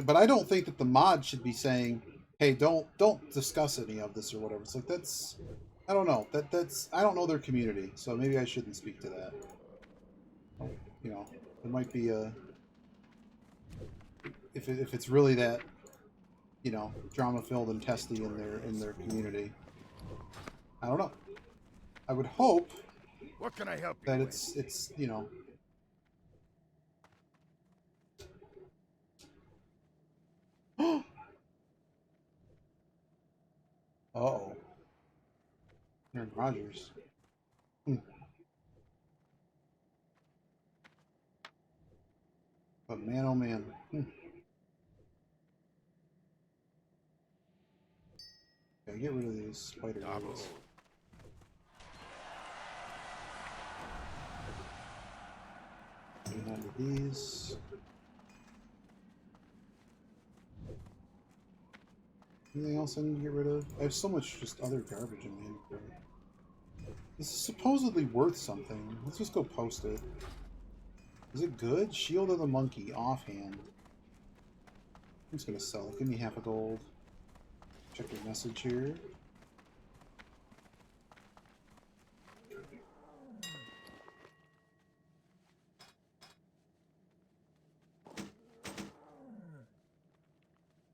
But I don't think that the mod should be saying, hey, don't discuss any of this or whatever. It's like, that's... I don't know. That's... I don't know their community, so maybe I shouldn't speak to that. You know, there might be a... If it's really that, you know, drama-filled and testy in their community, I don't know. I would hope What can I help you that with? it's you know. Uh-oh. Aaron Rodgers. But man, oh man. Okay, get rid of these spider guys. Get out of these. Anything else I need to get rid of? I have so much just other garbage in my inventory. This is supposedly worth something. Let's just go post it. Is it good? Shield of the Monkey, offhand. I'm just gonna sell it. Give me half a gold. Check your message here.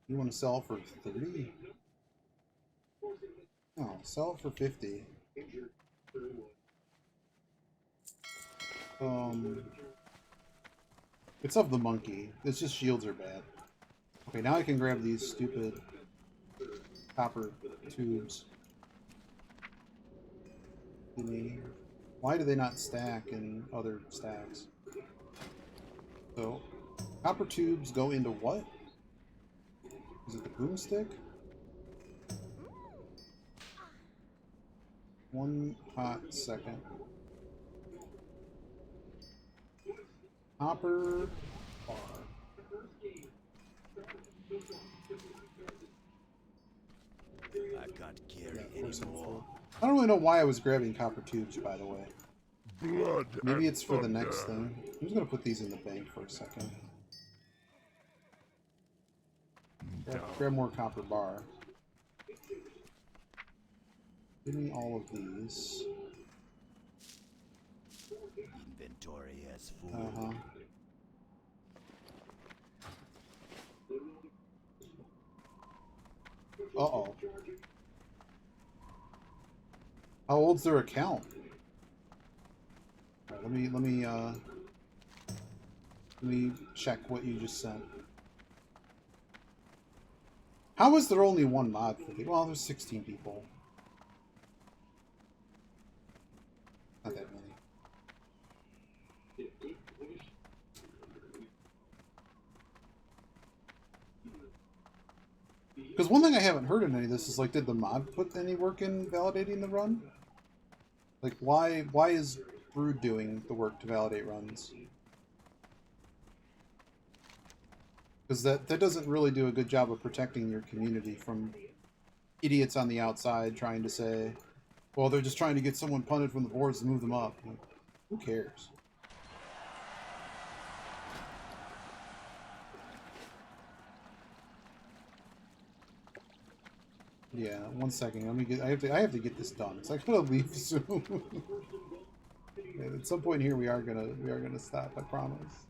You want to sell for 30? No, sell it for 50. It's of the monkey. It's just shields are bad. Okay, now I can grab these stupid copper tubes. Why do they not stack in other stacks? So, copper tubes go into what? Is it the boomstick? One hot second. Copper bar. I can't carry anymore. I don't really know why I was grabbing copper tubes, by the way. Blood. Maybe it's for the next thing. I'm just gonna put these in the bank for a second. Grab more copper bar. Give me all of these. Inventory as full. Uh-huh. Uh-oh. How old's their account? All right, let me check what you just sent. How is there only one mod for the? Well, there's 16 people. Not that many. Because one thing I haven't heard in any of this is, like, did the mod put any work in validating the run? Like, why is Brood doing the work to validate runs? Because that doesn't really do a good job of protecting your community from idiots on the outside trying to say, well, they're just trying to get someone punted from the boards to move them up. Like, who cares? Yeah, 1 second. Let me get. I have to get this done. So I gotta leave soon. Yeah, at some point here, we are gonna stop. I promise.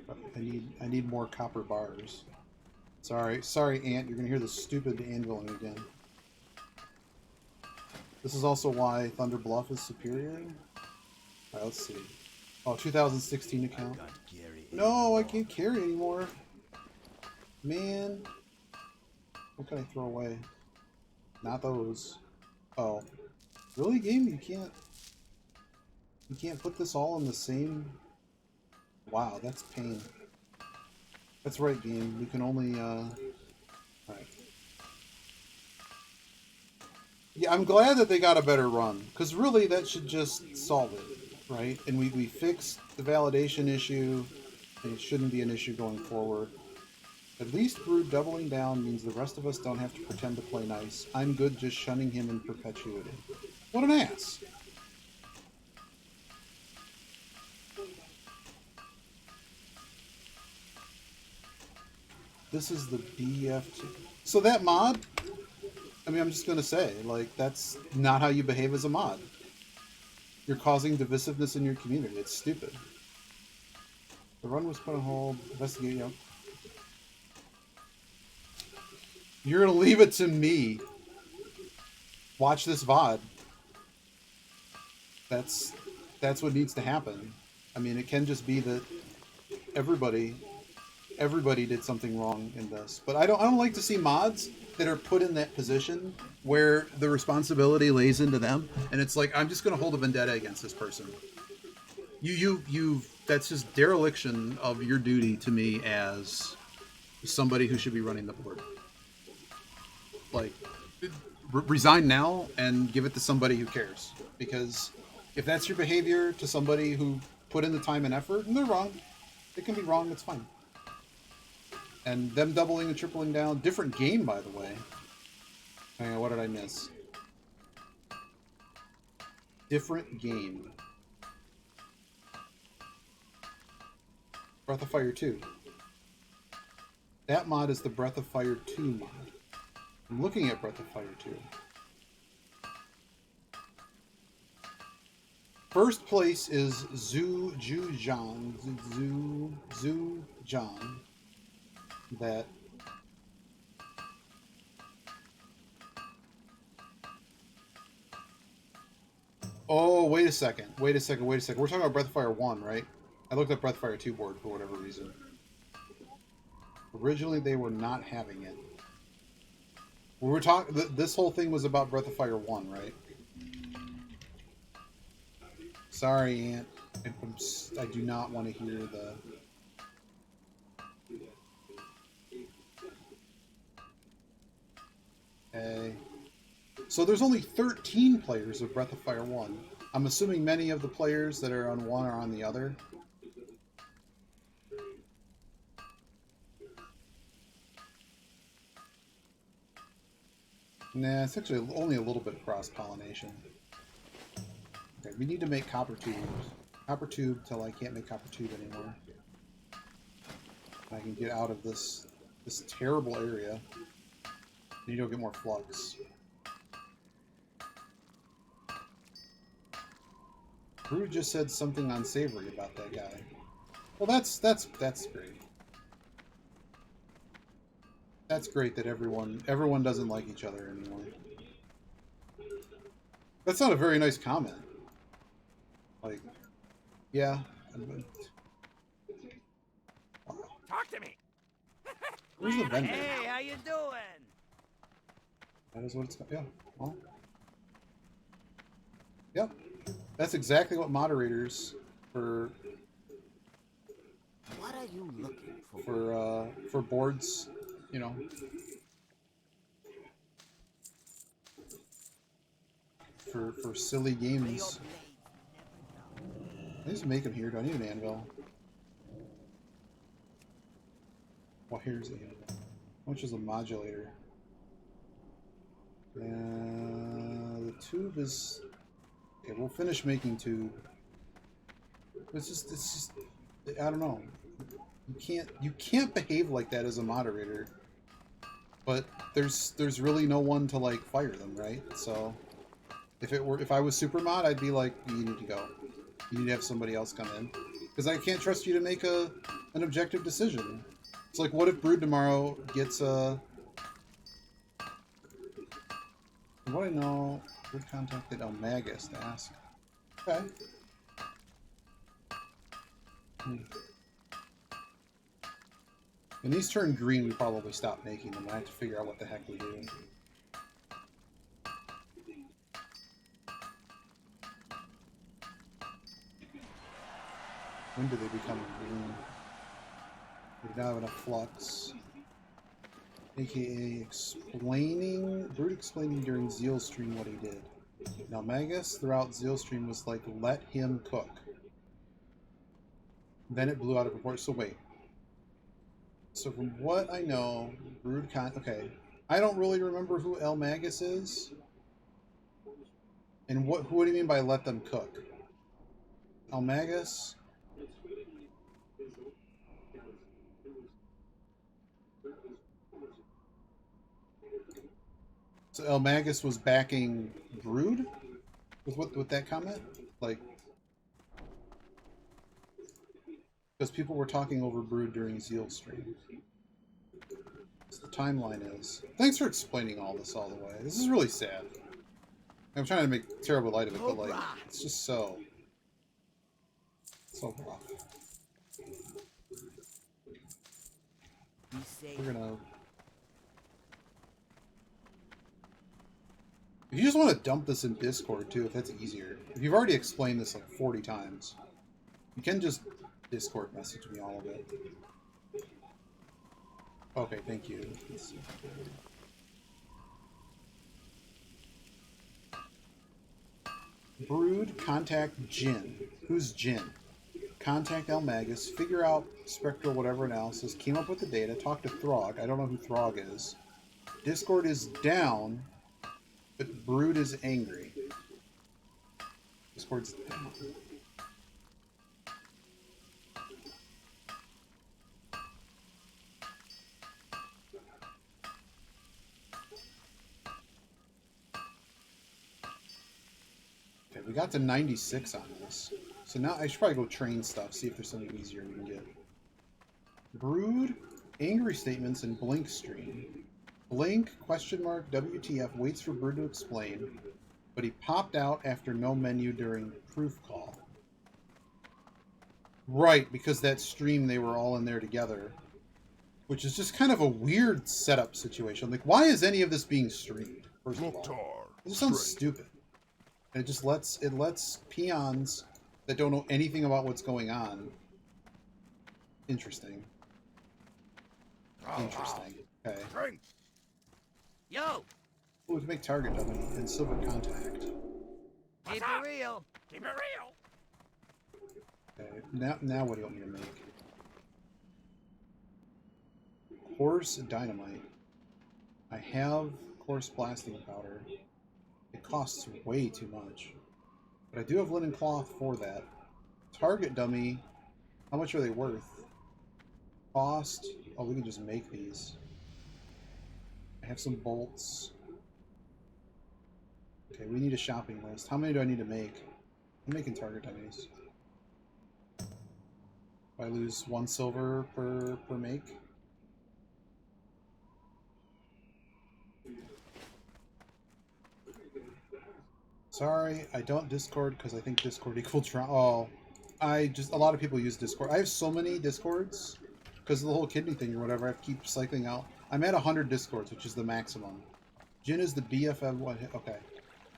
But I need more copper bars. Sorry, Ant. You're gonna hear the stupid anviling again. This is also why Thunder Bluff is superior. All right, let's see. Oh, 2016 account. No, I can't carry anymore. Man, what can I throw away? Not those. Oh, really, game? You can't put this all in the same. Wow, that's pain. That's right, game. We can only. Alright. Yeah, I'm glad that they got a better run, because really that should just solve it, right? And we fixed the validation issue, and it shouldn't be an issue going forward. At least Brood doubling down means the rest of us don't have to pretend to play nice. I'm good just shunning him in perpetuity. What an ass! This is the BF2. So that mod, I mean, I'm just going to say, like, that's not how you behave as a mod. You're causing divisiveness in your community. It's stupid. The run was put on hold. Investigate, yep. You're gonna leave it to me. Watch this VOD. That's what needs to happen. I mean, it can just be that everybody did something wrong in this. But I don't like to see mods that are put in that position where the responsibility lays into them, and it's like, I'm just gonna hold a vendetta against this person. That's just dereliction of your duty to me as somebody who should be running the board. Like, resign now and give it to somebody who cares. Because if that's your behavior to somebody who put in the time and effort, and they're wrong, it can be wrong, it's fine. And them doubling and tripling down, different game, by the way. Hang on, what did I miss? Different game. Breath of Fire 2. That mod is the Breath of Fire 2 mod. I'm looking at Breath of Fire 2. First place is Zhu Zhan. That oh, wait a second. We're talking about Breath of Fire 1, right? I looked at Breath of Fire 2 board for whatever reason. Originally, they were not having it. We were talking. This whole thing was about Breath of Fire 1, right? Sorry, Ant. I do not want to hear the. Okay. So there's only 13 players of Breath of Fire 1. I'm assuming many of the players that are on one are on the other. Nah, it's actually only a little bit of cross-pollination. Okay, we need to make copper tubes. Copper tube till I can't make copper tube anymore. I can get out of this terrible area. You don't get more flux. Brood just said something unsavory about that guy. Well, that's great. That's great that everyone doesn't like each other anymore. That's not a very nice comment. Like, yeah. Talk to me. Where's the vendor? Hey, how you doing? That is what it's got. Yeah. Well. Yep. That's exactly what moderators for What are you looking for? For boards, you know. For silly games. I just make them here. Do I need an anvil? Well, here's the anvil. How much is a modulator? The tube is... Okay, we'll finish making tube. It's just... I don't know. You can't behave like that as a moderator. But there's really no one to, like, fire them, right? So... If I was super mod, I'd be like, you need to go. You need to have somebody else come in. Because I can't trust you to make an objective decision. It's like, what if Brood tomorrow gets a... What I know, Brood contacted Elmagus to ask. Okay. When these turn green, we probably stop making them. I have to figure out what the heck we do. When do they become green? We don't have enough flux. AKA explaining... Brood explaining during Zeal stream what he did. Now, Magus throughout Zeal stream was like, let him cook. Then it blew out of proportion. So wait. So from what I know, Brood okay. I don't really remember who El Magus is. And who do you mean by let them cook? El Magus... So El Magus was backing Brood with that comment, like, because people were talking over Brood during Zeal stream. So the timeline is. Thanks for explaining all this all the way. This is really sad. I'm trying to make terrible light of it, but like, it's just so rough. We're gonna. If you just want to dump this in Discord, too, if that's easier. If you've already explained this like 40 times, you can just Discord message me all of it. Okay, thank you. Let's see. Brood, contact Jin. Who's Jin? Contact El Magus, figure out spectral whatever analysis, came up with the data, talk to Throg. I don't know who Throg is. Discord is down. But Brood is angry. Discord's down. Okay, we got to 96 on this. So now I should probably go train stuff, see if there's something easier we can get. Brood, angry statements, and Blink stream. Blink, WTF, waits for Brood to explain, but he popped out after no menu during proof call. Right, because that stream they were all in there together, which is just kind of a weird setup situation. Like, why is any of this being streamed, first of all? It just sounds stupid. And it just lets peons that don't know anything about what's going on. Interesting. Interesting. Okay. Yo! Ooh, we can make target dummy and silver contact. Keep it real. Keep it real. Okay. Now what do you want me to make? Coarse dynamite. I have coarse blasting powder. It costs way too much. But I do have linen cloth for that. Target dummy. How much are they worth? Cost. Oh, we can just make these. I I have some bolts. Okay, we need a shopping list. How many do I need to make? I'm making target dummies. I lose 1 silver per make. Sorry, I don't Discord because I think Discord equals oh, a lot of people use Discord. I have so many Discords because of the whole kidney thing or whatever. I keep cycling out. I'm at 100 Discords, which is the maximum. Jin is the BFM one. Okay,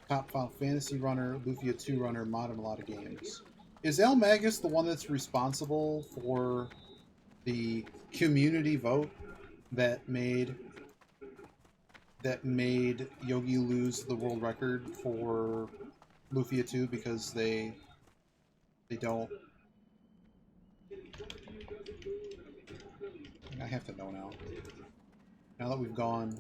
top Final Fantasy runner, Lufia 2 runner, mod in a lot of games. Is Al Magus the one that's responsible for the community vote that made Yogi lose the world record for Lufia 2 because they don't... I have to know now. Now that we've gone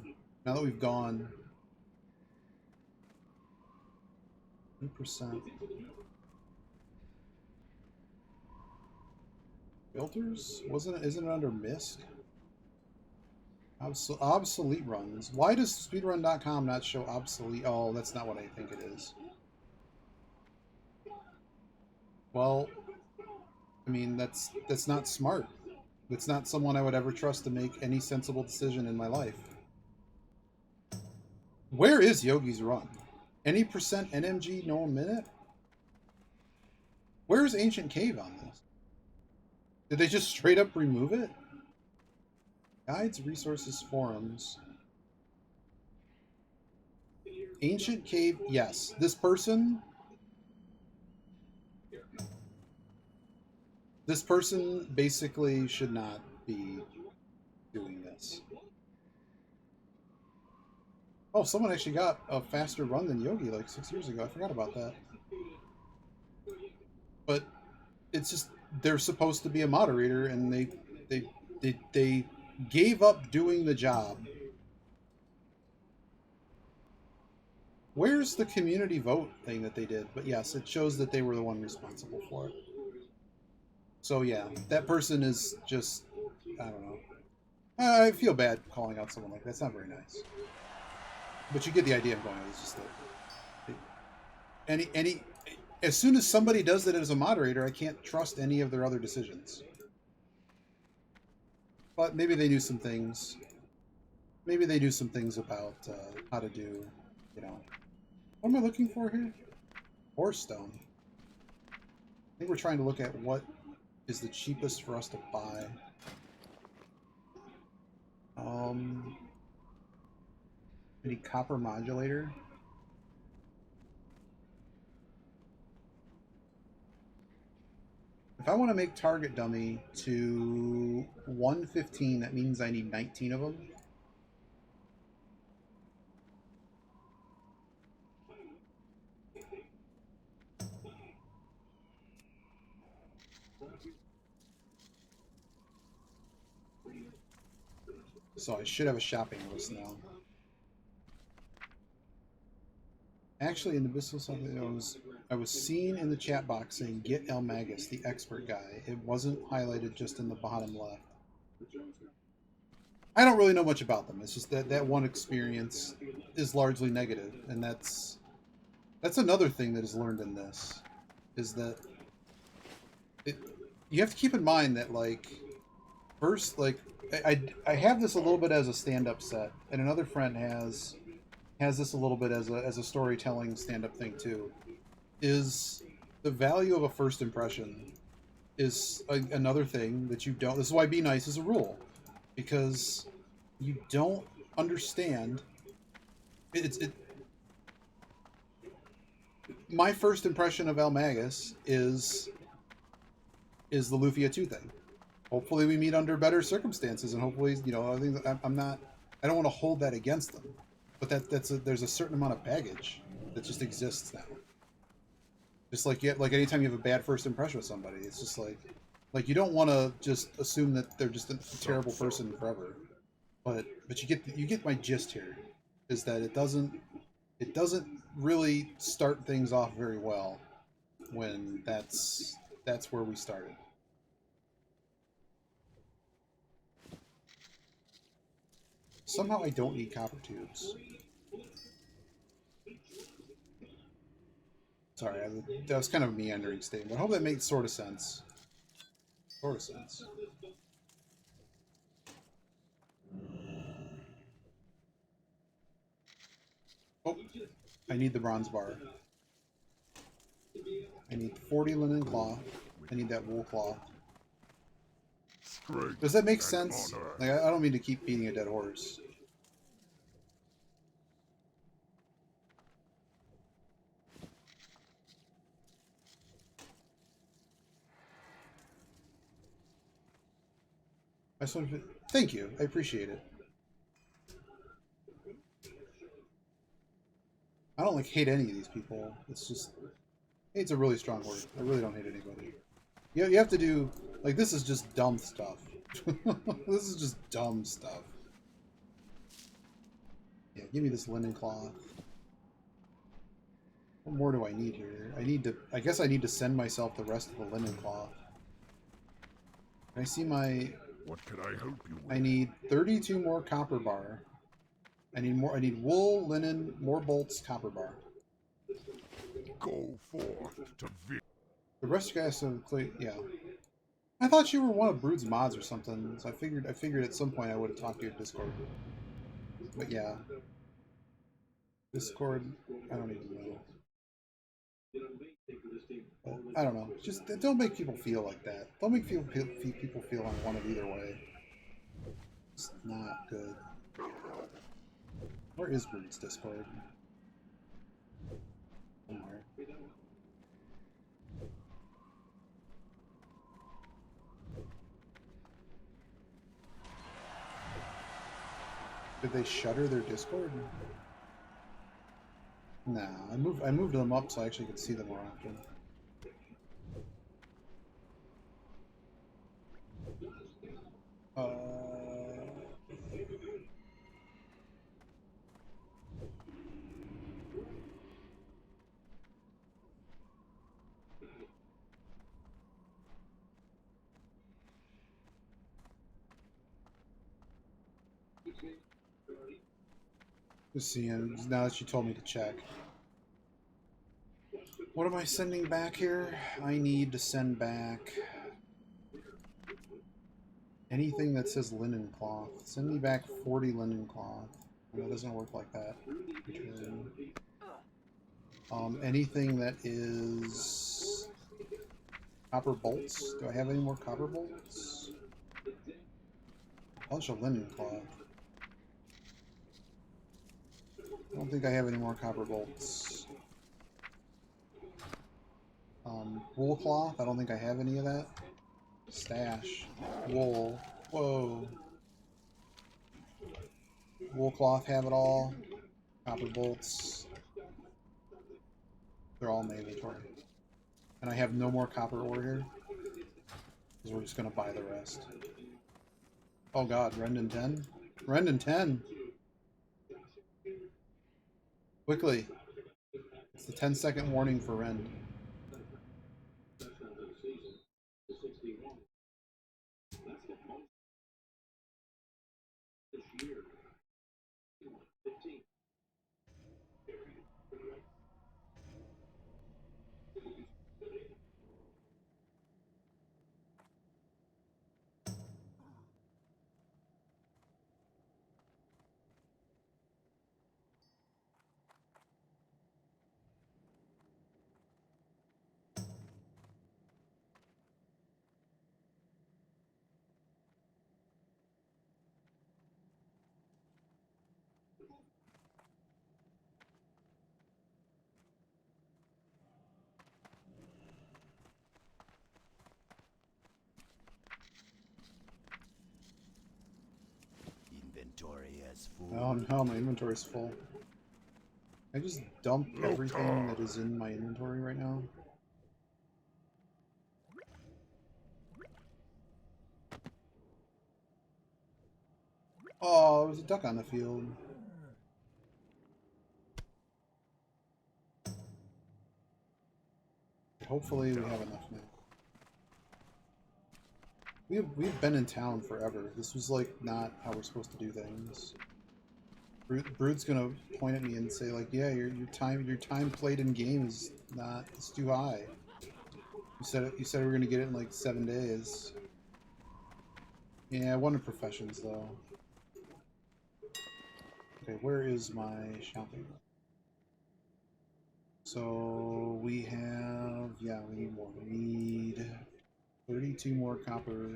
1%. Filters? Isn't it under MISC? Obsolete runs. Why does speedrun.com not show obsolete? Oh, that's not what I think it is. Well, I mean, that's not smart. It's not someone I would ever trust to make any sensible decision in my life. Where is Yogi's run? Any percent NMG, no a minute? Where is Ancient Cave on this? Did they just straight up remove it? Guides, resources, forums. Ancient Cave, yes. This person basically should not be doing this. Oh, someone actually got a faster run than Yogi like 6 years ago. I forgot about that. But it's just, they're supposed to be a moderator, and they gave up doing the job. Where's the community vote thing that they did? But yes, it shows that they were the one responsible for it. So yeah, that person is just, I don't know. I feel bad calling out someone like that. It's not very nice. But you get the idea of going. It's just that as soon as somebody does it as a moderator, I can't trust any of their other decisions. But maybe they knew some things. Maybe they knew some things about how to do, you know. What am I looking for here? Ore stone. I think we're trying to look at what is the cheapest for us to buy. Any copper modulator? If I want to make target dummy to 115, that means I need 19 of them. So I should have a shopping list now. Actually, in the business something I was seen in the chat box saying get El Magus, the expert guy. It wasn't highlighted just in the bottom left. I don't really know much about them. It's just that one experience is largely negative, and that's another thing that is learned in this, is that you have to keep in mind that, like, first, like, I have this a little bit as a stand-up set, and another friend has this a little bit as a storytelling stand-up thing too. Is the value of a first impression is another thing that you don't. This is why be nice is a rule, because you don't understand. My first impression of Al Magus is the Lufia 2 thing. Hopefully we meet under better circumstances, and hopefully, you know, I think I don't want to hold that against them, but there's a certain amount of baggage that just exists now. Just like anytime you have a bad first impression with somebody, it's just like you don't want to just assume that they're just a terrible person forever. But you get my gist here, is that it doesn't really start things off very well when that's where we started. Somehow I don't need copper tubes. Sorry, that was kind of a meandering statement. I hope that makes sort of sense. Sort of sense. Oh, I need the bronze bar. I need 40 linen cloth. I need that wool cloth. Does that make sense? Like, I don't mean to keep beating a dead horse. I just want to, thank you. I appreciate it. I don't like hate any of these people. It's just hate's a really strong word. I really don't hate anybody. You have to do like this is just dumb stuff. This is just dumb stuff. Yeah, give me this linen cloth. What more do I need here? I guess I need to send myself the rest of the linen cloth. Can I see my... What can I help you with? I need 32 more copper bar. I need wool, linen, more bolts, copper bar. Go forth to The rest of you guys have clear, yeah. I thought you were one of Brood's mods or something, so I figured at some point I would have talked to you at Discord. But yeah. Discord, I don't even know. But, I don't know. Just don't make people feel like that. Don't make people feel unwanted either way. It's not good. Where is Brood's Discord? Somewhere. Did they shutter their Discord? Nah, I moved them up so I actually could see them more often. Just seeing, now that you told me to check. What am I sending back here? I need to send back anything that says linen cloth. Send me back 40 linen cloth. No, it doesn't work like that. Anything that is copper bolts. Do I have any more copper bolts? A bunch of linen cloth. I don't think I have any more copper bolts. Wool cloth, I don't think I have any of that. Stash. Wool. Whoa. Wool cloth, have it all. Copper bolts. They're all in my inventory. And I have no more copper ore here. Because we're just going to buy the rest. Oh god, Rendon 10? Rendon 10! Quickly. It's the 10-second warning for Rend. Inventory is full. Oh no, my inventory's full. I just dump everything that is in my inventory right now. Oh, there was a duck on the field. Hopefully we have enough now. We've been in town forever. This was like not how we're supposed to do things. Brood's gonna point at me and say like, yeah, your time played in game is not, it's too high. You said we were gonna get it in like 7 days. Yeah, I wanted professions though. Okay, where is my shopping? So we have, yeah, we need more. We need 32 more copper.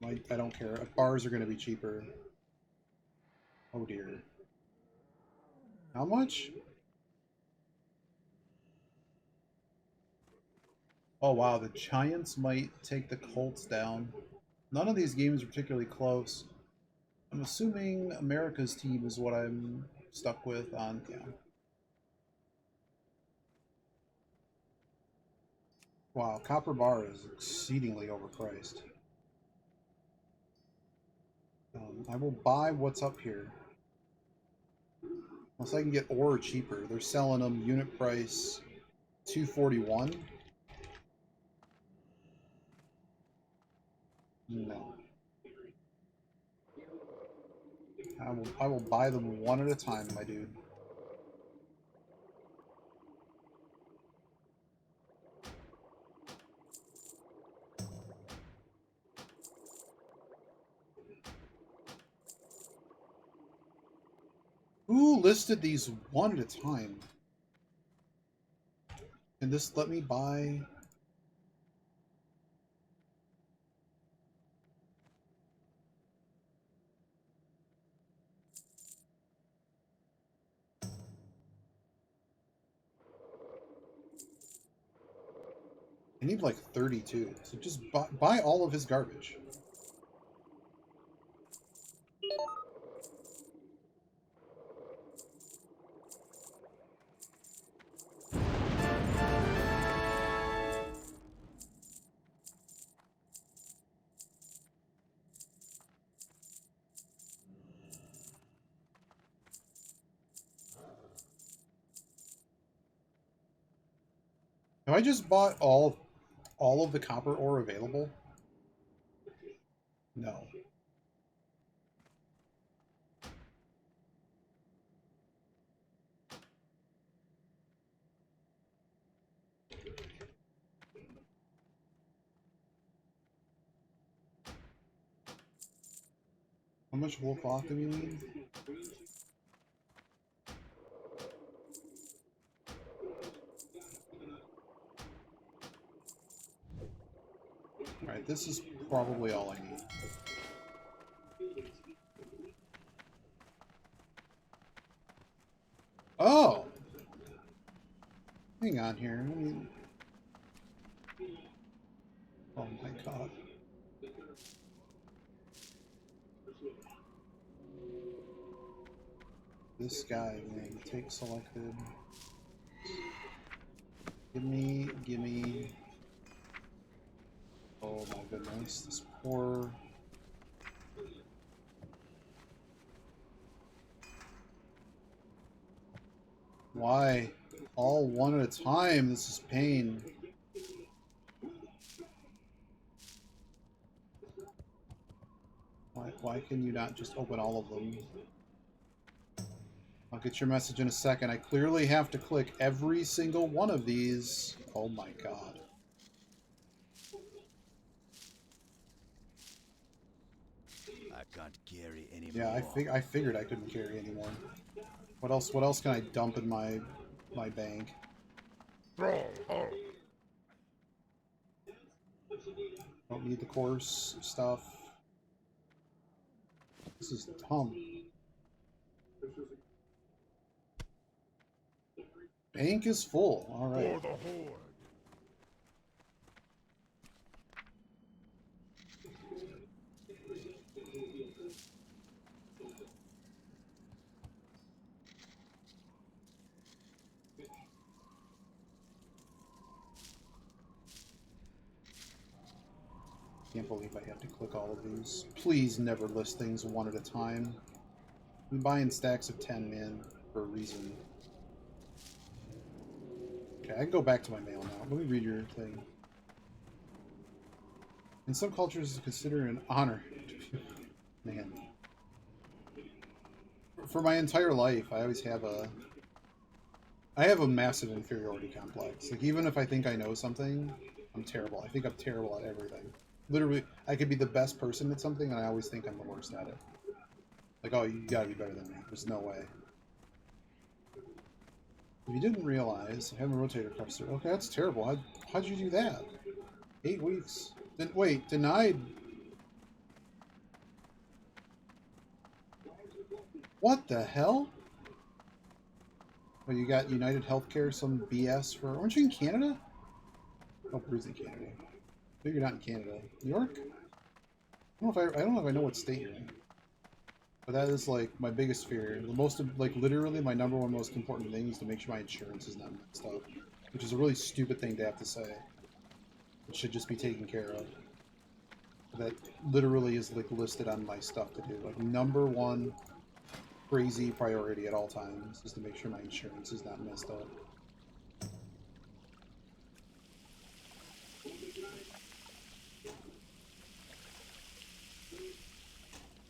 I don't care. Bars are gonna be cheaper. Oh dear. How much? Oh wow, the Giants might take the Colts down. None of these games are particularly close. I'm assuming America's team is what I'm stuck with on, yeah. Wow, copper bar is exceedingly overpriced. I will buy what's up here. Unless I can get ore cheaper. They're selling them unit price $241. No. I will buy them one at a time, my dude. Who listed these one at a time? Can this let me buy? I need like 32, so just buy all of his garbage. Have I just bought all of the copper ore available? No. How much wool cloth do we need? Alright, this is probably all I need. Oh! Hang on here. I mean... Oh my god. This guy, man, take selected. Gimme. Oh my goodness, this poor... Why? All one at a time, this is pain. Why can you not just open all of them? I'll get your message in a second. I clearly have to click every single one of these. Oh my god. I can't carry anymore. Yeah, I figured I couldn't carry anymore. What else can I dump in my bank? Don't need the course stuff. This is dumb. Bank is full. All right. For the horde. Can't believe I have to click all of these. Please never list things one at a time. I'm buying stacks of 10 men for a reason. Okay, I can go back to my mail now. Let me read your thing. In some cultures, it's considered an honor to be... Man. for my entire life, I always have I have a massive inferiority complex. Like, even if I think I know something, I'm terrible. I think I'm terrible at everything. Literally, I could be the best person at something, and I always think I'm the worst at it. Like, oh, you gotta be better than me. There's no way. If you didn't realize, I have a rotator cuff surgery. Okay, that's terrible. How'd you do that? 8 weeks. Wait, denied. What the hell? Well, you got United Healthcare, some BS for... Aren't you in Canada? Oh, Bruce in Canada. No, you're not in Canada. New York? I don't know if I know what state you're in. But that is, like, my biggest fear. The most, like, literally my number one most important thing is to make sure my insurance is not messed up. Which is a really stupid thing to have to say. It should just be taken care of. That literally is, like, listed on my stuff to do. Like, number one crazy priority at all times is to make sure my insurance is not messed up.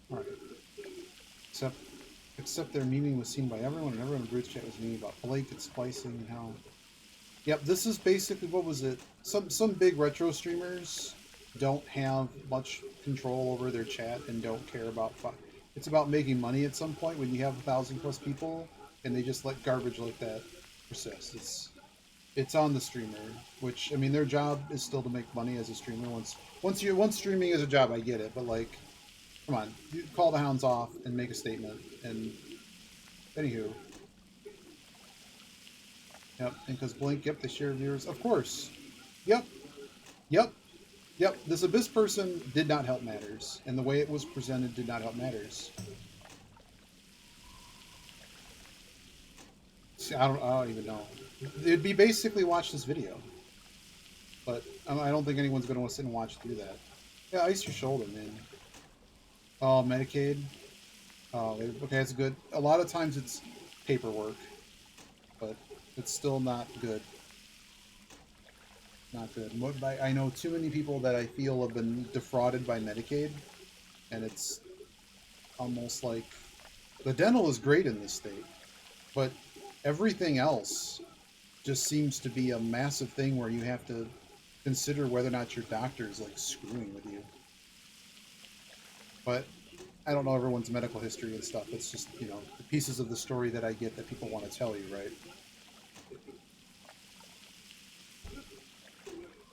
Alright. Except their memeing was seen by everyone, and everyone in Bruce chat was memeing about Blake and splicing and how... Yep, this is basically, what was it? Some big retro streamers don't have much control over their chat and don't care about... It's about making money at some point when you have 1,000+ people, and they just let garbage like that persist. It's on the streamer, which, I mean, their job is still to make money as a streamer. Once streaming is a job, I get it, but, like, come on, you call the hounds off and make a statement. And anywho, yep. And because Blink, yep, they share viewers, of course. Yep. This Abyss person did not help matters, and the way it was presented did not help matters. See, I don't even know. It'd be basically watch this video, but I don't think anyone's going to sit and watch do that. Yeah, ice your shoulder, man. Oh, Medicaid. Oh, okay, that's good. A lot of times it's paperwork, but it's still not good. Not good. I know too many people that I feel have been defrauded by Medicaid, and it's almost like the dental is great in this state, but everything else just seems to be a massive thing where you have to consider whether or not your doctor is, like, screwing with you. But I don't know everyone's medical history and stuff. It's just, you know, the pieces of the story that I get that people want to tell you, right?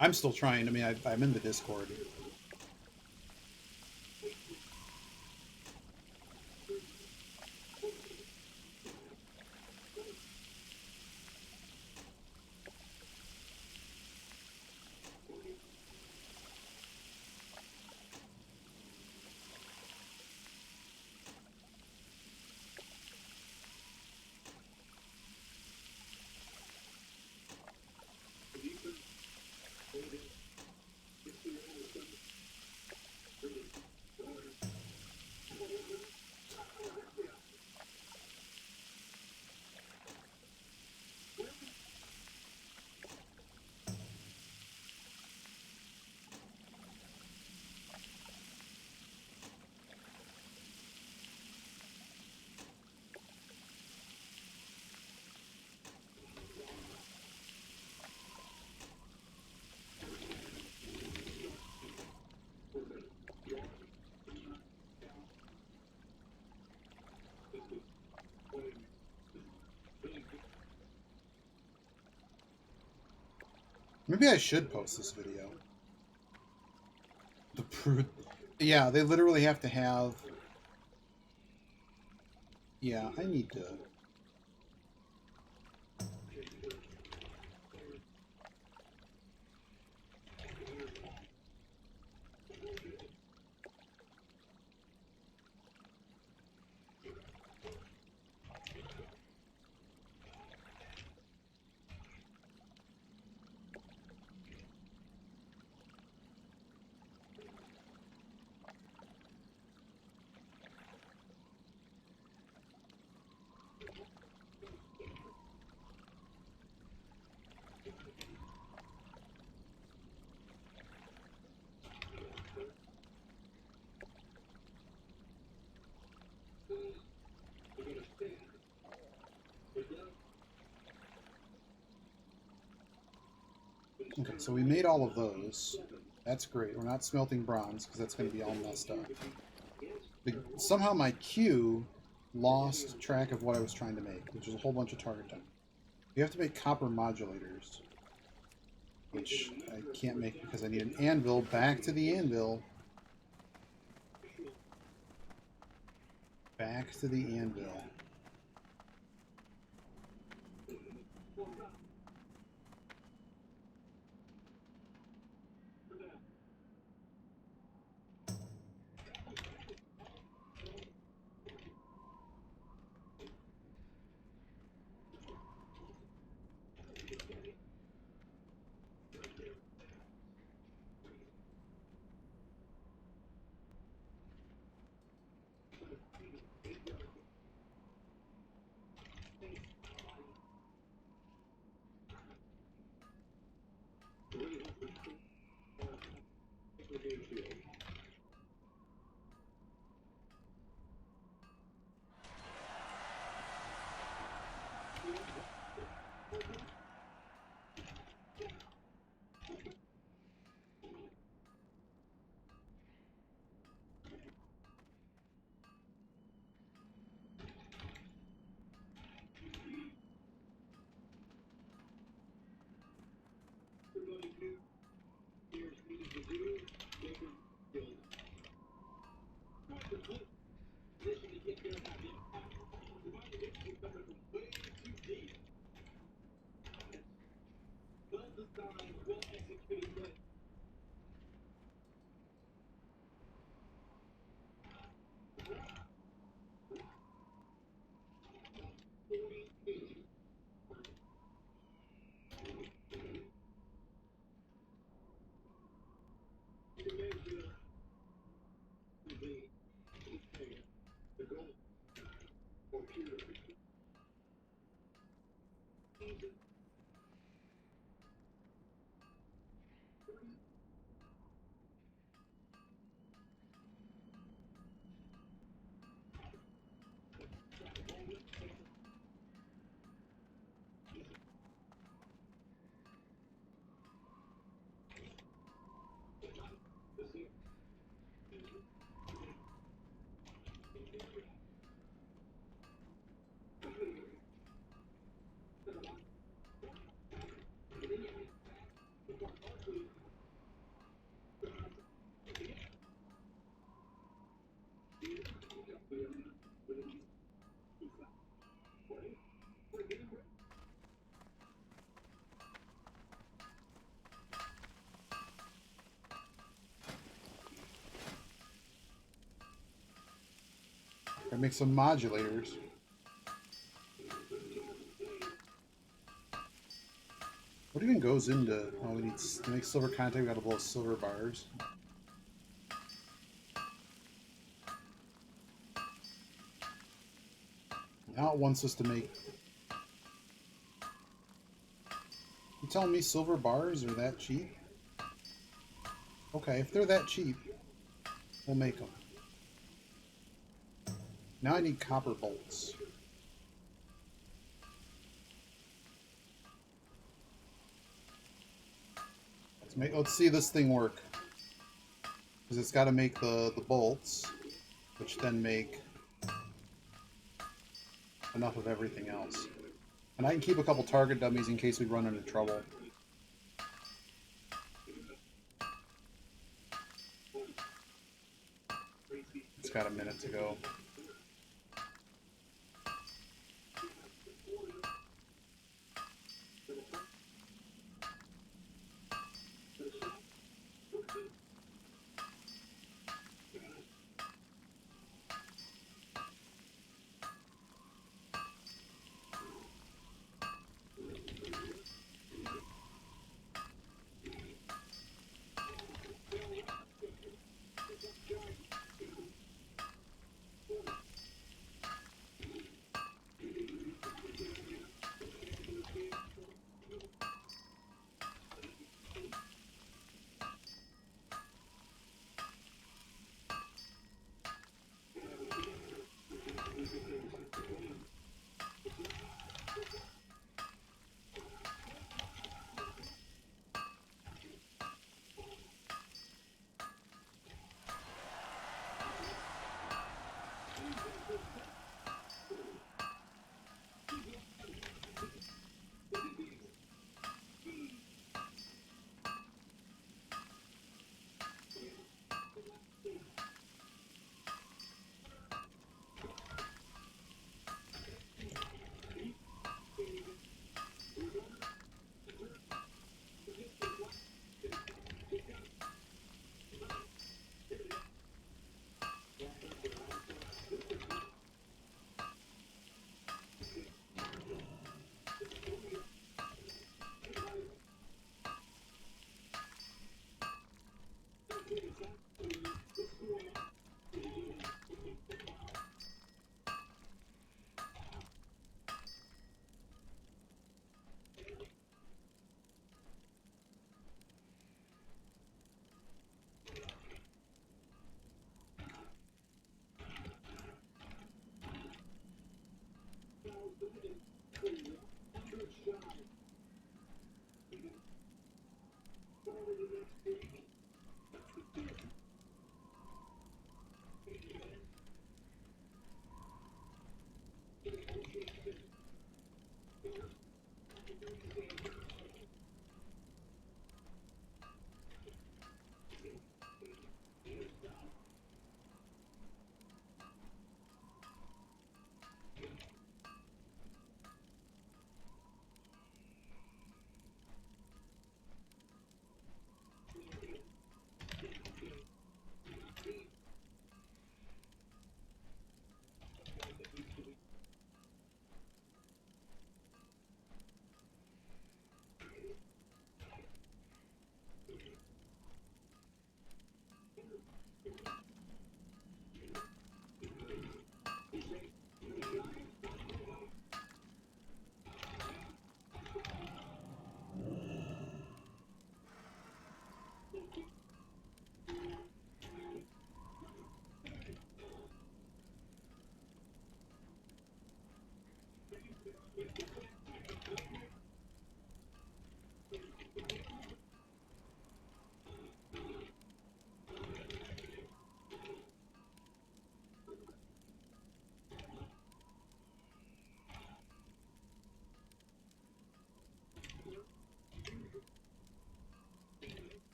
I'm still trying. I mean, I'm in the Discord. Maybe I should post this video. The prude. Yeah, they literally have to have... Yeah, I need to... Okay, so we made all of those. That's great. We're not smelting bronze because that's going to be all messed up. But somehow my queue lost track of what I was trying to make, which is a whole bunch of target time. You have to make copper modulators, which I can't make because I need an anvil. Back to the anvil. Back to the anvil. I make some modulators. What even goes into... Oh, we need to make silver contact. We gotta blow silver bars. Now it wants us to make... You telling me silver bars are that cheap? Okay, if they're that cheap, we'll make them. Now I need copper bolts. Let's see this thing work. Because it's got to make the bolts, which then make enough of everything else. And I can keep a couple target dummies in case we run into trouble. It's got a minute to go.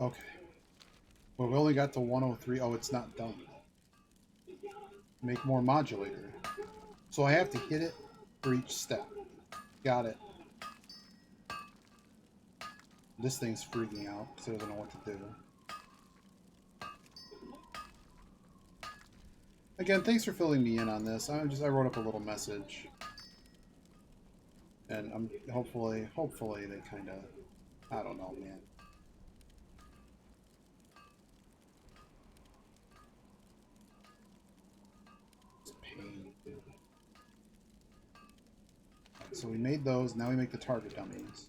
Okay. Well, we only got to 103. Oh, it's not done. Make more modulator. So I have to hit it for each step. Got it. This thing's freaking out because it doesn't know what to do. Again, thanks for filling me in on this. I wrote up a little message. And I'm hopefully they kind of, I don't know, man. It's pain. So we made those. Now we make the target dummies.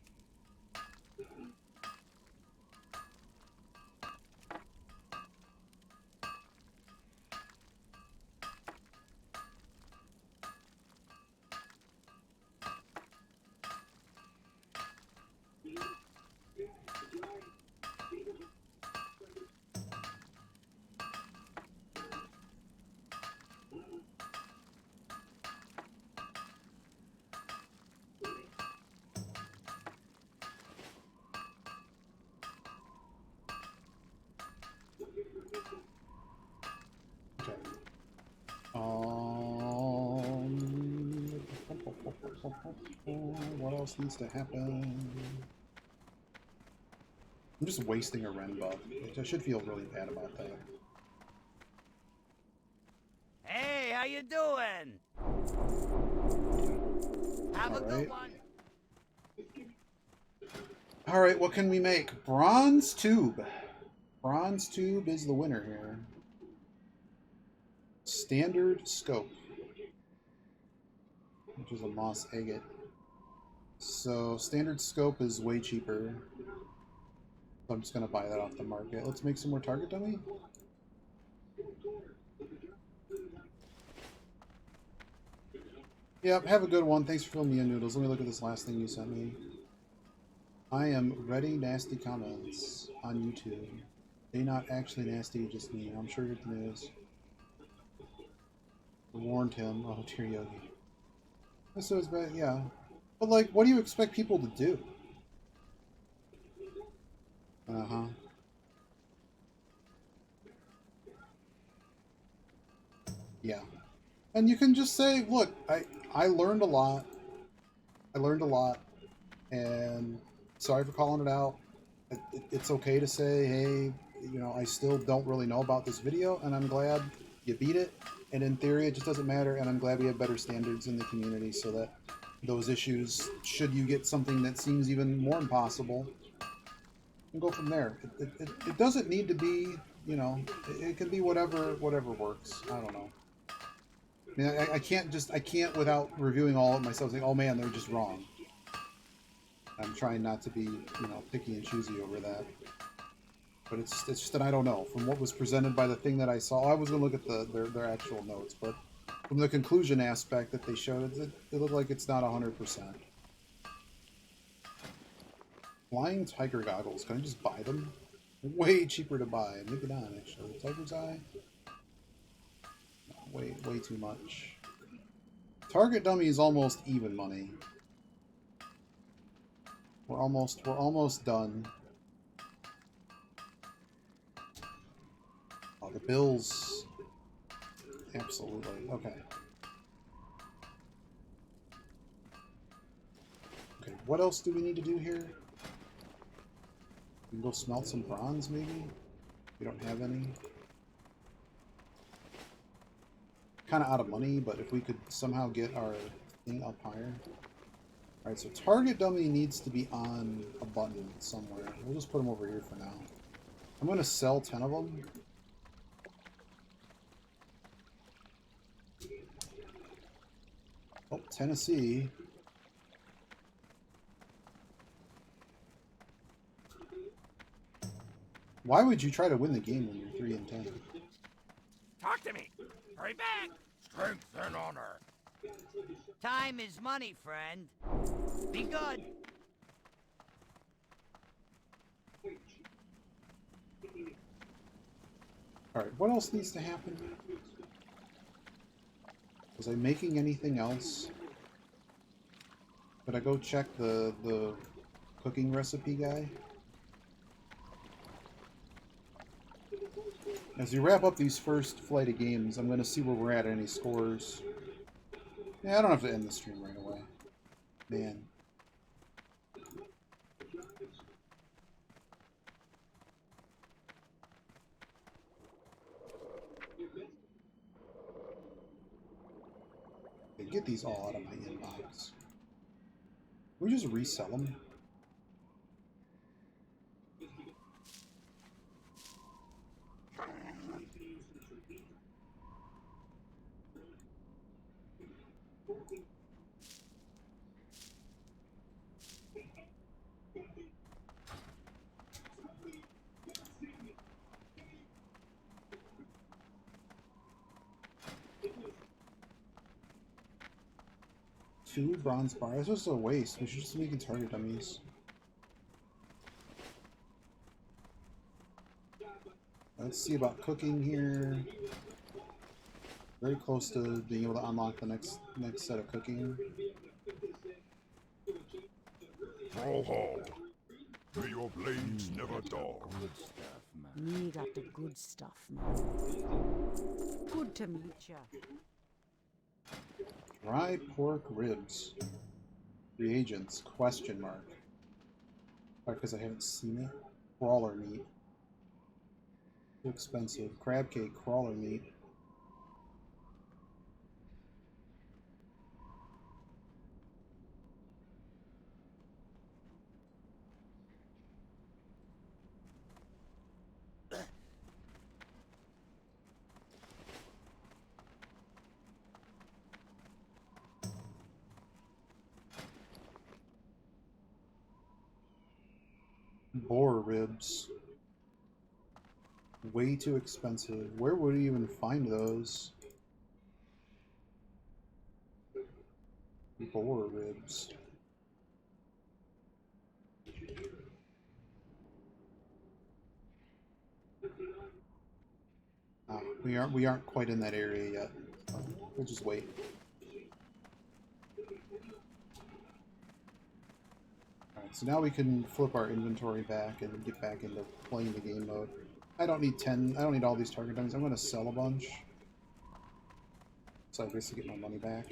What else needs to happen? I'm just wasting a Ren buff. I should feel really bad about that. Hey, how you doing? Have a good one. Alright, what can we make? Bronze Tube. Bronze Tube is the winner here. Standard Scope, which is a moss agate. So Standard Scope is way cheaper. So I'm just going to buy that off the market. Let's make some more target dummy. Yep, have a good one. Thanks for filling me in, Noodles. Let me look at this last thing you sent me. I am ready nasty comments on YouTube. They not actually nasty, just me. I'm sure it is. Warned him. Oh, dear Yogi. So it's bad, yeah. But like, what do you expect people to do? Uh-huh. Yeah. And you can just say, look, I learned a lot. I learned a lot. And sorry for calling it out. It's okay to say, hey, you know, I still don't really know about this video, and I'm glad you beat it. And in theory, it just doesn't matter, and I'm glad we have better standards in the community so that those issues, should you get something that seems even more impossible, and go from there. It doesn't need to be, you know, it can be whatever works. I don't know. I mean, I can't without reviewing all of myself saying, oh man, they're just wrong. I'm trying not to be, you know, picky and choosy over that. But it's just that I don't know. From what was presented by the thing that I saw, I was going to look at their actual notes, but from the conclusion aspect that they showed, it looked like it's not 100%. Flying Tiger Goggles. Can I just buy them? Way cheaper to buy. Make it on, actually. Tiger's Eye? No, way too much. Target Dummy is almost even money. We're almost done. Oh, the bills. Absolutely. Okay. Okay, what else do we need to do here? We can go smelt some bronze, maybe? We don't have any. Kind of out of money, but if we could somehow get our thing up higher. Alright, so target dummy needs to be on a button somewhere. We'll just put them over here for now. I'm going to sell 10 of them. Oh, Tennessee. Why would you try to win the game when you're 3 and 10? Talk to me. Hurry back. Strength and honor. Time is money, friend. Be good. Alright, what else needs to happen? Was I making anything else? Could I go check the cooking recipe guy? As we wrap up these first flight of games, I'm going to see where we're at any scores. Yeah, I don't have to end the stream right away. Man. Okay, get these all out of my inbox. Can we just resell them? Two bronze bars. This was a waste. We should just make target dummies. Let's see about cooking here. Very close to being able to unlock the next set of cooking. Roll home. May your blades never dull. Good stuff, man. Me got the good stuff, man. Good to meet ya. Dry pork ribs. Reagents, question mark. Probably because I haven't seen it. Crawler meat. Too expensive. Crab cake, crawler meat. Boar ribs. Way too expensive. Where would you even find those? Boar ribs. We aren't quite in that area yet. We'll just wait. Alright, so now we can flip our inventory back and get back into playing the game mode. I don't need all these target dummies. I'm gonna sell a bunch. So I basically get my money back.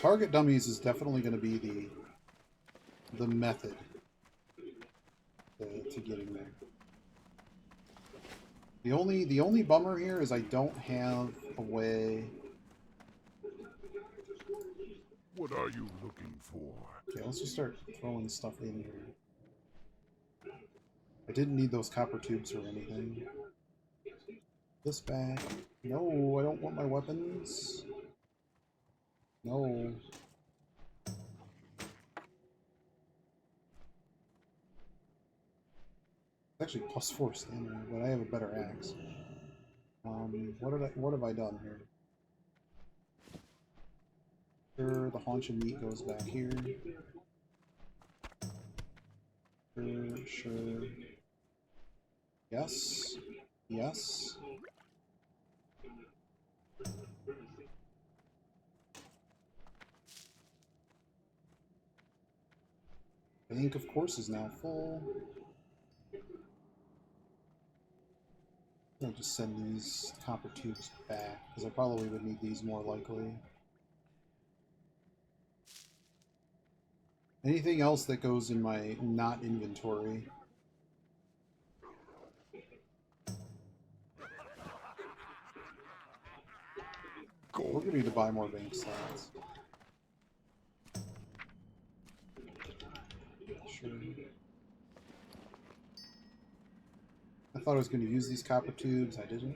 Target dummies is definitely going to be the method to getting there. The only bummer here is I don't have a way. What are you looking for? Okay, let's just start throwing stuff in here. I didn't need those copper tubes or anything. This back. No, I don't want my weapons. No. It's actually +4 stamina, but I have a better axe. What have I done here? Sure, the haunch of meat goes back here. Sure. Yes. Yes. Bank, of course, is now full. I'll just send these copper tubes back, because I probably would need these more likely. Anything else that goes in my not inventory? We're gonna need to buy more bank slots. Sure. I thought I was going to use these copper tubes. I didn't.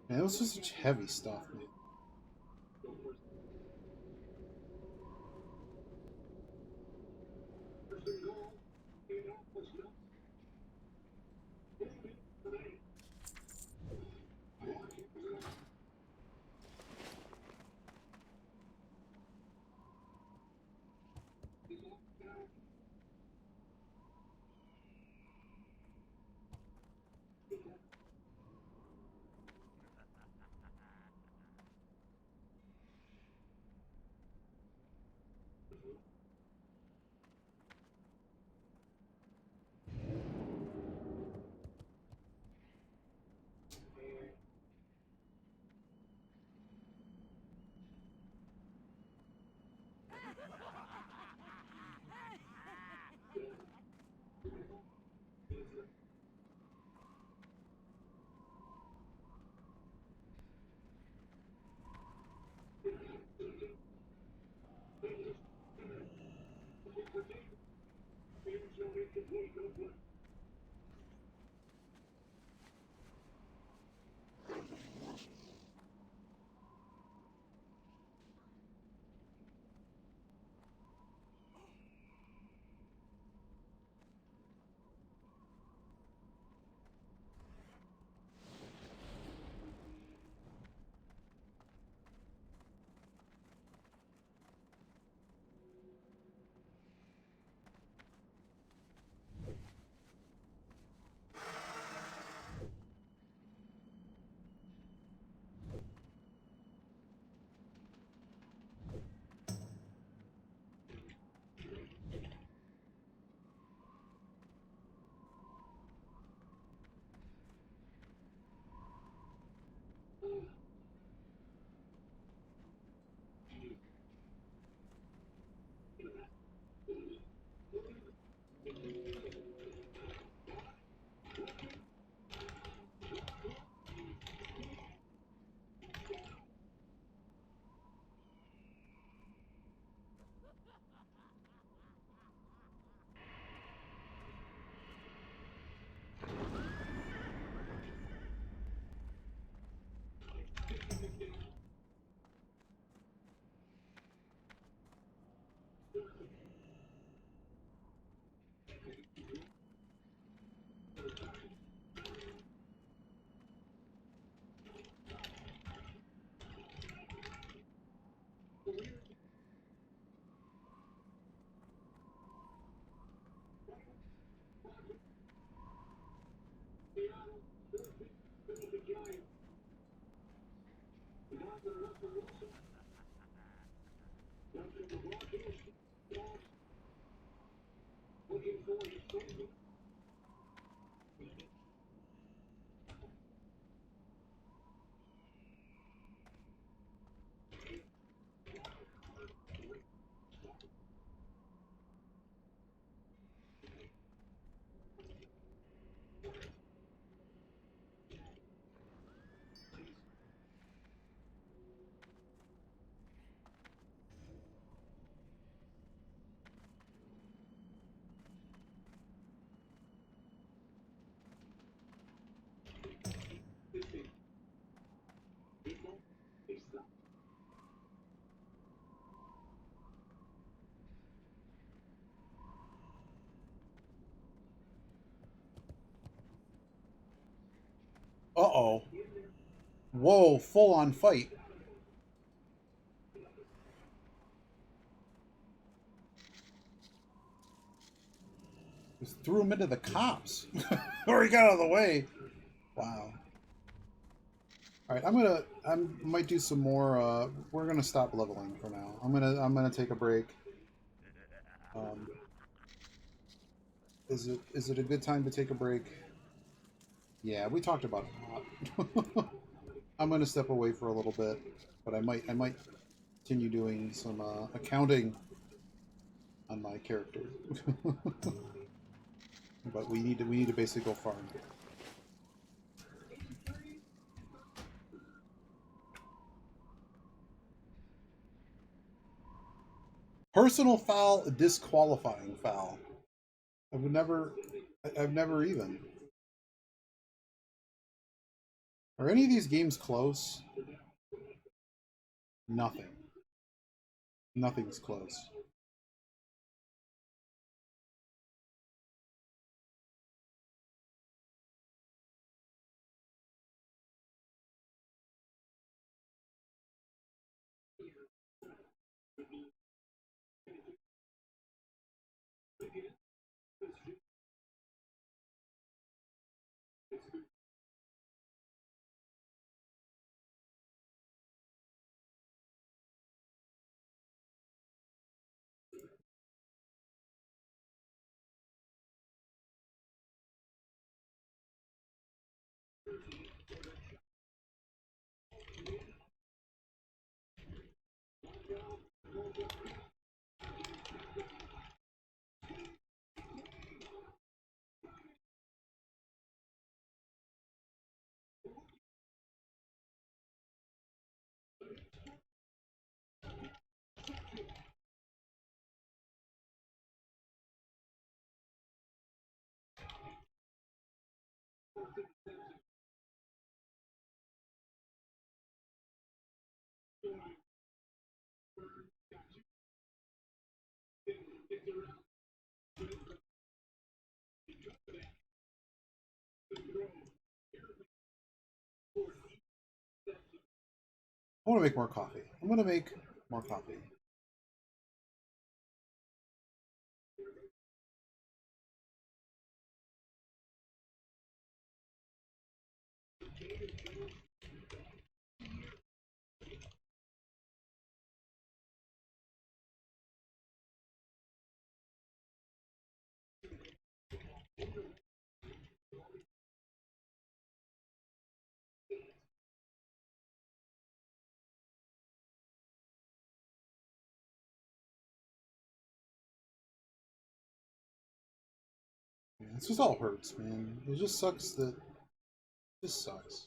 Man, it was just such heavy stuff, man. Uh-oh. Whoa, full-on fight. Just threw him into the cops. Or he got out of the way. Wow. Alright, I might do some more, we're gonna stop leveling for now. I'm gonna take a break. Is it a good time to take a break? Yeah, we talked about it a lot. I'm gonna step away for a little bit, but I might continue doing some accounting on my character. But we need to basically go farm. Personal foul, disqualifying foul. I've never even. Are any of these games close? Nothing. Nothing's close. I want to make more coffee. I'm going to make more coffee. Yeah, this just all hurts, man. It just sucks that... It just sucks.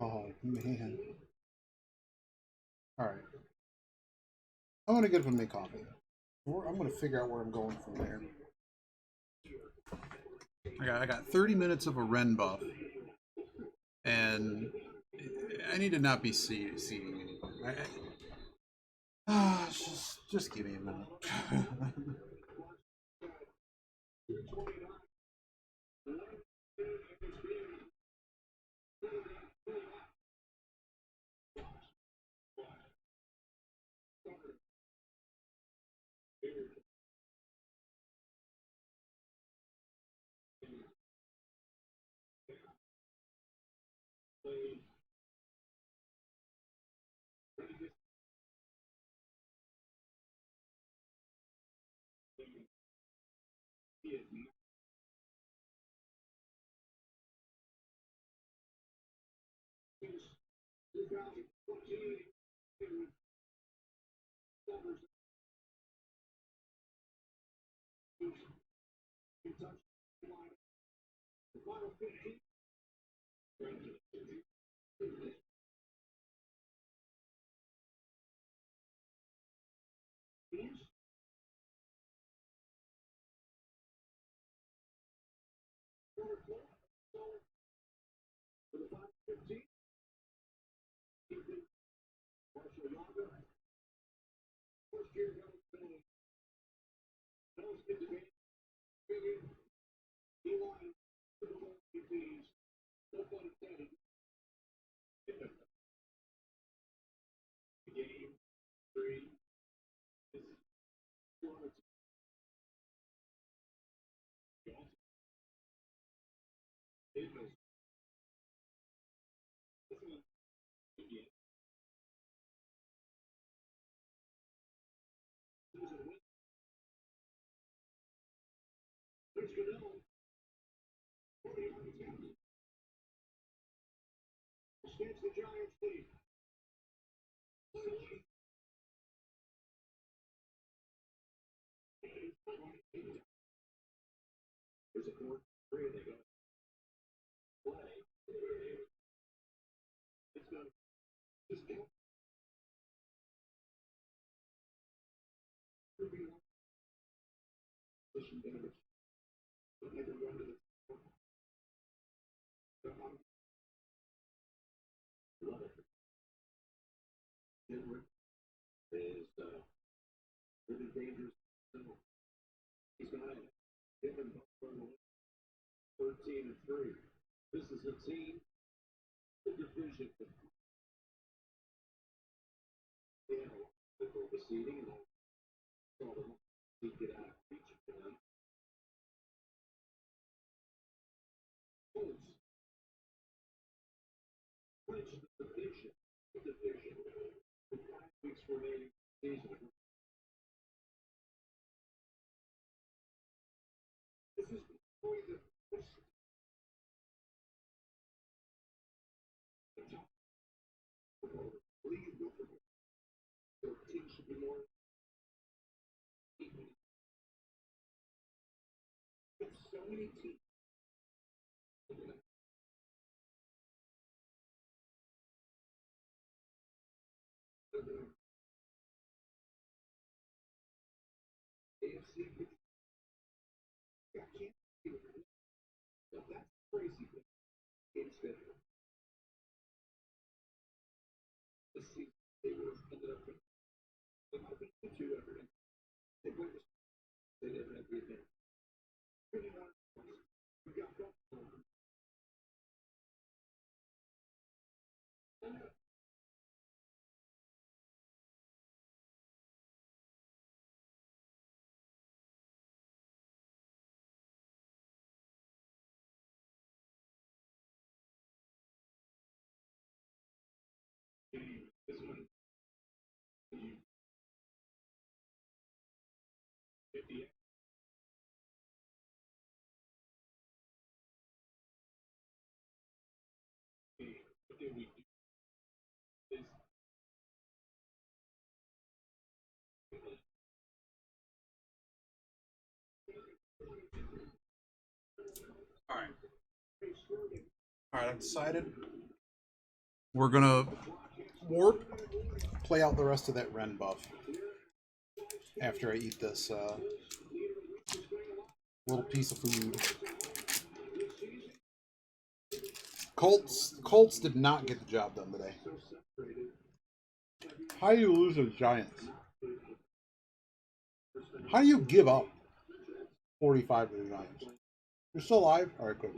Oh, man. Alright. I'm going to get up and make coffee. I'm going to figure out where I'm going from there. I got 30 minutes of a Ren buff. And I need to not be seeing anything. Just give me a minute. Alright, I've decided we're gonna warp, play out the rest of that Ren buff after I eat this little piece of food. Colts did not get the job done today. How do you lose to the Giants? How do you give up 45 to the Giants? You're still alive? Alright, good.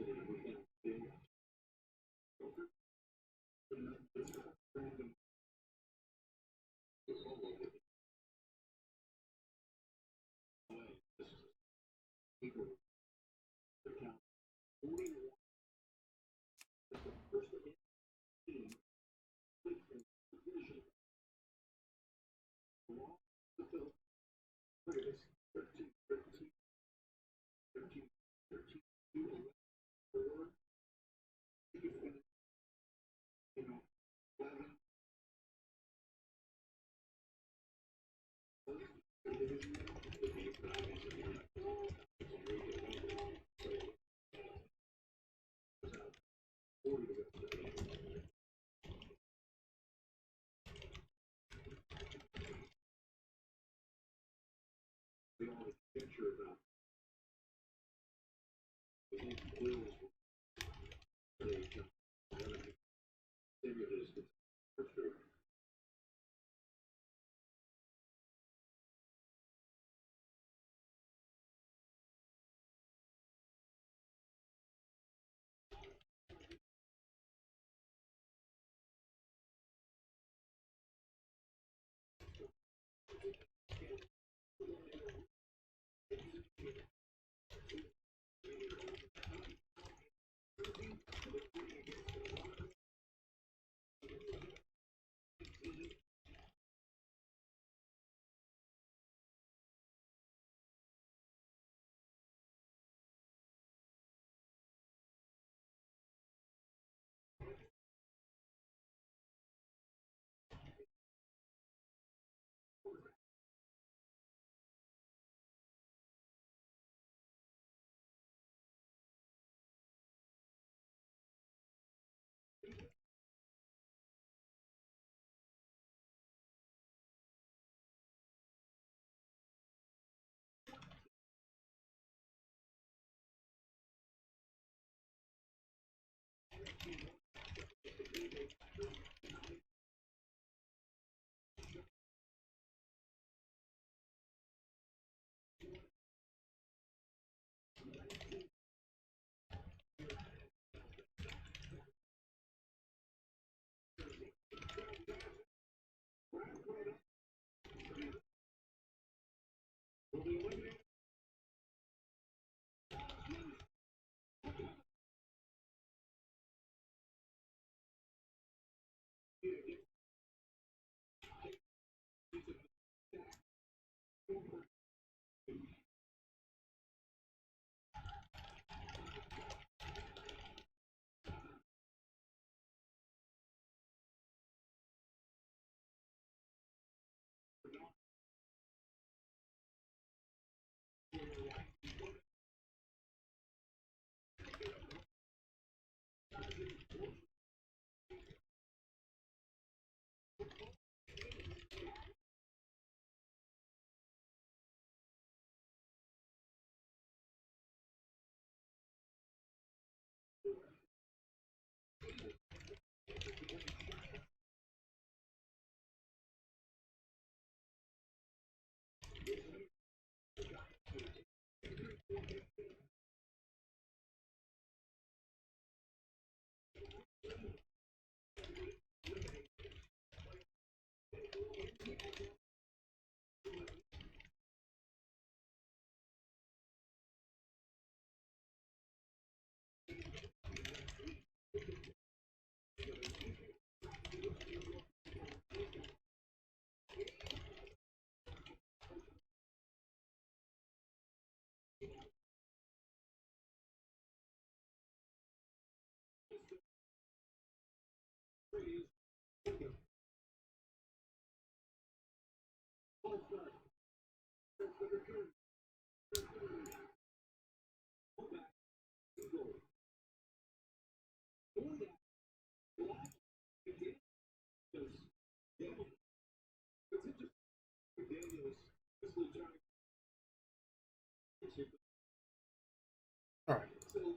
All right.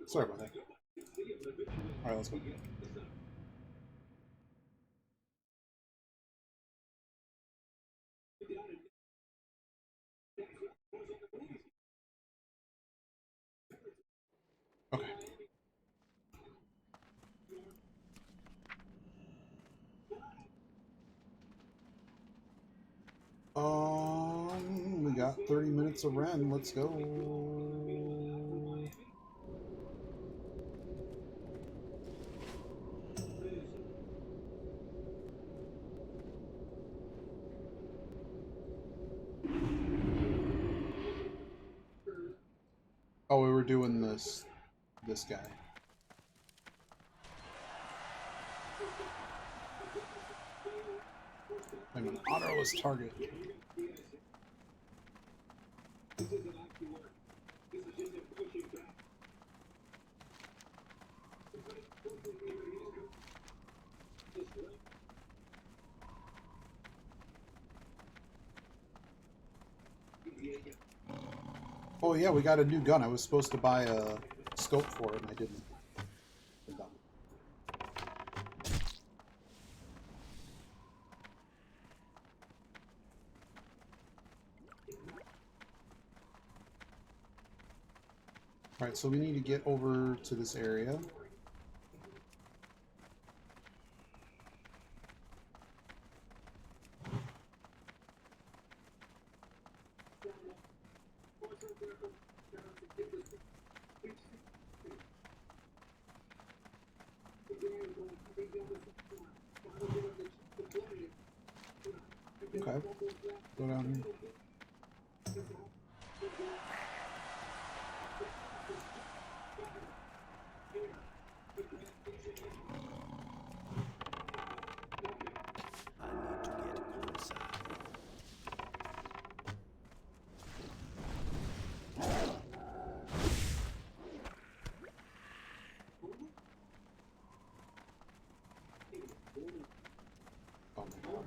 Sorry about that. All right, let's go. Okay. We got 30 minutes of Ren. Let's go. Oh, we were doing this guy. I'm an honorless target. Oh yeah, we got a new gun. I was supposed to buy a scope for it, and I didn't. Alright, so we need to get over to this area. Okay. Go down here. I need to get closer. Oh my god.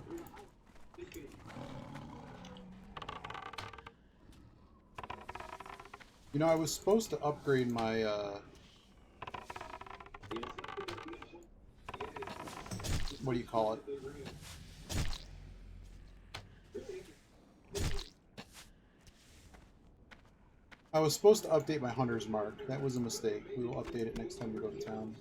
You know, I was supposed to upgrade my, what do you call it? I was supposed to update my hunter's mark. That was a mistake. We will update it next time we go to town.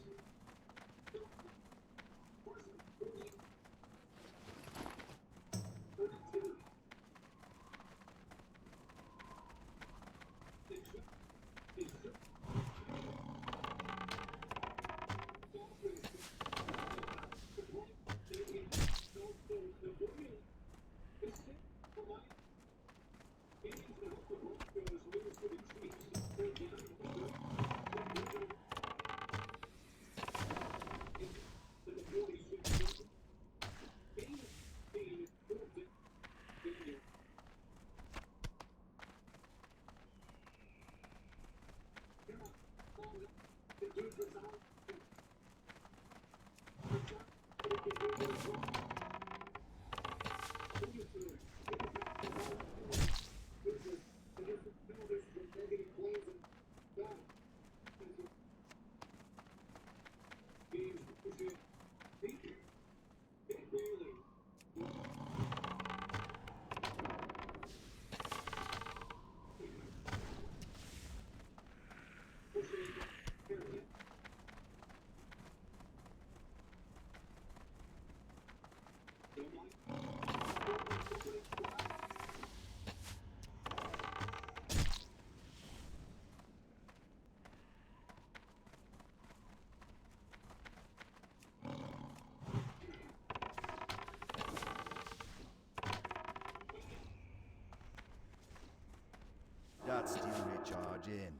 That steel recharge in.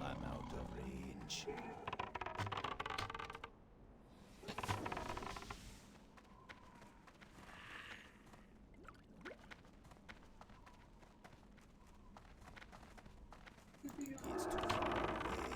I'm out of range. It's too far away.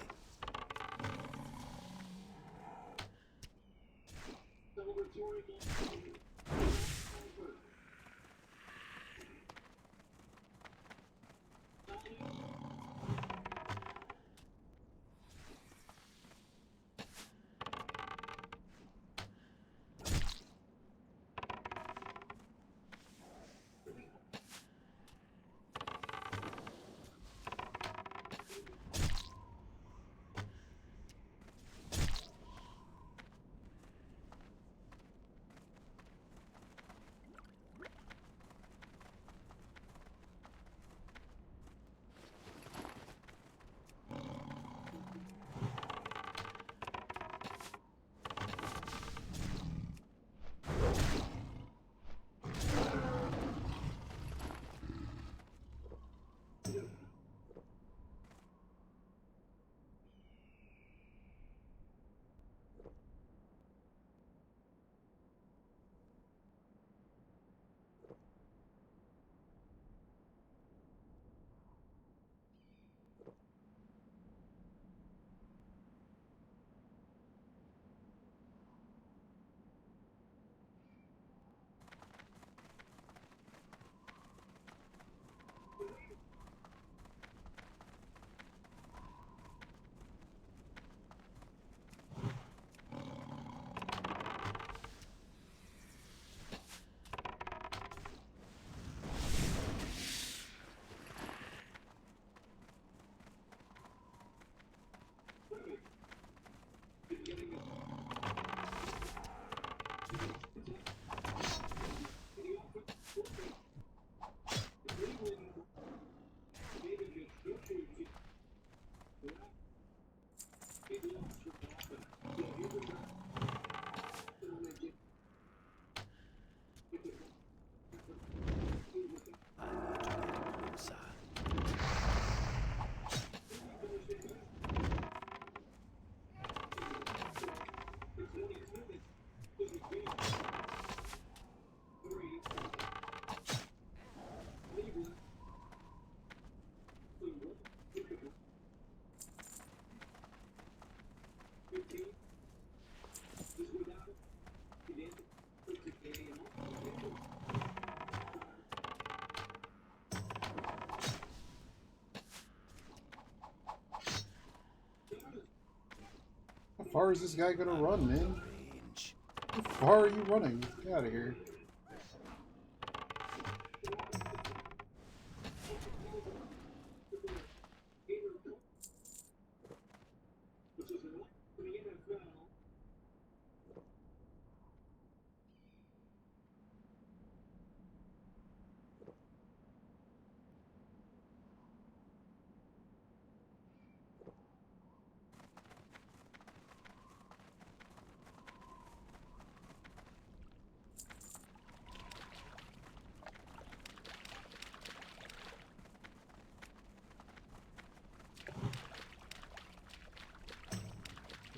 far is this guy gonna run, man? Range. How far are you running? Get out of here.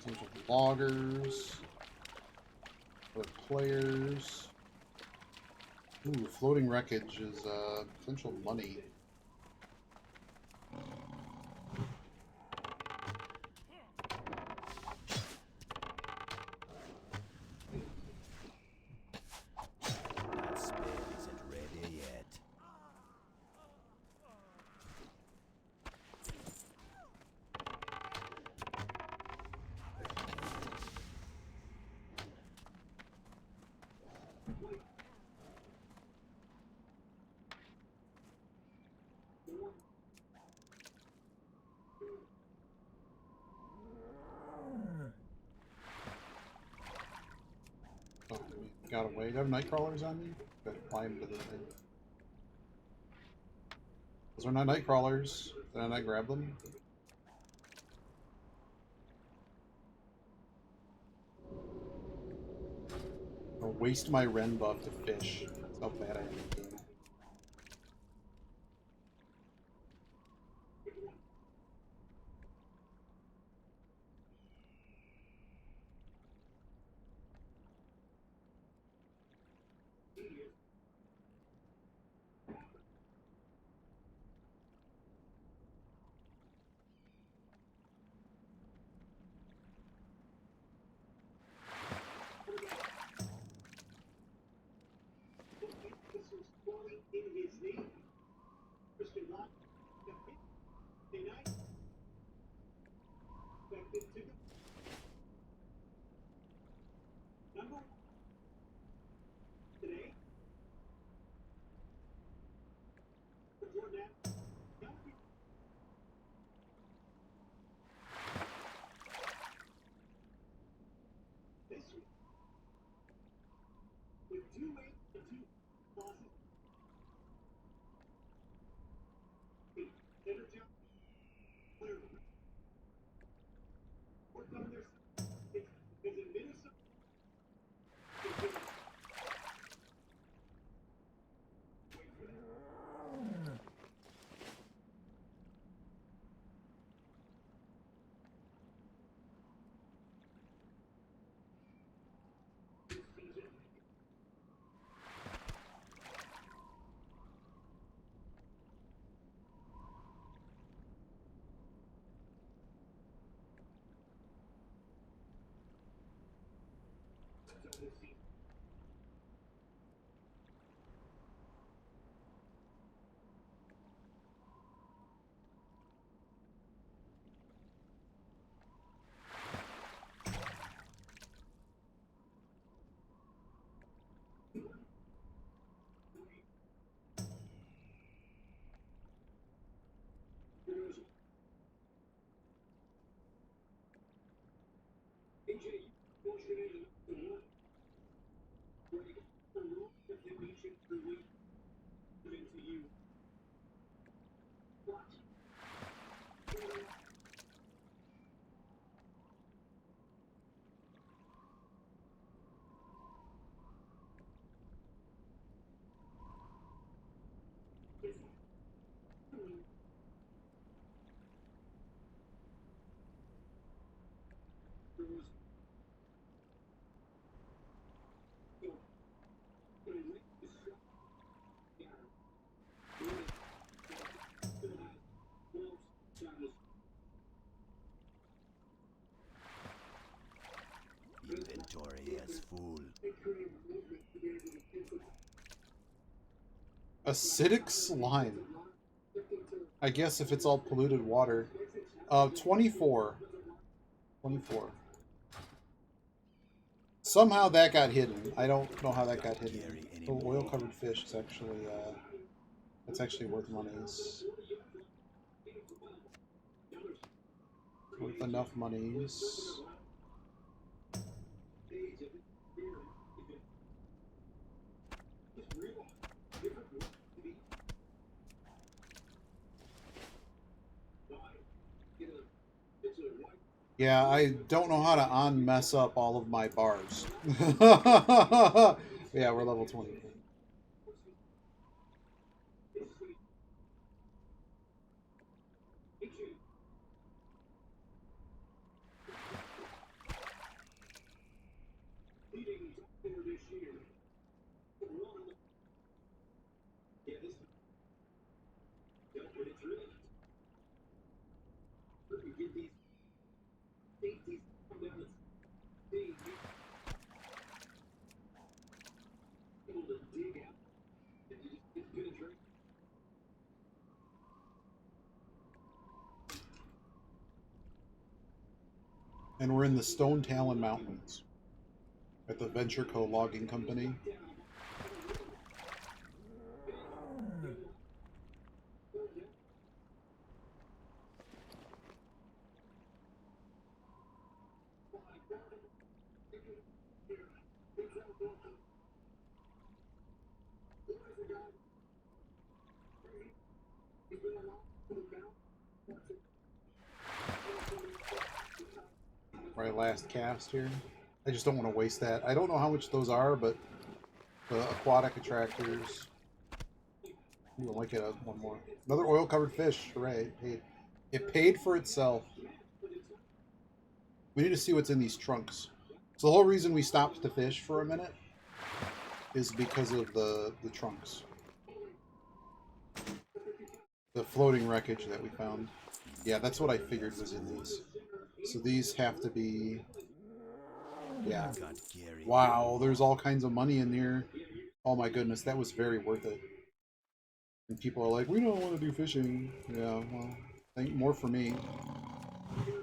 There's a bunch of loggers. Other players. Ooh, floating wreckage is potential money. That spell isn't ready yet. Oh, we got away. Do I have night crawlers on me? Gotta climb to the thing. Those are not night crawlers. Did I not grab them? I'll waste my Ren buff to fish. That's how bad I am at doing it. Inventory is full. Acidic slime. I guess if it's all polluted water. 24. 24. Somehow that got hidden. I don't know how that got hidden. Oh, oil-covered fish is actually, that's actually worth monies. Worth enough monies. Yeah, I don't know how to mess up all of my bars. Yeah, we're level 20. And we're in the Stone Talon Mountains at the Venture Co. logging company. My last cast here. I just don't want to waste that. I don't know how much those are, but the aquatic attractors. Ooh, I might get one more. Another oil-covered fish. Hooray. It paid for itself. We need to see what's in these trunks. So the whole reason we stopped to fish for a minute is because of the trunks. The floating wreckage that we found. Yeah, that's what I figured was in these. So these have to be... Yeah. Wow, there's all kinds of money in there. Oh my goodness, that was very worth it. And people are like, we don't want to do fishing. Yeah, well, I think more for me.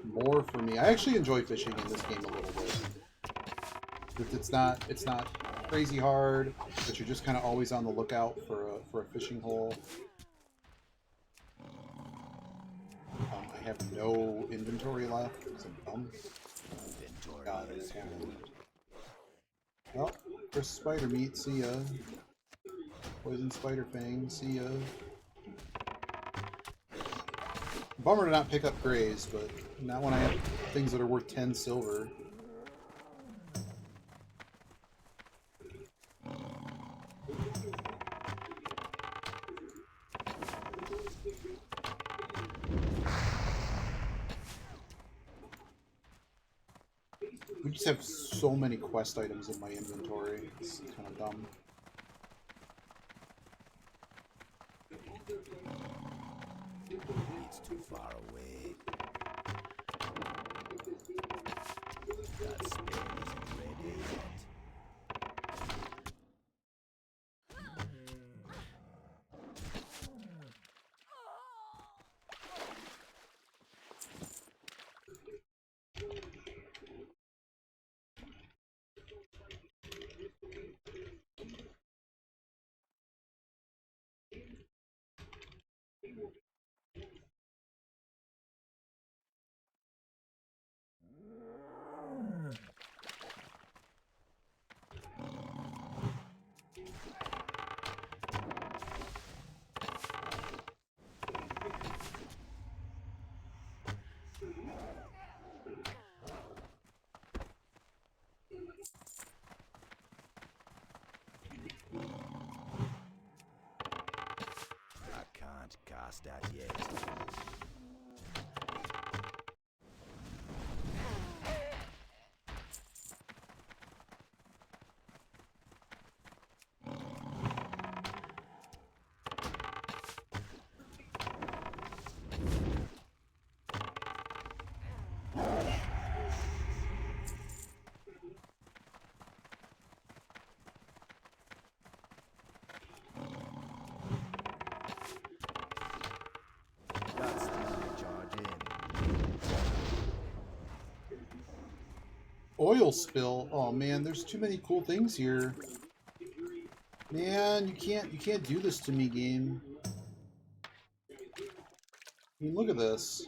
More for me. I actually enjoy fishing in this game a little bit. It's not crazy hard, but you're just kind of always on the lookout for a fishing hole. I have no inventory left because I'm dumb. God, it's happened. Well, Chris Spider Meat, see ya. Poison Spider Fang, see ya. Bummer to not pick up grays, but not when I have things that are worth 10 silver. We just have so many quest items in my inventory. It's kind of dumb. It's too far away. That spell isn't ready yet. Cast that yet. That's Oil spill. Oh man, there's too many cool things here. Man, you can't do this to me, game. I mean, look at this.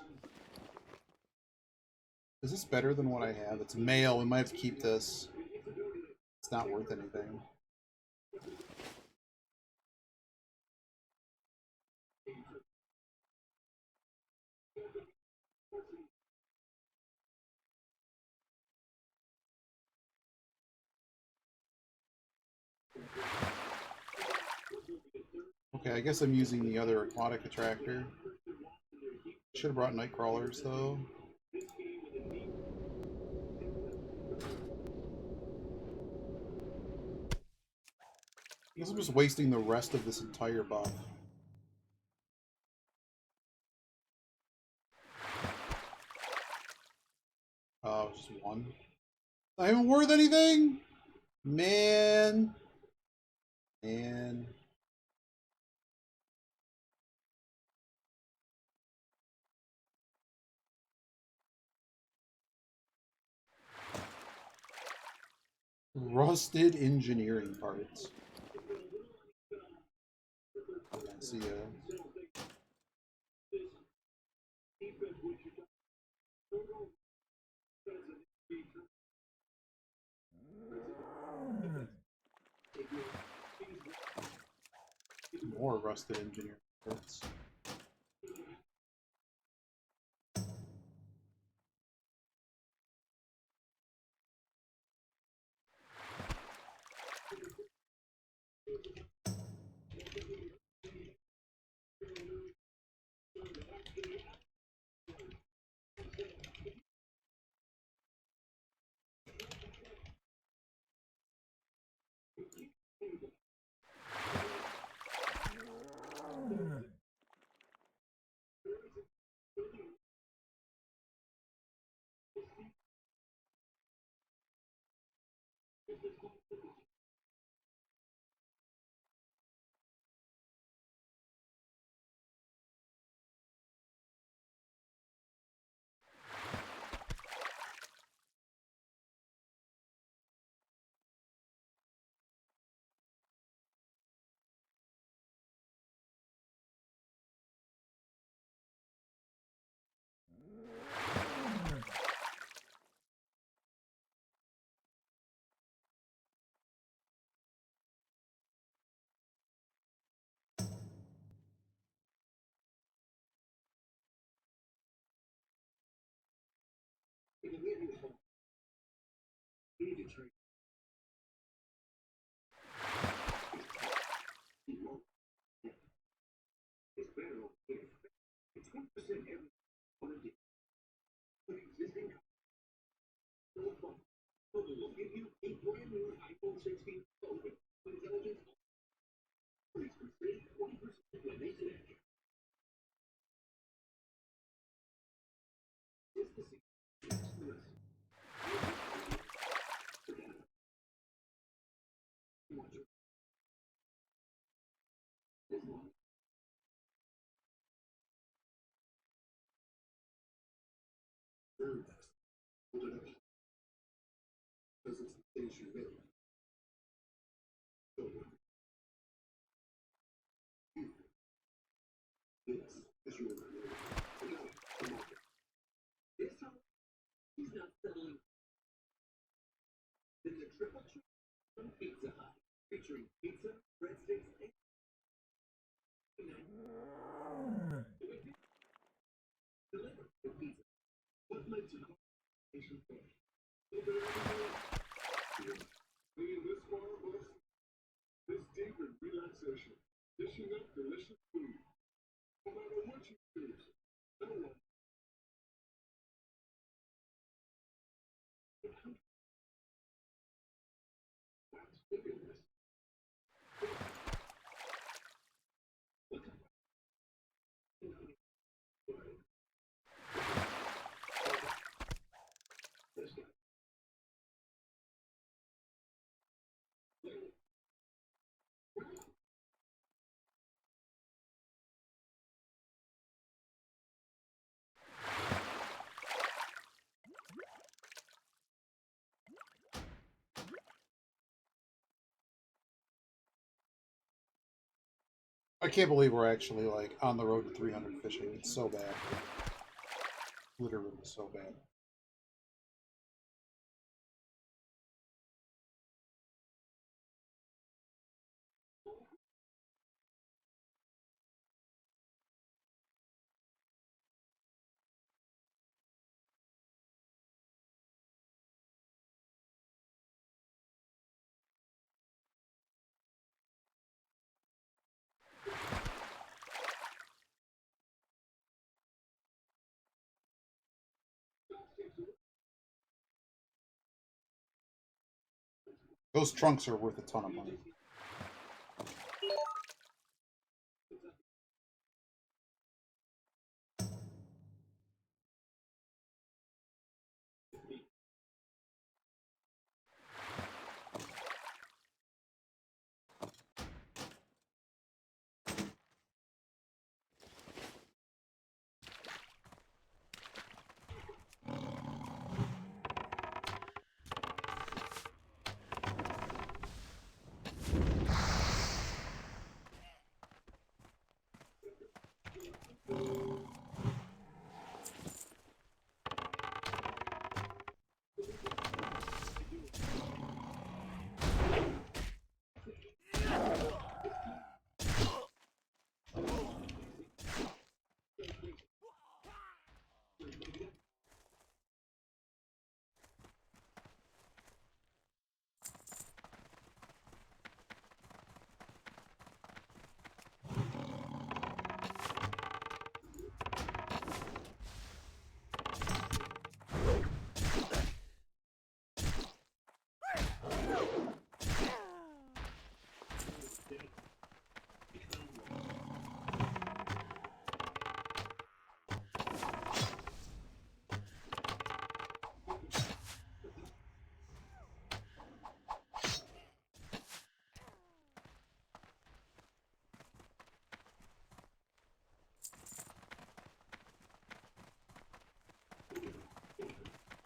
Is this better than what I have? It's mail. We might have to keep this. It's not worth anything. Okay, I guess I'm using the other aquatic attractor. Should have brought night crawlers though. I guess I'm just wasting the rest of this entire buff. Oh, just one. Not even worth anything? Man. Man. Rusted engineering parts. Okay, see ya. More rusted engineering parts. I can't believe we're actually like on the road to 300 fishing. It's so bad. Literally so bad. Those trunks are worth a ton of money.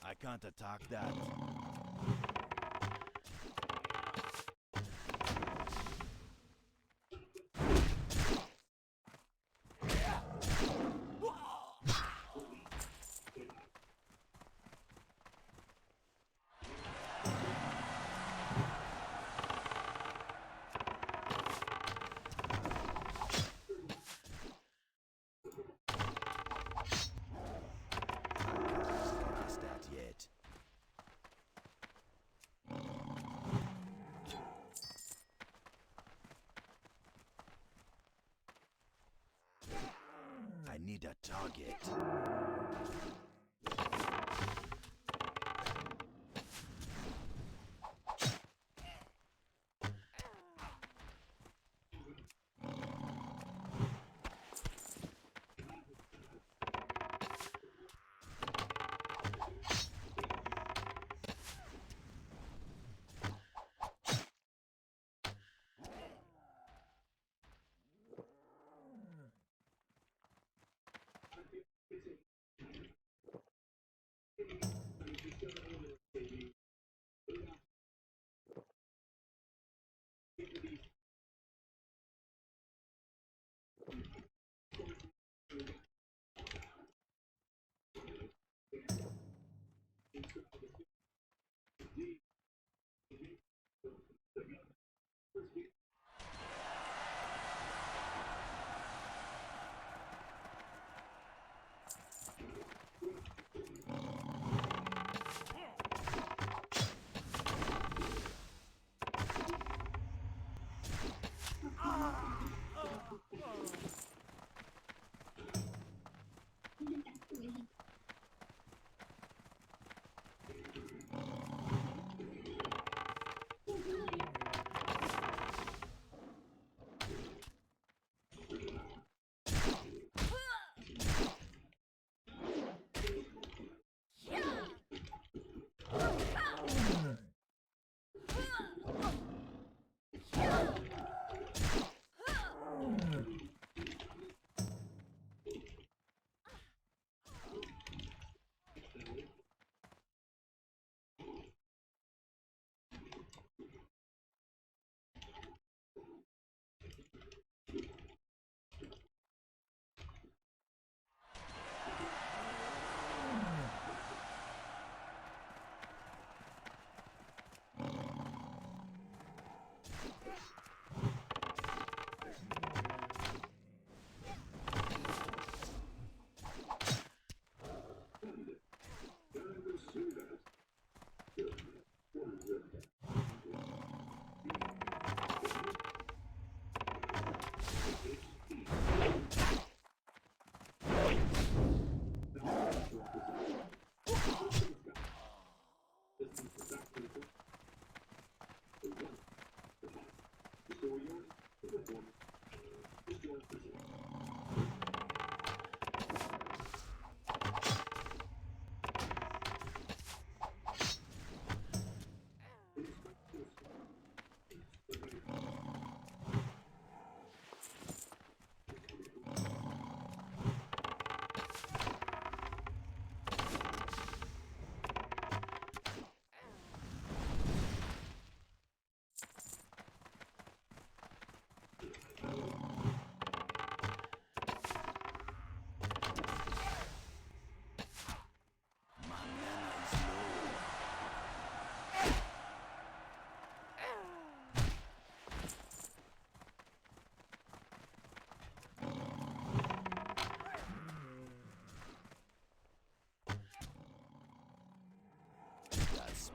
I can't attack that. Past that yet. I need a target.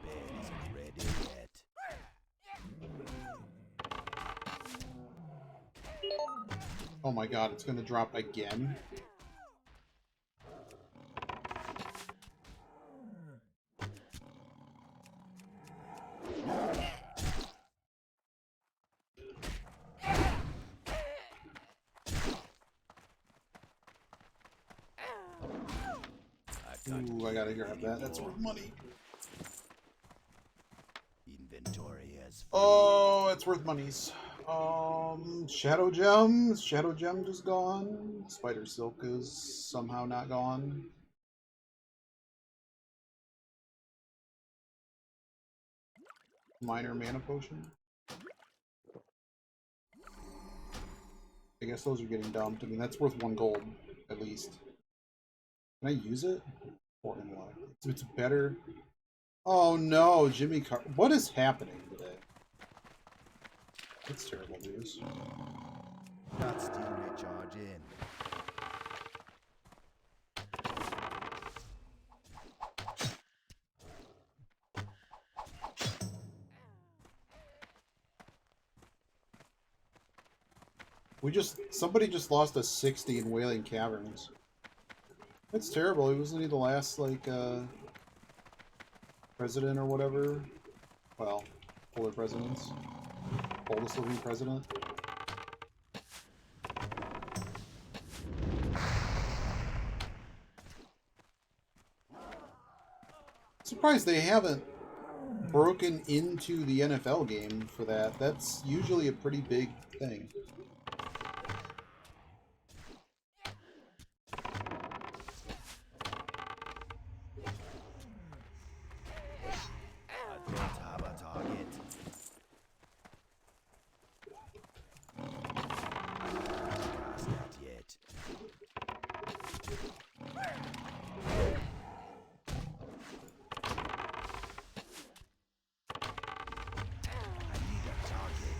spell isn't ready yet. Oh my god, it's gonna drop again? Ooh, I gotta grab that. That's worth money. Inventory has Oh, it's worth monies. Shadow Gem. Is Shadow Gem just gone? Spider Silk is somehow not gone. Minor Mana Potion. I guess those are getting dumped. I mean, that's worth 1 gold, at least. Can I use it? Or in what? It's better. Oh no, Jimmy Car. What is happening today? That's terrible news. got steel recharge in. Somebody just lost a 60 in Wailing Caverns. That's terrible. Wasn't he the last, like, president or whatever? Well, older presidents. Oldest living president. Surprised they haven't broken into the NFL game for that. That's usually a pretty big thing. I don't have a target. Cast that yet. I need a target.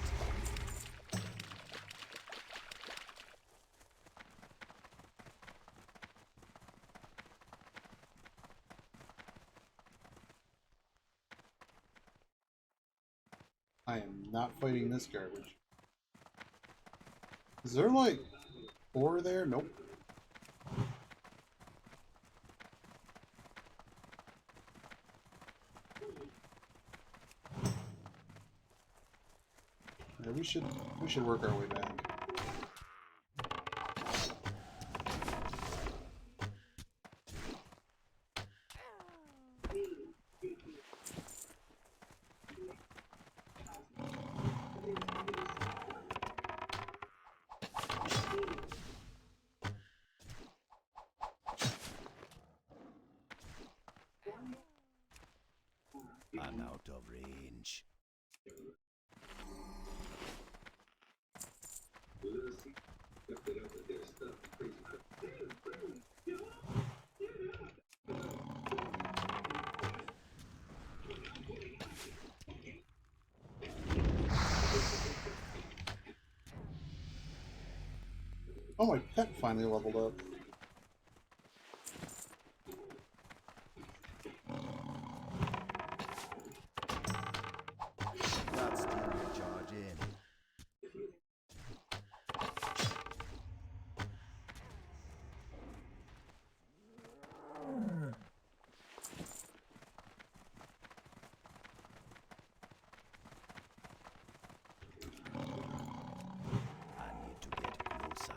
I am not fighting this garbage. Is there, like, 4 there? Nope. Yeah, we should work our way back. I'm out of range. Oh, my pet finally leveled up. Got steel recharge in. I need to get closer.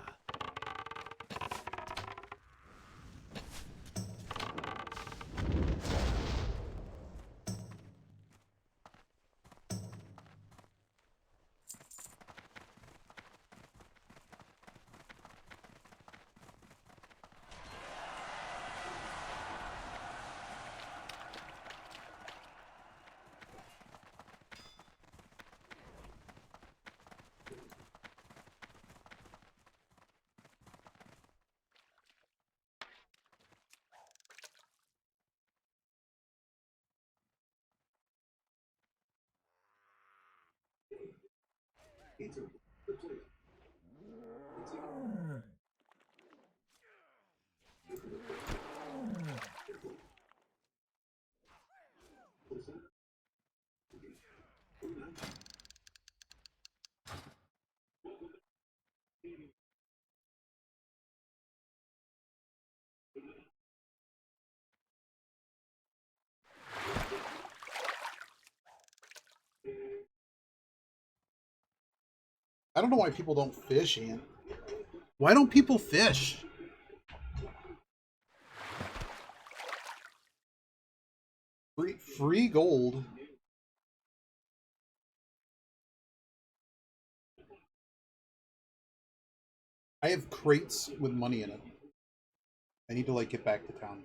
don't know why people don't fish, Ian. Why don't people fish? Free gold. I have crates with money in it. I need to like get back to town.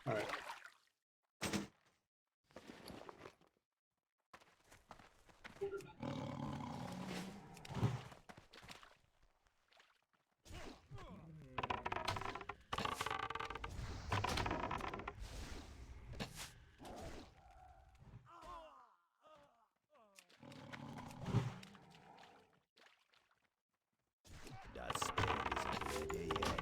All right. That spell isn't ready yet.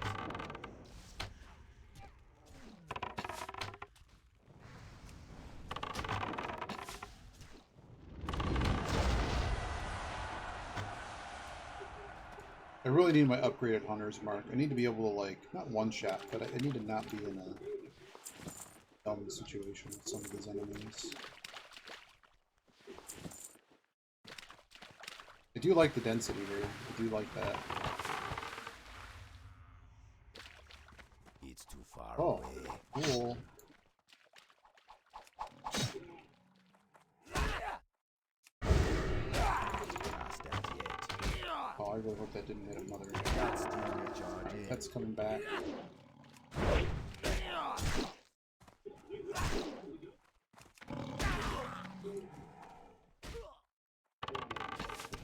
I really need my upgraded hunter's mark. I need to be able to like not one shot, but I need to not be in a dumb situation with some of these enemies. I do like the density here. I do like that. It's too far Oh, away. cool. Past that yet. Oh, I really hope that didn't hit another. That's still recharging. That's coming back.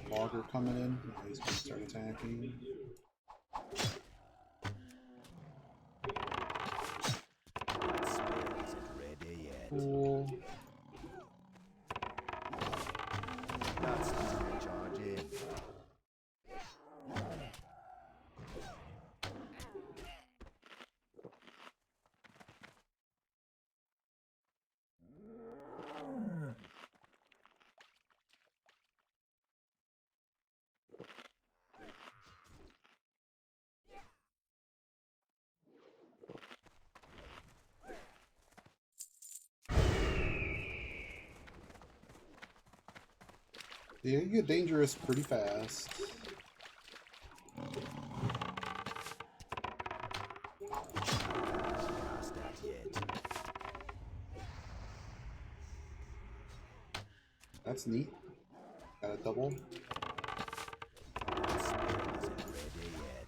Logger coming in. Yeah, he's gonna start attacking. That spell isn't ready yet. Cool. That's still recharging. Yeah, you get dangerous pretty fast. Past that yet. That's neat. Got a double. That spell isn't ready yet.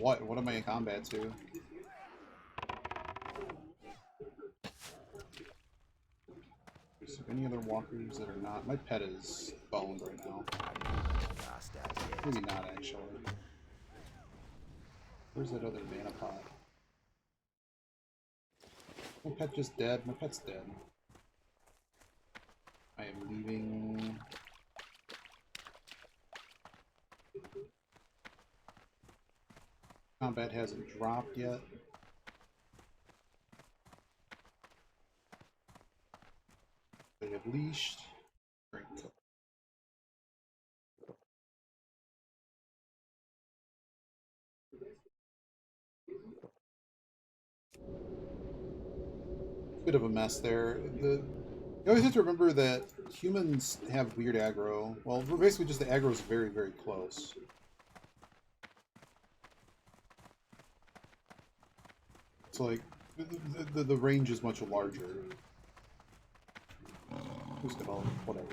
What? What am I in combat to? Is there any other walkers that are not? My pet is boned right now. Past that yet. Maybe not, actually. Where's that other mana pot? My pet just dead. My pet's dead. I am leaving. Combat hasn't dropped yet. They have leashed. Drink. Bit of a mess there. You always have to remember that humans have weird aggro. Well, we're basically just the aggro is very, very close. So like the range is much larger. Who's gonna whatever.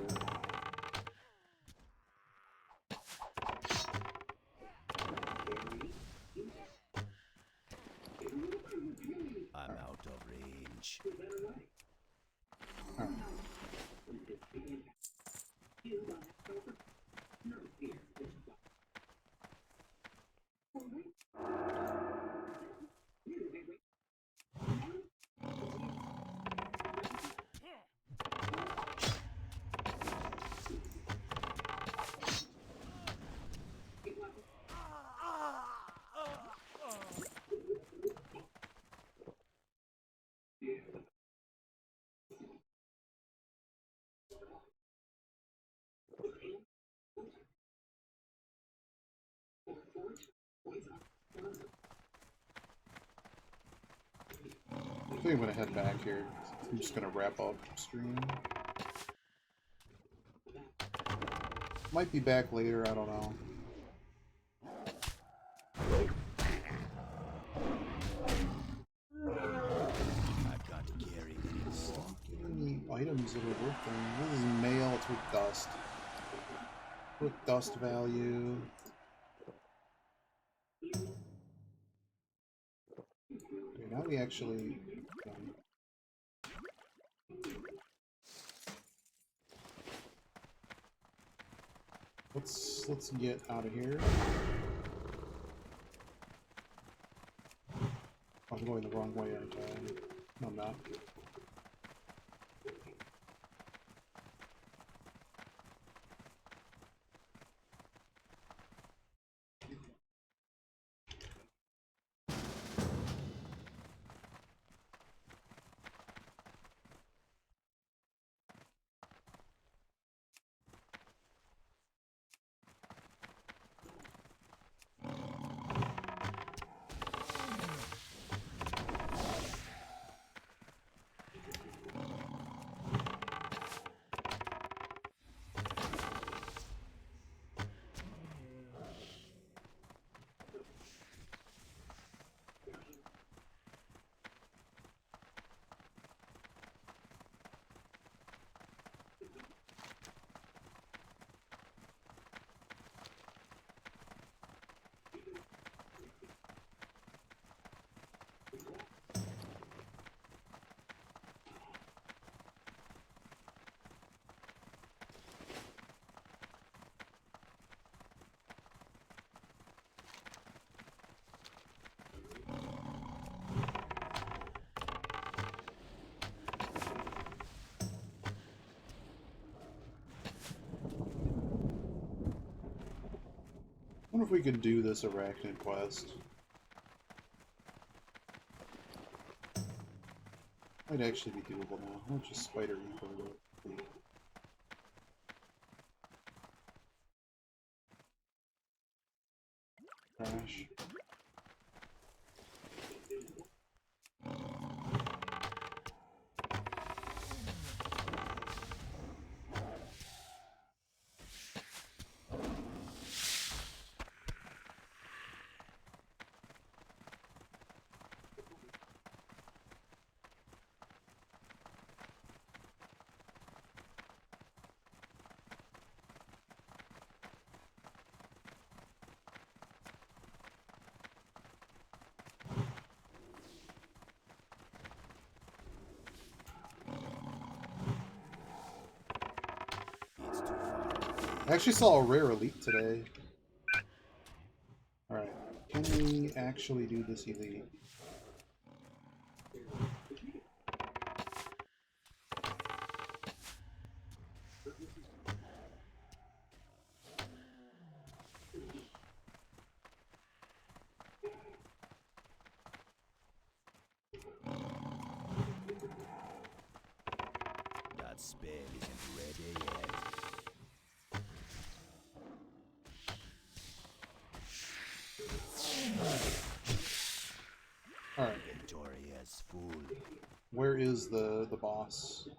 think I'm gonna head back here. I'm just gonna wrap up stream. Might be back later, I don't know. I've got to carry this. Get any items that are worth them. This is mail, it's with dust. With dust value. Okay, now we actually... Let's get out of here. I'm going the wrong way, aren't I? No, I'm not. I wonder if we could do this arachnid quest. Might actually be doable now. How much is Spider Reaper worth? Crash. I actually saw a rare elite today. Alright, can we actually do this elite? That spell isn't ready yet. Alright. Victoria's fool. Where is the boss?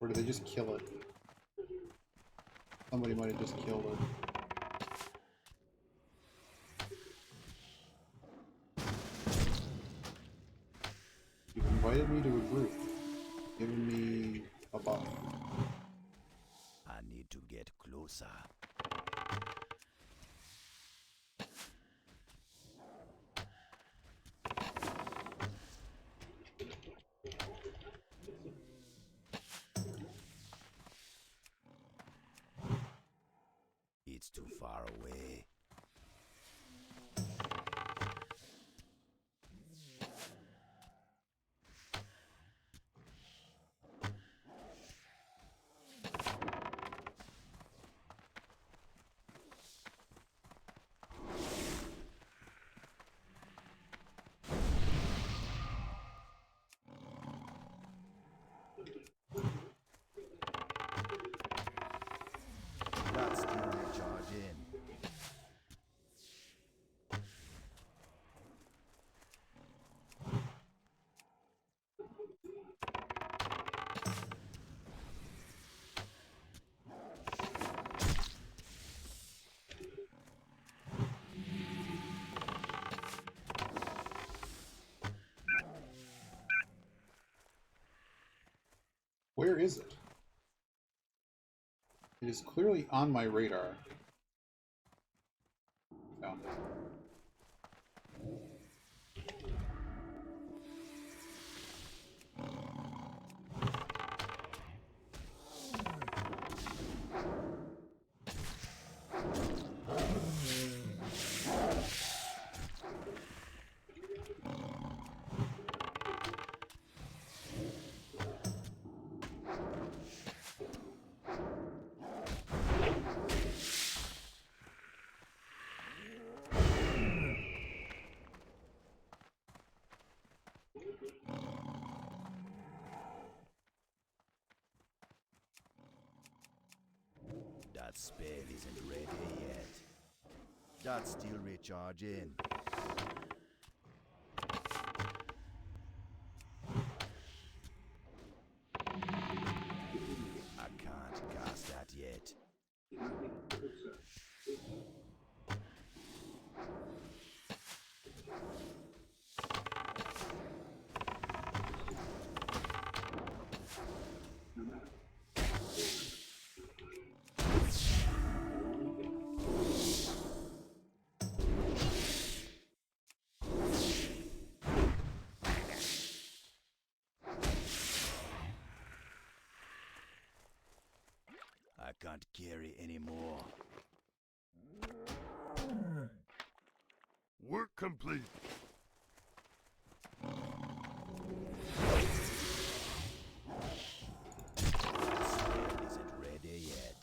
Or did they just kill it? Somebody might have just killed it. You've invited me to a group, giving me a buff. I need to get closer. It's too far away. Where is it? It is clearly on my radar. Found it. That spell isn't ready yet. That's still recharging. I can't cast that yet. I can't carry anymore. Work complete. That spell isn't ready yet.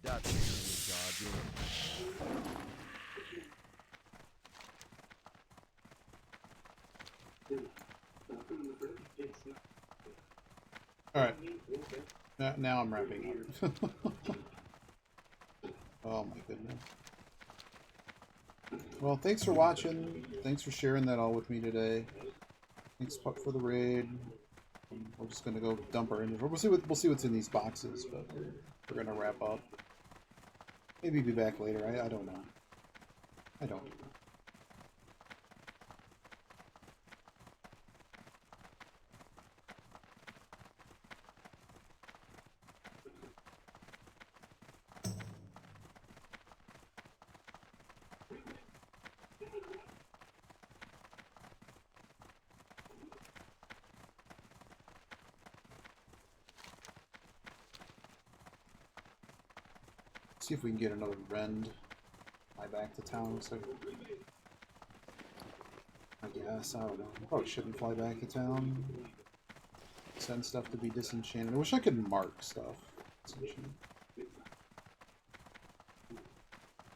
That's still recharging. Alright. Now I'm wrapping up. Oh my goodness. Well, thanks for watching. Thanks for sharing that all with me today. Thanks Puck for the raid. We're just gonna go dump our inventory. We'll see what's in these boxes, but we're gonna wrap up. Maybe be back later. I don't know. I don't know. See if we can get another rend. Fly back to town. So I guess I don't know. Probably shouldn't fly back to town. Send stuff to be disenchanted. I wish I could mark stuff.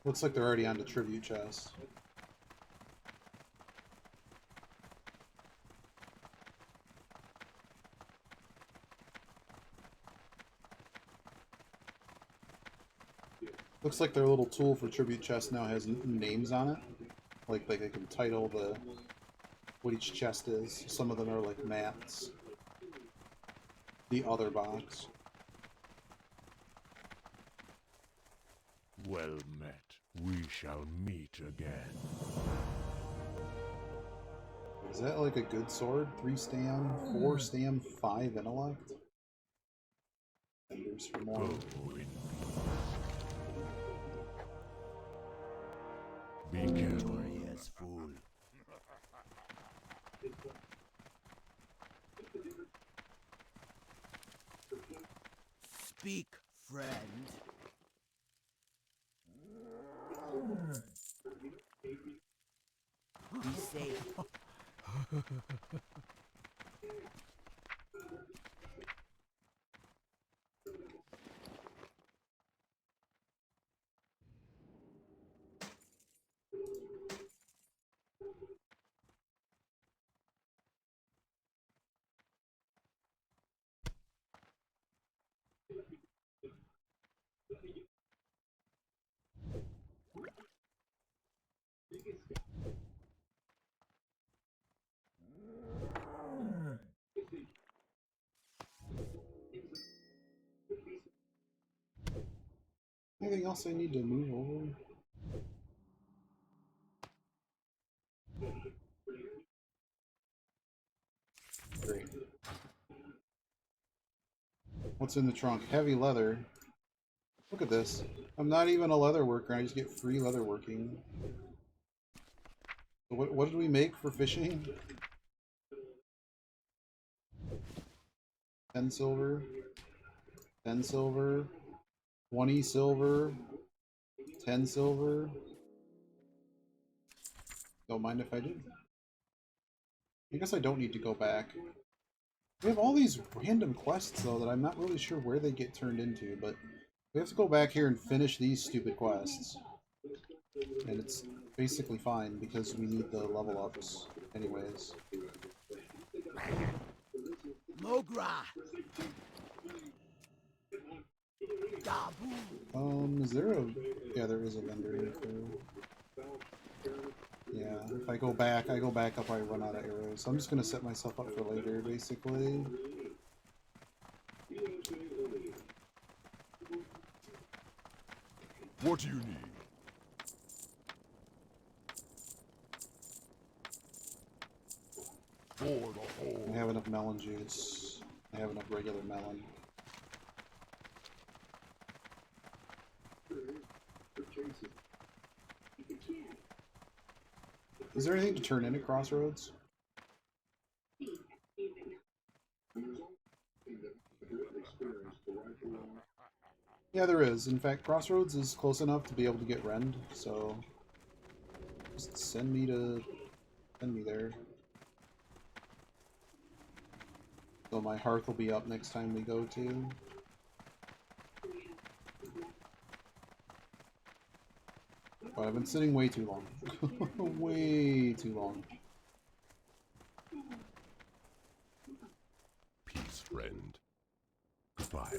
Looks like they're already on the tribute chest. Looks like their little tool for tribute chest now has names on it. Like they can title what each chest is. Some of them are like mats. The other box. Well met. We shall meet again. Is that like a good sword? 3 stam, 4 stam, 5 intellect? Fenders for more. Be careful. Yes, fool. Speak, friend. Be safe. Anything else I need to move over? Great. What's in the trunk? Heavy leather. Look at this. I'm not even a leather worker, I just get free leather working. So what did we make for fishing? 10 silver. 10 silver. 20 silver. 10 silver. Don't mind if I do. I guess I don't need to go back. We have all these random quests, though, that I'm not really sure where they get turned into, but we have to go back here and finish these stupid quests. And it's basically fine, because we need the level ups anyways. Mogra. Dabu. Is there a... Yeah, there is a vendor info. Yeah, if I go back up, I run out of arrows. So I'm just gonna set myself up for later, basically. What do you need? For the whole. I have enough melon juice. I have enough regular melon. Is there anything to turn into Crossroads? Yeah, there is. In fact, Crossroads is close enough to be able to get rend, so just send me there. So my hearth will be up next time we go to. But I've been sitting way too long. Way too long. Peace, friend. Goodbye.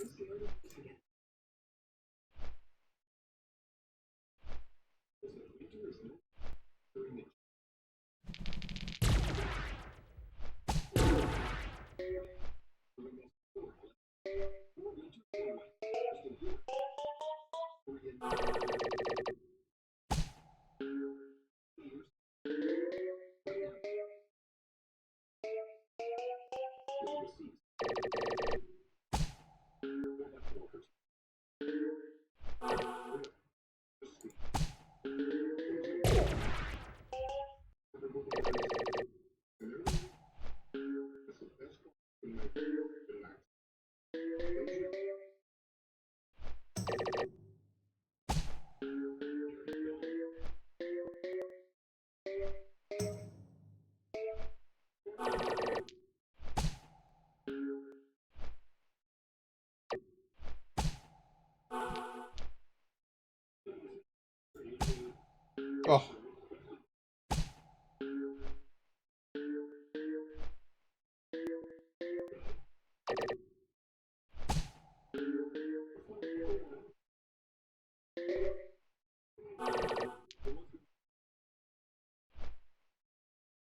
Oh.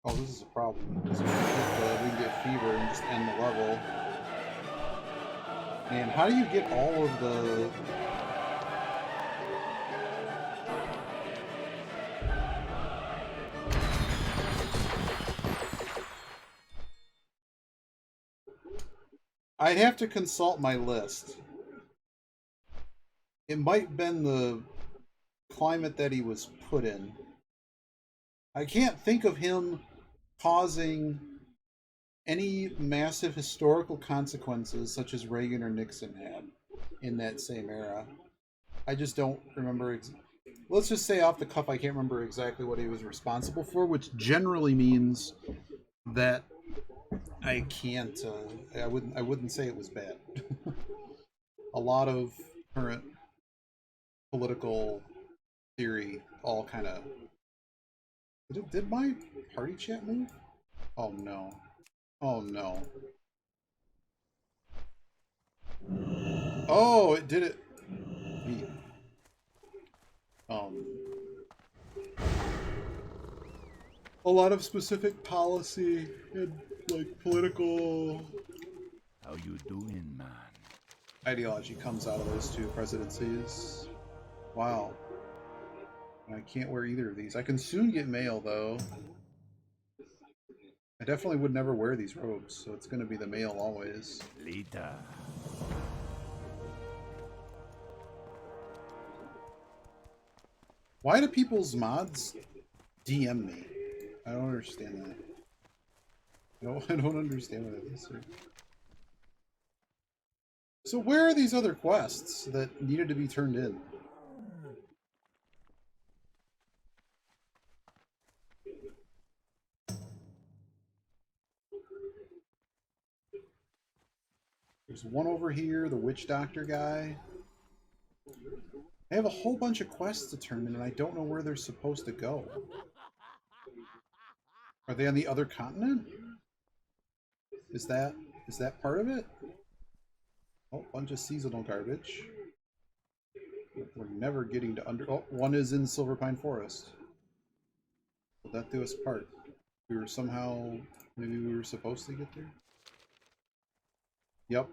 Oh, this is a problem. Because we can get fever and just end the level. Man, how do you get all of the... I'd have to consult my list. It might have been the climate that he was put in. I can't think of him causing any massive historical consequences such as Reagan or Nixon had. in that same era. I just don't remember. Let's just say off the cuff, I can't remember exactly what he was responsible for, which generally means that I can't. I wouldn't say it was bad. A lot of current political theory all kind of. Did my party chat move? Oh no! Oh no! Oh, it did it. A lot of specific policy and like political How you doing, man? ideology comes out of those two presidencies. Wow. I can't wear either of these. I can soon get mail though. I definitely would never wear these robes, so it's going to be the mail always. Later. Why do people's mods DM me? I don't understand that. No, I don't understand what that is. So where are these other quests that needed to be turned in? There's one over here, the witch doctor guy. I have a whole bunch of quests to turn in and I don't know where they're supposed to go. Are they on the other continent? Is that part of it? Oh, bunch of seasonal garbage. We're never getting to under... Oh, one is in Silverpine Forest. Will that do us part? We were somehow... Maybe we were supposed to get there? Yep.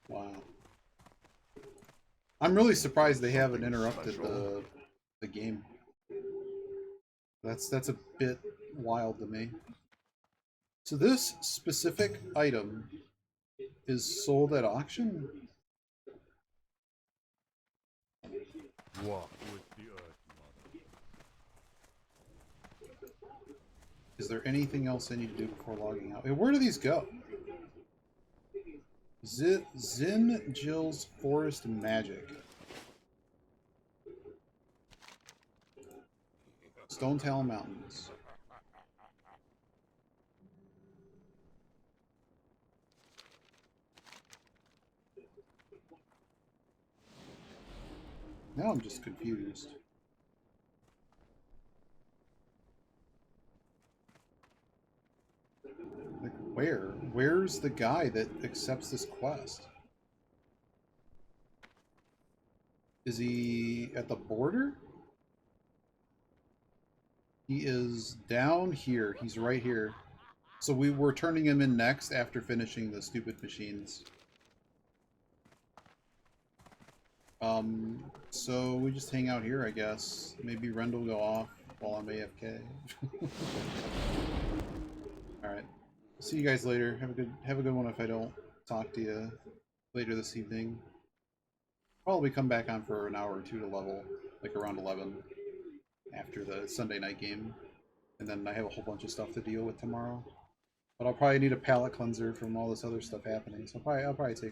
Wow. I'm really surprised they haven't interrupted the game. That's a bit wild to me. So this specific item is sold at auction? Walk with the earth, mother. Is there anything else I need to do before logging out? Hey, where do these go? Zin Jill's Forest Magic. Stone Talon Mountains. Now I'm just confused. Like, where? Where's the guy that accepts this quest? Is he at the border? He is down here. He's right here. So we were turning him in next after finishing the stupid machines. So we just hang out here, I guess. Maybe Rend will go off while I'm AFK. Alright. See you guys later. Have a good one if I don't talk to you later this evening. Probably come back on for an hour or two to level, like around 11 after the Sunday night game. And then I have a whole bunch of stuff to deal with tomorrow. But I'll probably need a palate cleanser from all this other stuff happening. So I'll probably take